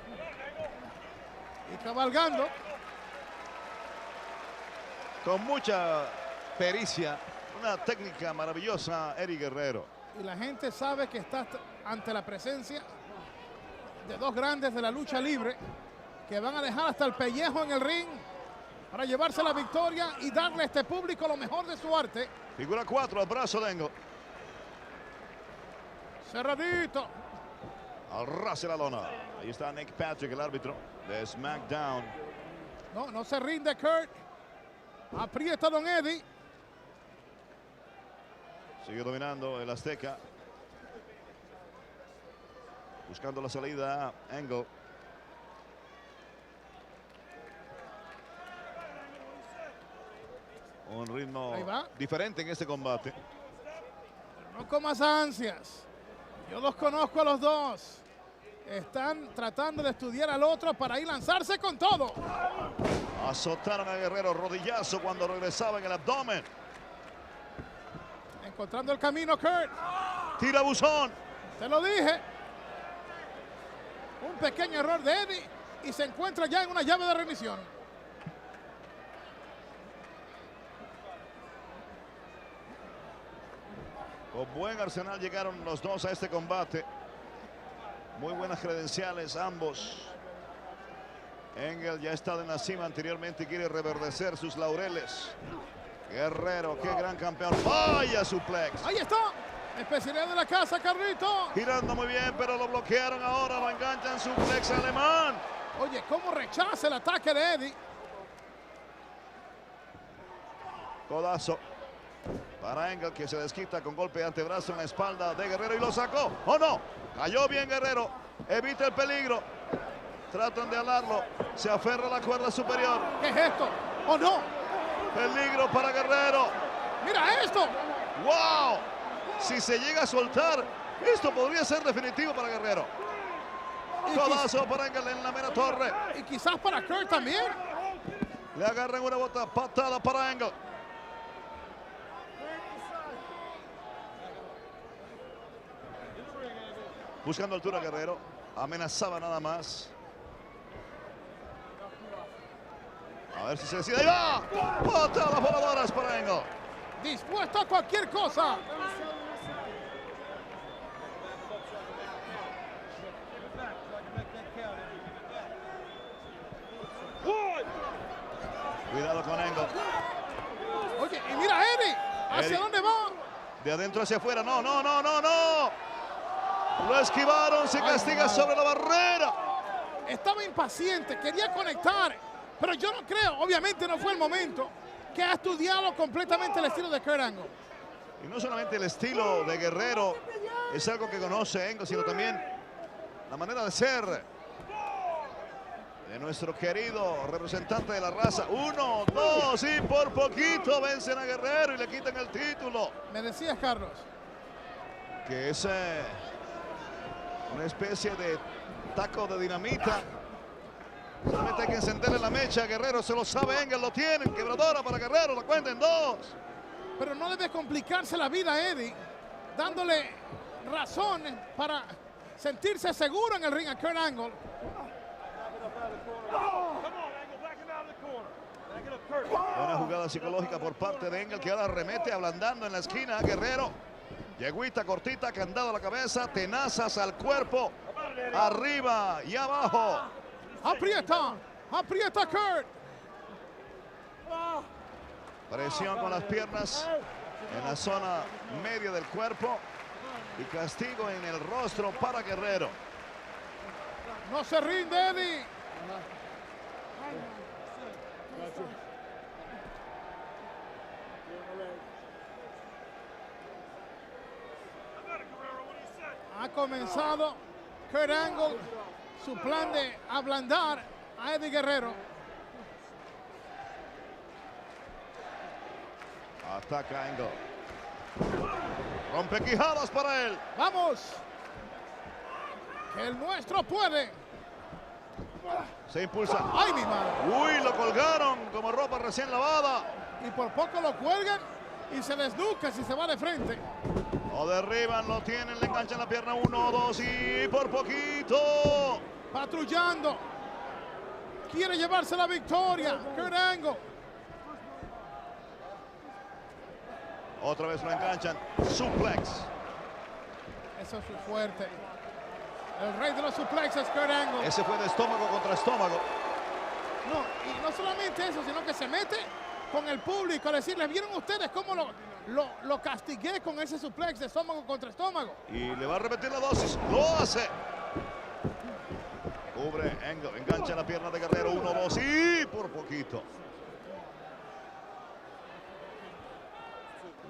Y cabalgando. Con mucha pericia, una técnica maravillosa, Eddie Guerrero. Y la gente sabe que está ante la presencia de dos grandes de la lucha libre que van a dejar hasta el pellejo en el ring para llevarse la victoria y darle a este público lo mejor de su arte. Figura 4 al brazo de Angle. Cerradito. Al ras de la lona. Ahí está Nick Patrick, el árbitro de SmackDown. No se rinde Kurt. Aprieta Don Eddie. Sigue dominando el Azteca. Buscando la salida a Angle. Un ritmo diferente en este combate. No con más ansias. Yo los conozco a los dos. Están tratando de estudiar al otro para ir lanzarse con todo. Azotaron a Guerrero, rodillazo cuando regresaba en el abdomen. Encontrando el camino Kurt. Tira buzón. Te lo dije. Un pequeño error de Eddie y se encuentra ya en una llave de rendición. Con buen arsenal llegaron los dos a este combate. Muy buenas credenciales ambos. Angle ya ha estado en la cima anteriormente y quiere reverdecer sus laureles. Guerrero, qué gran campeón. ¡Vaya suplex! Ahí está. Especialidad de la casa, Carlito. Girando muy bien, pero lo bloquearon ahora. Lo enganchan, suplex alemán. Oye, cómo rechaza el ataque de Eddie. Codazo. Para Engel, que se desquita con golpe de antebrazo en la espalda de Guerrero y lo sacó. ¡Oh, no! Cayó bien Guerrero. Evita el peligro. Tratan de alarlo. Se aferra a la cuerda superior. ¿Qué es esto? ¡Oh, no! Peligro para Guerrero. ¡Mira esto! ¡Wow! Si se llega a soltar, esto podría ser definitivo para Guerrero. Codazo para Engel en la mera torre. Y quizás para Kurt también. Le agarran una bota, patada para Engel. Buscando altura Guerrero. Amenazaba nada más. A ver si se decide. ¡Ahí va! Patadas voladoras para Engel. Dispuesto a cualquier cosa. Cuidado con Engel. Oye, y mira a Eddie. ¿Hacia Eddie. dónde va? De adentro hacia afuera. No, no, no, no, no. Lo esquivaron. Se castiga sobre la barrera. Estaba impaciente. Quería conectar. Pero yo no creo. Obviamente no fue el momento. Que ha estudiado completamente el estilo de Kurt Angle. Y no solamente el estilo de Guerrero es algo que conoce Engel, sino también la manera de ser de nuestro querido representante de la raza. 1, 2 y por poquito vencen a Guerrero y le quitan el título. Me decías, Carlos. Que es una especie de taco de dinamita. Solamente hay que encenderle la mecha a Guerrero, se lo sabe Engel, lo tienen. Quebradora para Guerrero, la cuenta en 2. Pero no debe complicarse la vida a Eddie, dándole razones para sentirse seguro en el ring a Kurt Angle. Buena jugada psicológica por parte de Engel, que ahora remete ablandando en la esquina a Guerrero. Yeguita cortita, candado a la cabeza, tenazas al cuerpo, arriba y abajo. Aprieta, aprieta Kurt. Presión con las piernas en la zona media del cuerpo y castigo en el rostro para Guerrero. No se rinde Eddie. Ha comenzado Kurt Angle su plan de ablandar a Eddie Guerrero. Ataca Engel. Rompe quijadas para él. Vamos. Que el nuestro puede. Se impulsa. ¡Ay, mi madre! Uy, lo colgaron como ropa recién lavada. Y por poco lo cuelgan y se desnuca si se va de frente. Lo derriban, lo tienen, le enganchan la pierna 1, 2 y por poquito. Patrullando. Quiere llevarse la victoria. Kurt Angle. Otra vez lo enganchan. Suplex. Eso es su fuerte. El rey de los suplexes, Kurt Angle. Ese fue de estómago contra estómago. No, y no solamente eso, sino que se mete con el público a decirles, ¿vieron ustedes cómo lo castigué con ese suplex de estómago contra estómago? Y le va a repetir la dosis. Lo hace. Cubre Engel. Engancha la pierna de Guerrero. 1, 2 y por poquito.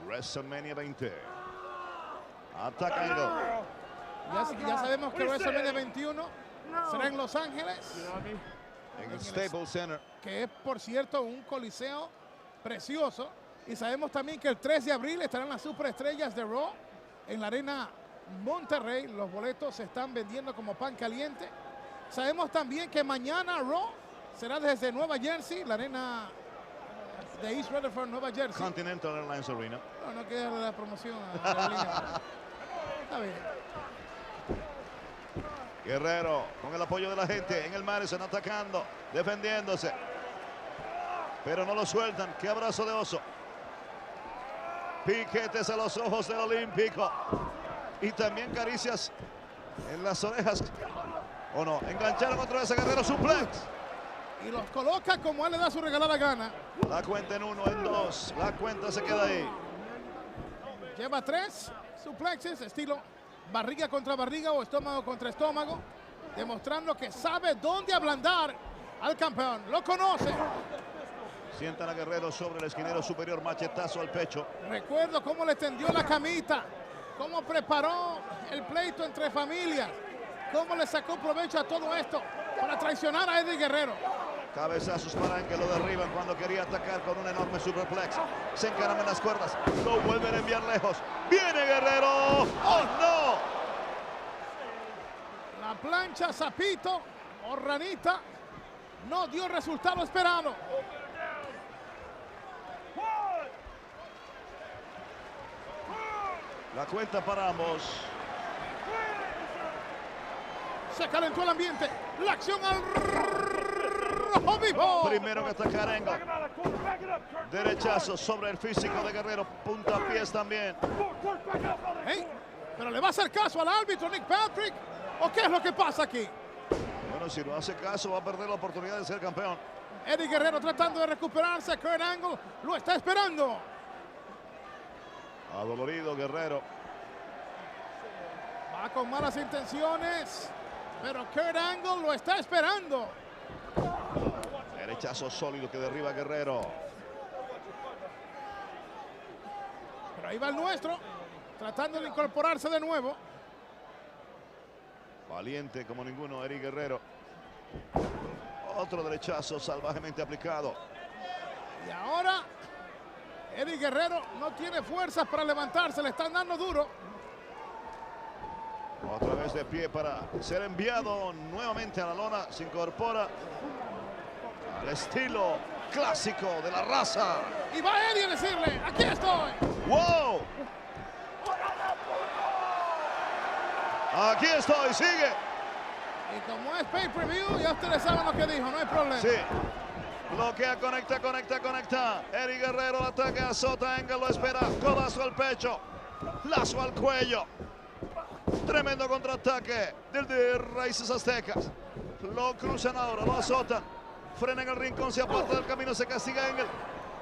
WrestleMania 20. Ataca Engel. Ya sabemos que WrestleMania 21 será en Los Ángeles. En el Staples Center. Que es, por cierto, un coliseo precioso. Y sabemos también que el 3 de abril estarán las superestrellas de Raw en la Arena Monterrey. Los boletos se están vendiendo como pan caliente. Sabemos también que mañana Raw será desde Nueva Jersey, la arena de East Rutherford, Nueva Jersey. Continental Airlines Arena. No quiero darle la promoción a la línea. Está bien. Guerrero con el apoyo de la gente en el Madison, atacando, defendiéndose. Pero no lo sueltan. Qué abrazo de oso. Piquetes a los ojos del Olímpico. Y también caricias en las orejas. ¿O no? Engancharon otra vez a Guerrero. Suplex. Y los coloca como él le da su regalada gana. La cuenta en 1, en 2. La cuenta se queda ahí. Lleva 3 suplexes, estilo barriga contra barriga o estómago contra estómago, demostrando que sabe dónde ablandar al campeón. Lo conoce. Sientan a Guerrero sobre el esquinero superior, machetazo al pecho. Recuerdo cómo le tendió la camita, cómo preparó el pleito entre familias, cómo le sacó provecho a todo esto para traicionar a Eddie Guerrero. Cabezazos para que lo derriban cuando quería atacar con un enorme superplex. Se encaran en las cuerdas, lo vuelven a enviar lejos. ¡Viene Guerrero! ¡Oh, no! La plancha Zapito o Ranita no dio el resultado esperado. La cuenta para ambos. Se calentó el ambiente. La acción al rojo vivo. Primero que atacar Angle. Derechazo sobre el físico de Guerrero. Puntapiés también. Hey, pero le va a hacer caso al árbitro Nick Patrick. ¿O qué es lo que pasa aquí? Bueno, si no hace caso va a perder la oportunidad de ser campeón. Eddie Guerrero tratando de recuperarse. Kurt Angle lo está esperando. Adolorido Guerrero. Va con malas intenciones, pero Kurt Angle lo está esperando. Derechazo sólido que derriba a Guerrero. Pero ahí va el nuestro, tratando de incorporarse de nuevo. Valiente como ninguno, Eddie Guerrero. Otro derechazo salvajemente aplicado. Y ahora Eddie Guerrero no tiene fuerzas para levantarse, le están dando duro. Otra vez de pie para ser enviado nuevamente a la lona. Se incorpora al estilo clásico de la raza. Y va Eddie a decirle, aquí estoy. ¡Wow! Aquí estoy, sigue. Y como es pay-per-view, ya ustedes saben lo que dijo, no hay problema. Sí. Bloquea, conecta. Eddie Guerrero ataca, azota, Angle lo espera. Codazo al pecho. Lazo al cuello. Tremendo contraataque del de Raíces Aztecas. Lo cruzan ahora, lo azotan. Frenan el rincón, se aparta del camino, se castiga Angle.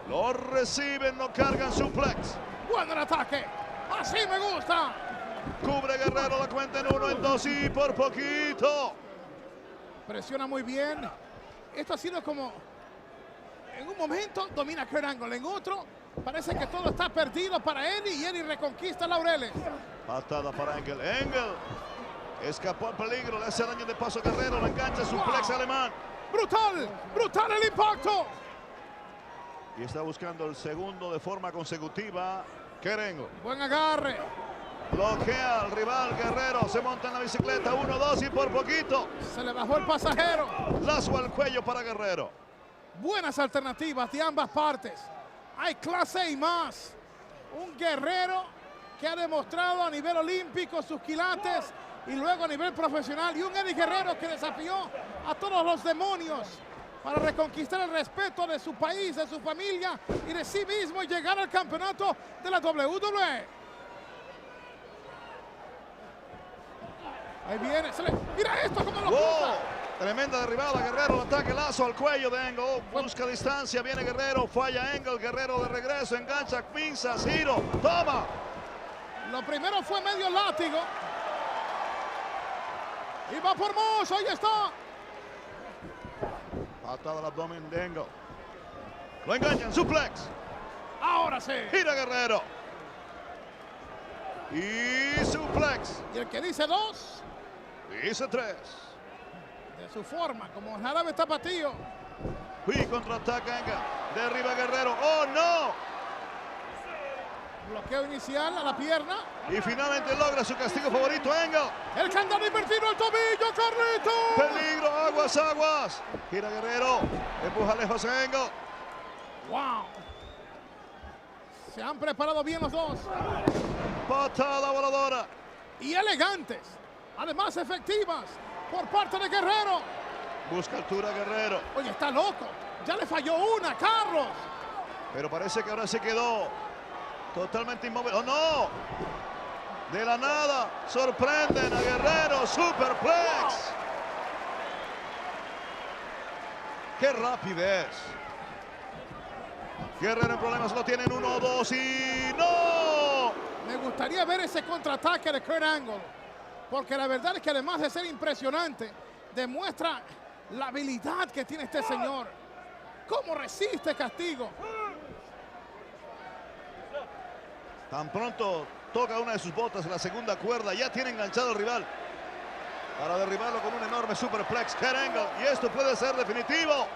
Lo reciben, lo cargan, suplex. Bueno el ataque. Así me gusta. Cubre Guerrero la cuenta en 1, en 2 y por poquito. Presiona muy bien. Esto ha sido como... En un momento domina Kurt Angle, en otro parece que todo está perdido para Eddie y Eddie reconquista laureles. Patada para Angle. Angle escapó al peligro, le hace daño de paso a Guerrero, lo engancha, suplex alemán. Brutal el impacto. Y está buscando el segundo de forma consecutiva. Kurt Angle. Buen agarre. Bloquea al rival Guerrero, se monta en la bicicleta, 1, 2 y por poquito. Se le bajó el pasajero. Lazo al cuello para Guerrero. Buenas alternativas de ambas partes. Hay clase y más. Un Guerrero que ha demostrado a nivel olímpico sus quilates y luego a nivel profesional. Y un Eddie Guerrero que desafió a todos los demonios para reconquistar el respeto de su país, de su familia y de sí mismo y llegar al campeonato de la WWE. Ahí viene, mira esto como lo cruza. Tremenda derribada, Guerrero, ataque, lazo al cuello de Angle, busca distancia, viene Guerrero, falla Angle, Guerrero de regreso, engancha, pinza, giro, toma. Lo primero fue medio látigo. Y va por Moss, ahí está. Patada al abdomen de Angle. Lo enganchan, suplex. Ahora sí. Gira Guerrero. Y suplex. Y el que dice 2. Dice 3. De su forma, como jarabe tapatío. Y contraataca Angle. Derriba Guerrero. ¡Oh, no! Bloqueo inicial a la pierna. Y finalmente logra su castigo favorito, Angle. El candado invertido al tobillo, Carlito. Peligro, aguas. Gira Guerrero. Empuja lejos a Angle. ¡Wow! Se han preparado bien los dos. Patada voladora. Y elegantes. Además efectivas. Por parte de Guerrero. Busca altura Guerrero. Oye, está loco. Ya le falló una, Carlos. Pero parece que ahora se quedó totalmente inmóvil. ¡Oh, no! De la nada sorprenden a Guerrero. Superplex. Wow. ¡Qué rapidez! Guerrero en problemas, lo tienen 1, 2 y ¡no! Me gustaría ver ese contraataque de Kurt Angle. Porque la verdad es que además de ser impresionante, demuestra la habilidad que tiene este señor. ¿Cómo resiste castigo? Tan pronto toca una de sus botas en la segunda cuerda, ya tiene enganchado al rival para derribarlo con un enorme superplex. Kurt Angle, y esto puede ser definitivo.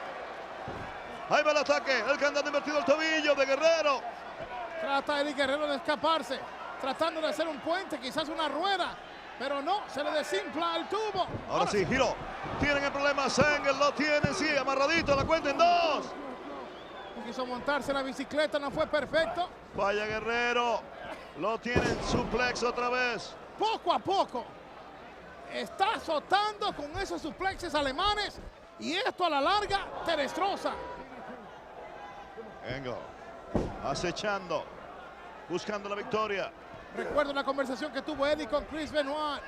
Ahí va el ataque, el candado invertido al tobillo de Guerrero. Trata Eddie Guerrero de escaparse, tratando de hacer un puente, quizás una rueda, pero no, se le desinfla el tubo. Ahora sí, giro. Tienen el problema, Angle lo tienen, sí, amarradito, la cuenta en 2. Quiso montarse en la bicicleta, no fue perfecto. Vaya Guerrero, lo tienen, suplex otra vez. Poco a poco está azotando con esos suplexes alemanes y esto a la larga te destroza. Angle acechando, buscando la victoria. Recuerdo la conversación que tuvo Eddie con Chris Benoit.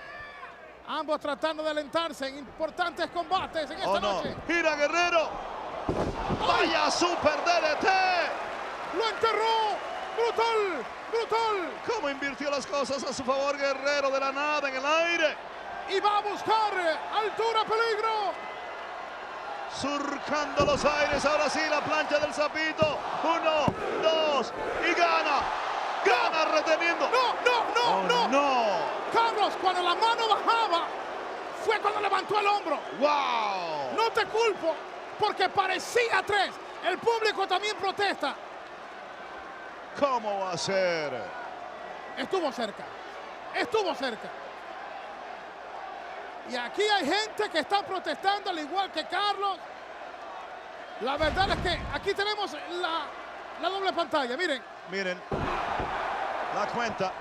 Ambos tratando de alentarse en importantes combates en esta noche. Gira Guerrero. Vaya super DDT. Lo enterró. Brutal, brutal. Cómo invirtió las cosas a su favor Guerrero de la nada en el aire. Y va a buscar altura, peligro. Surcando los aires, ahora sí la plancha del sapito. 1, 2 y gana. Gana reteniendo. No. Carlos, cuando la mano bajaba, fue cuando levantó el hombro. ¡Wow! No te culpo, porque parecía 3. El público también protesta. ¿Cómo va a ser? Estuvo cerca. Estuvo cerca. Y aquí hay gente que está protestando al igual que Carlos. La verdad es que aquí tenemos la doble pantalla, miren. Miren, la cuenta.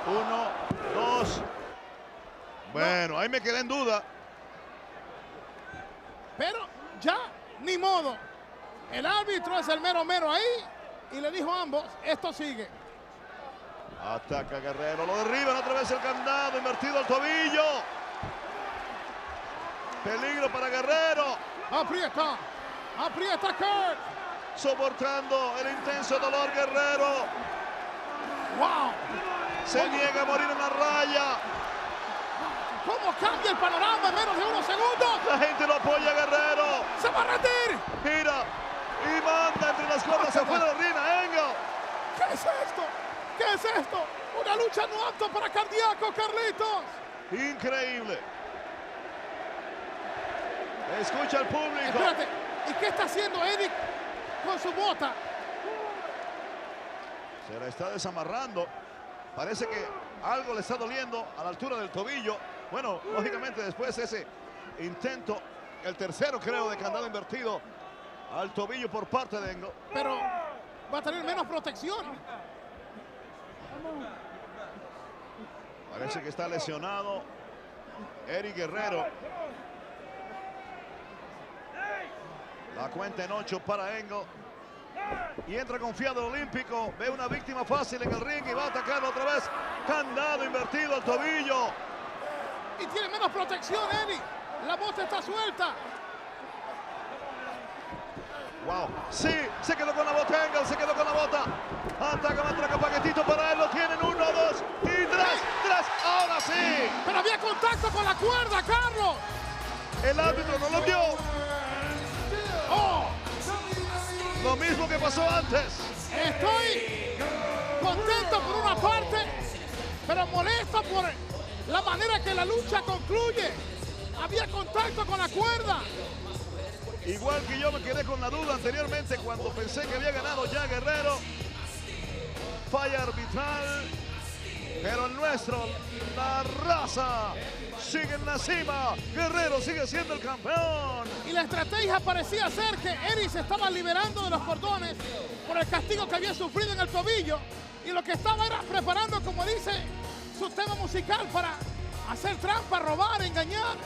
1, 2. Bueno, ahí me quedé en duda. Pero ya, ni modo. El árbitro es el mero ahí y le dijo a ambos, esto sigue. Ataca Guerrero, lo derriban otra vez el candado, invertido al tobillo. Peligro para Guerrero. Aprieta Kurt. Soportando el intenso dolor Guerrero. ¡Wow! Se niega a morir en la raya. ¿Cómo cambia el panorama en menos de unos segundos? La gente lo apoya Guerrero. ¡Se va a rendir! Gira y manda entre las cuerdas afuera de Rina Angle. ¿Qué es esto? ¿Qué es esto? Una lucha no apta para cardíaco, Carlitos. Increíble. Escucha al público. Espérate, ¿y qué está haciendo Eddie con su bota? Se la está desamarrando. Parece que algo le está doliendo a la altura del tobillo. Bueno, lógicamente después de ese intento, el tercero creo de candado invertido al tobillo por parte de Angle. Pero va a tener menos protección. Parece que está lesionado Eddie Guerrero. La cuenta en 8 para Angle. Y entra confiado el olímpico. Ve una víctima fácil en el ring y va a atacarlo otra vez. Candado invertido al tobillo. Y tiene menos protección, Eddie. La bota está suelta. Wow. Sí, se quedó con la bota Angle, se quedó con la bota. Ataca, matraca, paquetito para él. Lo tienen 1, 2 y 3. Ahora sí. Pero había contacto con la cuerda, Carlos. El árbitro no lo vio. Oh. Lo mismo que pasó antes. Estoy contento por una parte, pero molesto por la manera que la lucha concluye. Había contacto con la cuerda. Igual que yo me quedé con la duda anteriormente cuando pensé que había ganado ya Guerrero. Falla arbitral. Pero el nuestro, la raza, sigue en la cima. Guerrero sigue siendo el campeón. Y la estrategia parecía ser que Eddie se estaba liberando de los cordones por el castigo que había sufrido en el tobillo. Y lo que estaba era preparando, como dice, su tema musical para hacer trampa, robar, engañar.